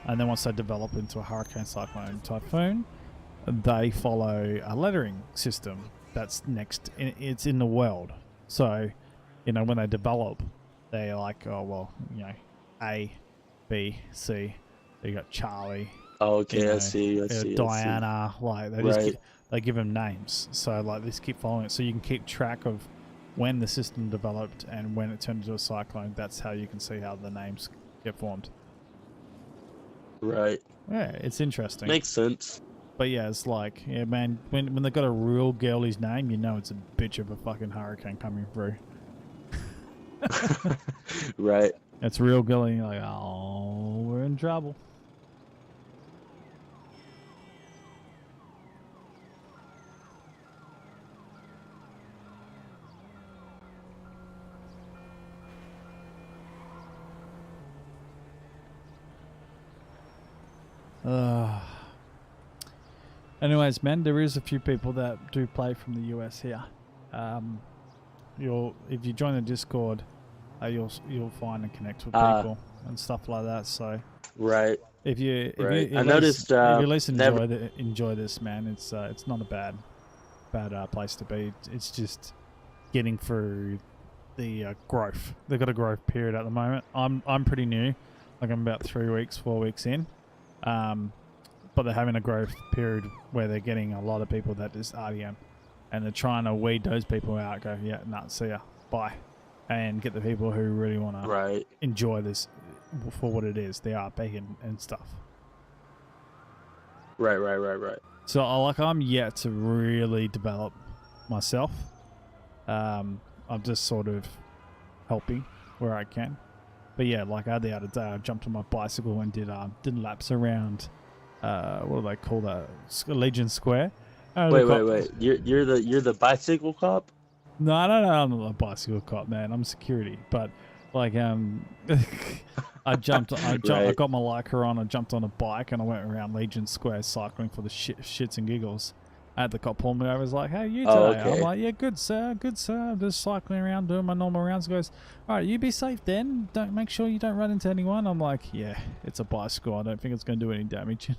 and then once they develop into a hurricane, cyclone, typhoon, they follow a lettering system that's next. It's in the world. So, you know, when they develop, they're like, oh well, you know, A, B, C. You got Charlie. Oh, okay, you know, I see. Diana. Like they Right. they give them names. So like they just keep following it, so you can keep track of when the system developed and when it turned into a cyclone. That's how you can see how the names get formed. Right. Yeah, it's interesting. Makes sense. But yeah, it's like, yeah, man, when they got a real girly's name, you know it's a bitch of a fucking hurricane coming through. Right. It's real girly, you're like, oh, we're in trouble. Anyways, man, there is a few people that do play from the US here. If you join the Discord, you'll find and connect with people and stuff like that. So right. If you I noticed if you at least enjoy this, man, it's not a bad place to be. It's just getting through the growth. They've got a growth period at the moment. I'm pretty new, like I'm about 4 weeks in. But they're having a growth period where they're getting a lot of people that is RDM, and they're trying to weed those people out. Go, yeah, nah, see ya, bye, and get the people who really want to enjoy this for what it is, the RP and stuff. Right. So I'm yet to really develop myself. I'm just sort of helping where I can. But yeah, like the other day, I jumped on my bicycle and did laps around. What do they call that? Legion Square. Wait. You're the bicycle cop? No, I'm not a bicycle cop, man. I'm security. But like, I got my Leica on. I jumped on a bike and I went around Legion Square cycling for the shits and giggles. I had the cop pull me over. I was like, "Hey, you today?" okay. I'm like, "Yeah, good sir. I'm just cycling around doing my normal rounds." He goes, "All right, you be safe then. Don't make sure you don't run into anyone." I'm like, "Yeah, it's a bicycle. I don't think it's going to do any damage."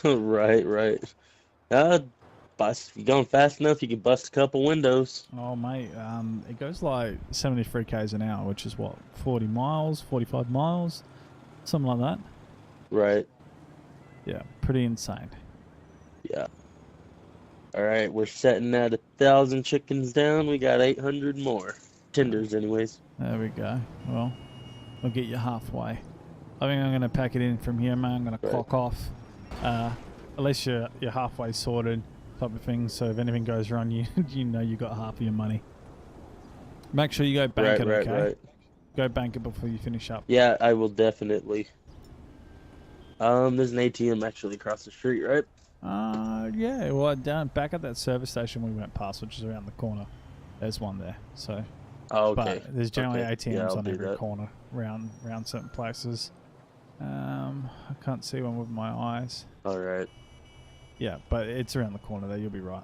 Right. If you're going fast enough, you can bust a couple windows. Oh mate, it goes like 73 k's an hour, which is what, 40 miles, 45 miles, something like that. Right. Yeah, pretty insane. Yeah. All right, we're setting at 1,000 chickens down. We got 800 more tenders, anyways. There we go. Well, we'll get you halfway. I think I'm gonna pack it in from here, man. I'm gonna clock off. At least you're halfway sorted, type of thing. So if anything goes wrong, you know you got half of your money. Make sure you go bank it, okay? Right. Go bank it before you finish up. Yeah, I will definitely. There's an ATM actually across the street, right? Yeah. Well, back at that service station we went past, which is around the corner. There's one there. So. Oh, okay. But there's generally ATMs I'll on do every that. corner, around certain places. I can't see one with my eyes. All right. Yeah, but it's around the corner there. You'll be right.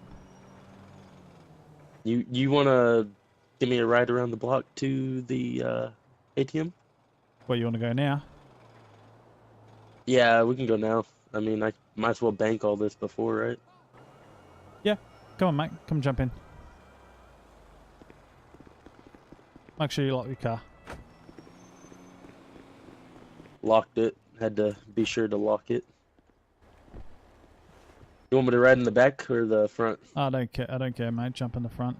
You wanna give me a ride around the block to the ATM? Where you want to go now? Yeah, we can go now. I mean, I might as well bank all this before, right? Yeah. Come on, mate. Come jump in. Make sure you lock your car. Locked it. Had to be sure to lock it. You want me to ride in the back or the front? I don't care, mate. Jump in the front.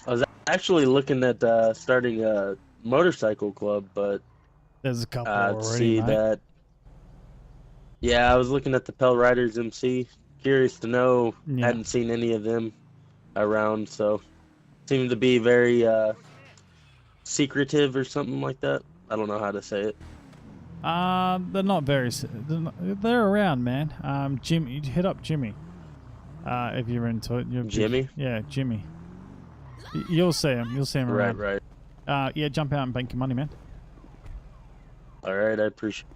I was actually looking at starting a motorcycle club, but There's a couple already, see mate. that. Yeah, I was looking at the Pell Riders MC. Curious to know. Yeah. Hadn't seen any of them around, so seem to be very secretive or something like that. I don't know how to say it. They're not very. They're around, man. Jimmy, hit up Jimmy. If you're into it. Jimmy? Yeah, Jimmy. You'll see him. You'll see him around. Right. Yeah, jump out and bank your money, man. All right, I appreciate.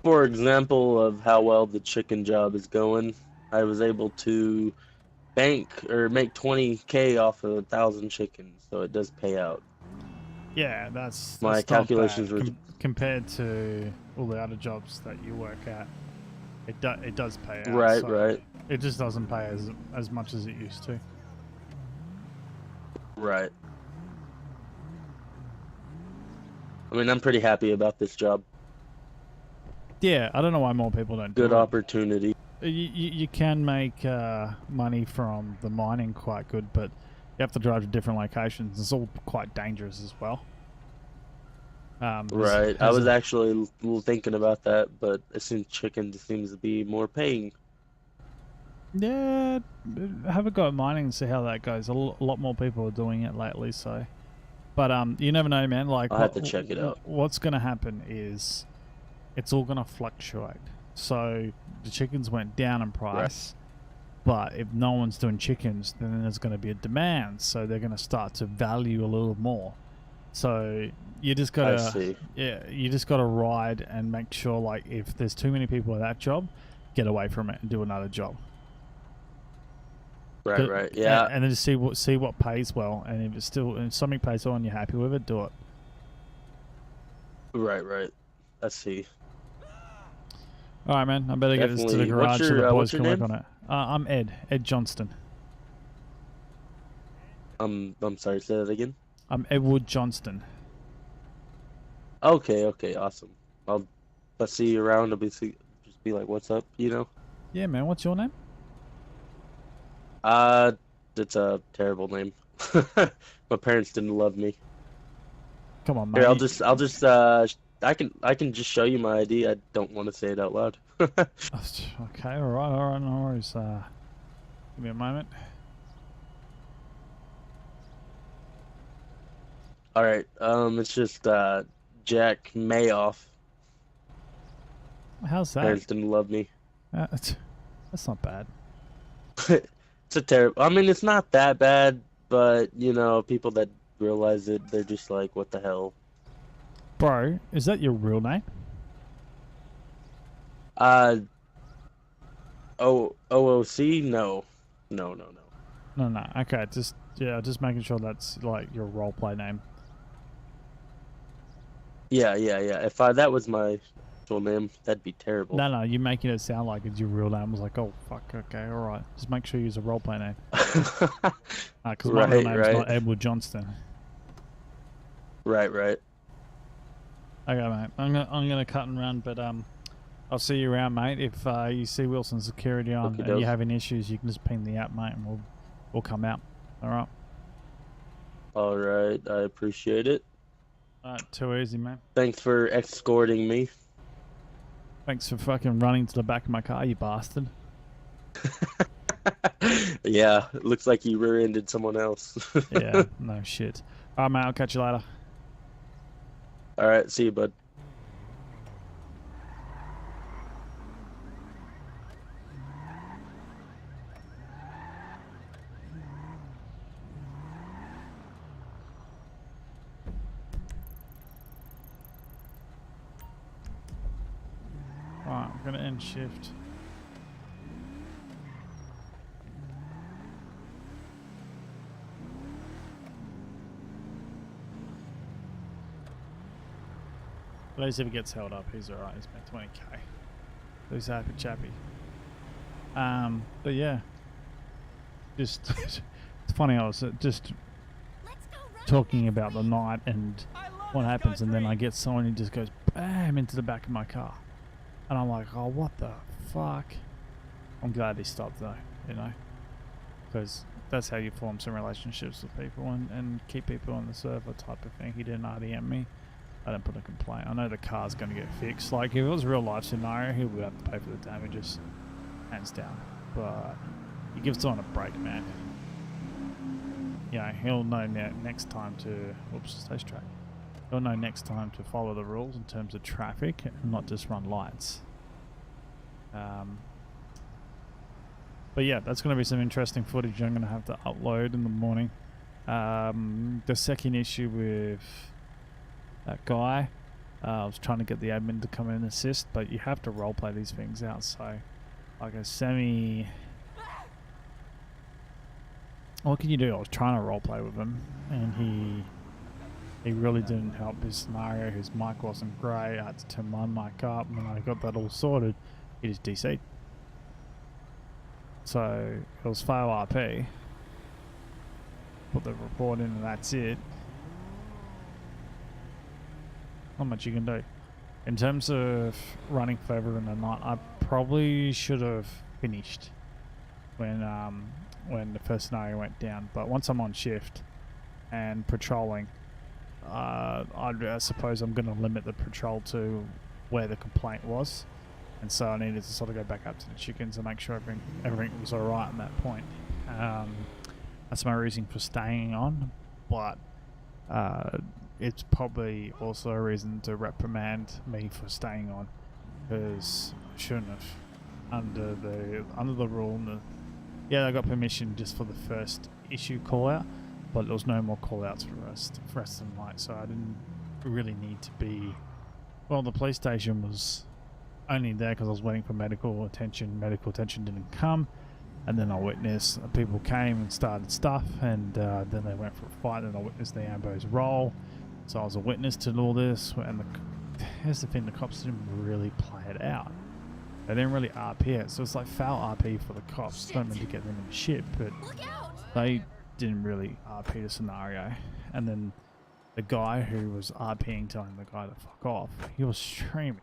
For example of how well the chicken job is going, I was able to bank or make 20K off of 1,000 chickens, so it does pay out. Yeah, that's My not calculations bad. were Compared to all the other jobs that you work at. It does pay out. Right, so right. It just doesn't pay as much as it used to. Right. I mean, I'm pretty happy about this job. Yeah, I don't know why more people don't do it. Good opportunity. You can make money from the mining quite good, but you have to drive to different locations. It's all quite dangerous as well. Right. I was actually thinking about that, but it seems chicken seems to be more paying. Yeah, have a go at mining and see how that goes. A lot more people are doing it lately, so. But you never know, man. Like, I'll have to check it out. What's going to happen is it's all going to fluctuate. So the chickens went down in price, but if no one's doing chickens, then there's going to be a demand. So they're going to start to value a little more. So you just got to, you just got to ride and make sure, like, if there's too many people at that job, get away from it and do another job. Right, yeah. And then just see what pays well, and if something pays well and you're happy with it, do it. Right. Let's see. All right, man. I better get this to the garage so the boys can work on it. I'm Ed Johnston. I'm sorry. Say that again. I'm Edward Johnston. Okay, awesome. I'll see you around. I'll just be like, "What's up?" You know. Yeah, man. What's your name? It's a terrible name. My parents didn't love me. Come on, mate. Here, I'll just I can just show you my ID. I don't want to say it out loud. Okay, all right, no worries. Give me a moment. All right, it's just Jack Mayoff. How's that? Parents didn't love me. That's not bad. It's a terrible. I mean, it's not that bad, but you know, people that realize it, they're just like, "What the hell?" Bro, is that your real name? OOC? No. No. Okay, just making sure that's like your roleplay name. Yeah. If that was my actual name, that'd be terrible. No, you're making it sound like it's your real name. I was like, oh fuck, okay, all right. Just make sure you use a roleplay name. Because my real name's not Edward Johnston. Right. Okay, mate. I'm gonna cut and run, but I'll see you around, mate. If you see Wilson Security on and you're having issues, you can just ping the app, mate, and we'll come out. All right. All right. I appreciate it. All right, too easy, man. Thanks for escorting me. Thanks for fucking running to the back of my car, you bastard. Yeah, it looks like you rear-ended someone else. Yeah, no shit. All right, mate. I'll catch you later. All right, see you, bud. Alright, I'm gonna end shift. At least if he gets held up, he's alright. He's made 20k. He's a happy chappy. But yeah, just it's funny. I was just talking about the night and what happens, and then I get someone who just goes bam into the back of my car, and I'm like, oh, what the fuck? I'm glad he stopped though, you know, because that's how you form some relationships with people and keep people on the server type of thing. He didn't RDM me. I didn't put a complaint. I know the car's going to get fixed. Like, if it was a real life scenario, he would have to pay for the damages, hands down. But he gives someone a break, man. Yeah, he'll know next time to... Whoops, stage track. He'll know next time to follow the rules in terms of traffic and not just run lights. But yeah, that's going to be some interesting footage I'm going to have to upload in the morning. The second issue with that guy, I was trying to get the admin to come in and assist, but you have to roleplay these things out. So, like a semi... What can you do? I was trying to roleplay with him, and he really didn't help his scenario. His mic wasn't great. I had to turn my mic up. When I got that all sorted, he just DC'd. So it was fail RP. Put the report in, and that's it. Not much you can do. In terms of running further in the night, I probably should have finished when the first scenario went down. But once I'm on shift and patrolling, I suppose I'm going to limit the patrol to where the complaint was. And so I needed to sort of go back up to the chickens and make sure everything was alright at that point. That's my reason for staying on, but it's probably also a reason to reprimand me for staying on, because I shouldn't have. Under the rule, yeah, I got permission just for the first issue call out, but there was no more call outs for rest of the night, so I didn't really need to be. Well, the police station was only there because I was waiting for medical attention. Medical attention didn't come, and then I witnessed people came and started stuff, and then they went for a fight, and I witnessed the ambos roll. So I was a witness to all this, and here's the thing, the cops didn't really play it out. They didn't really RP it, so it's like foul RP for the cops. Don't mean to get them in shit, but they didn't really RP the scenario. And then the guy who was RPing, telling the guy to fuck off, he was streaming.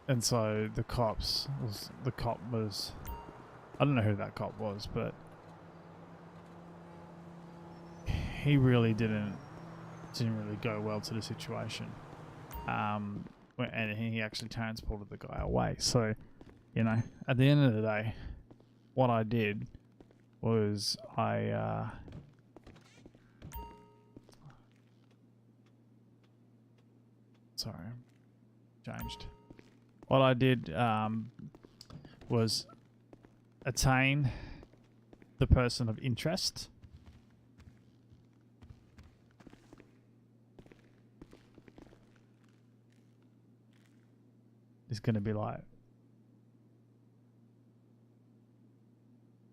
And so the cop was, I don't know who that cop was, but he really didn't really go well to the situation. And he actually transported the guy away. So, you know, at the end of the day, what I did was changed. What I did was attain the person of interest. It's going to be like,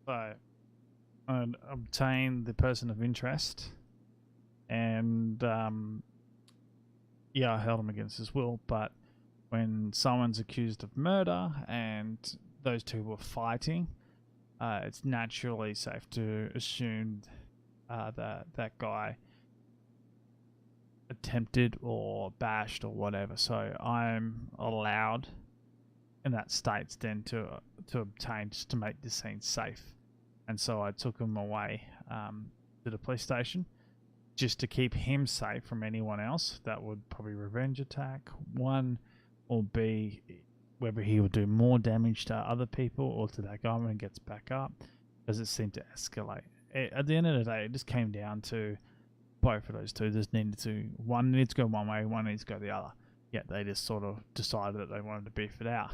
so I'd obtain the person of interest, and yeah, I held him against his will, but when someone's accused of murder and those two were fighting, it's naturally safe to assume that guy attempted or bashed or whatever. So I'm allowed in that state then to obtain, just to make the scene safe. And so I took him away to the police station just to keep him safe from anyone else that would probably revenge attack, one, or B, whether he would do more damage to other people or to that guy when he gets back up, because it seemed to escalate. At the end of the day, it just came down to both of those two just needed to, one needs to go one way, one needs to go the other. Yet they just sort of decided that they wanted to beef it out,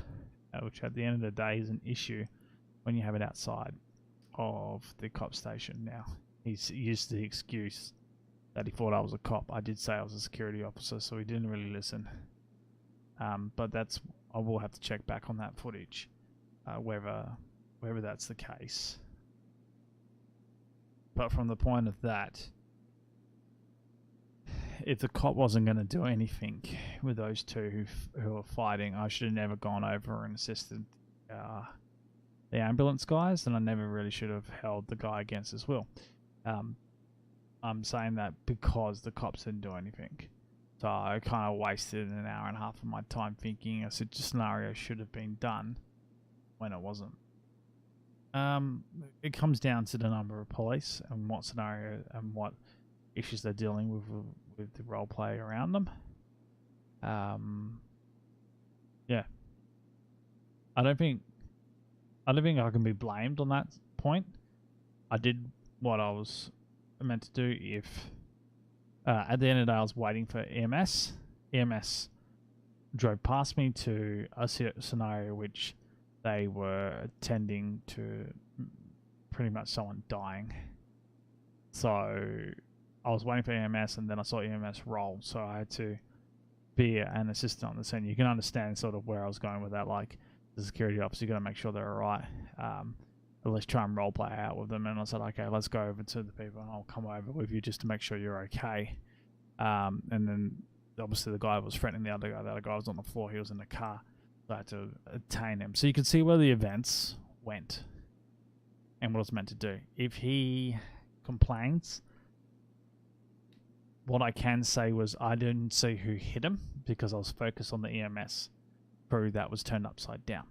which at the end of the day is an issue when you have it outside of the cop station. Now, he's used the excuse that he thought I was a cop. I did say I was a security officer, so he didn't really listen. But I will have to check back on that footage, whether that's the case. But from the point of that, if the cop wasn't going to do anything with those two who are fighting, I should have never gone over and assisted the ambulance guys, then I never really should have held the guy against his will. I'm saying that because the cops didn't do anything. So I kind of wasted an hour and a half of my time thinking a scenario should have been done when it wasn't. It comes down to the number of police and what scenario and what issues they're dealing with the role play around them. Yeah. I don't think I can be blamed on that point. I did what I was meant to do. If at the end of the day I was waiting for EMS drove past me to a scenario which they were attending to pretty much someone dying. So I was waiting for EMS and then I saw EMS roll, so I had to be an assistant on the scene. You can understand sort of where I was going with that. Like, the security officer, you got to make sure they're alright. At least try and role play out with them. And I said, okay, let's go over to the people and I'll come over with you just to make sure you're okay. And then obviously the guy was threatening the other guy. The other guy was on the floor. He was in the car. So I had to attain him. So you can see where the events went and what it's meant to do. If he complains, what I can say was I didn't see who hit him because I was focused on the EMS crew that was turned upside down.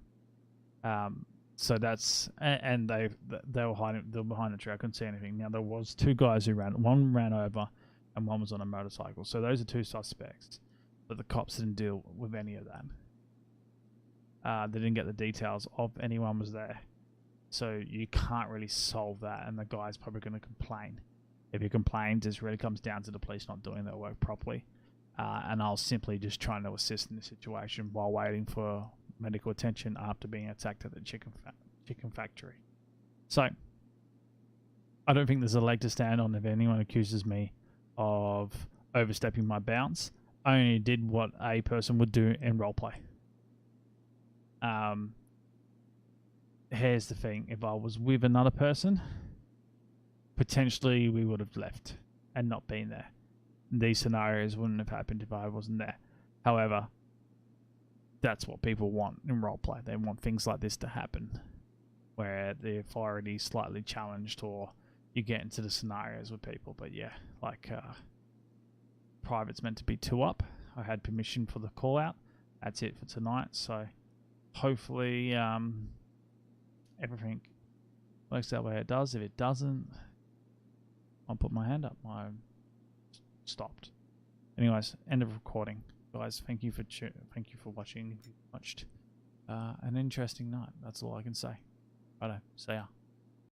So that's, and they were hiding, they were behind the tree. I couldn't see anything. Now there was two guys who one ran over and one was on a motorcycle. So those are two suspects, but the cops didn't deal with any of that. They didn't get the details of anyone was there. So you can't really solve that, and the guy's probably going to complain. If he complains, it really comes down to the police not doing their work properly. And I was simply just trying to assist in the situation while waiting for medical attention after being attacked at the chicken factory. So I don't think there's a leg to stand on if anyone accuses me of overstepping my bounds. I only did what a person would do in roleplay. Here's the thing. If I was with another person, potentially we would have left and not been there. These scenarios wouldn't have happened if I wasn't there. However, that's what people want in roleplay. They want things like this to happen, where the authority is slightly challenged or you get into the scenarios with people. But yeah, like private's meant to be 2 up. I had permission for the call out. That's it for tonight. So hopefully everything works out where it does. If it doesn't, I'll put my hand up. I stopped. Anyways, end of recording, guys. Thank you for watching. If you watched an interesting night, that's all I can say. Righto, see ya.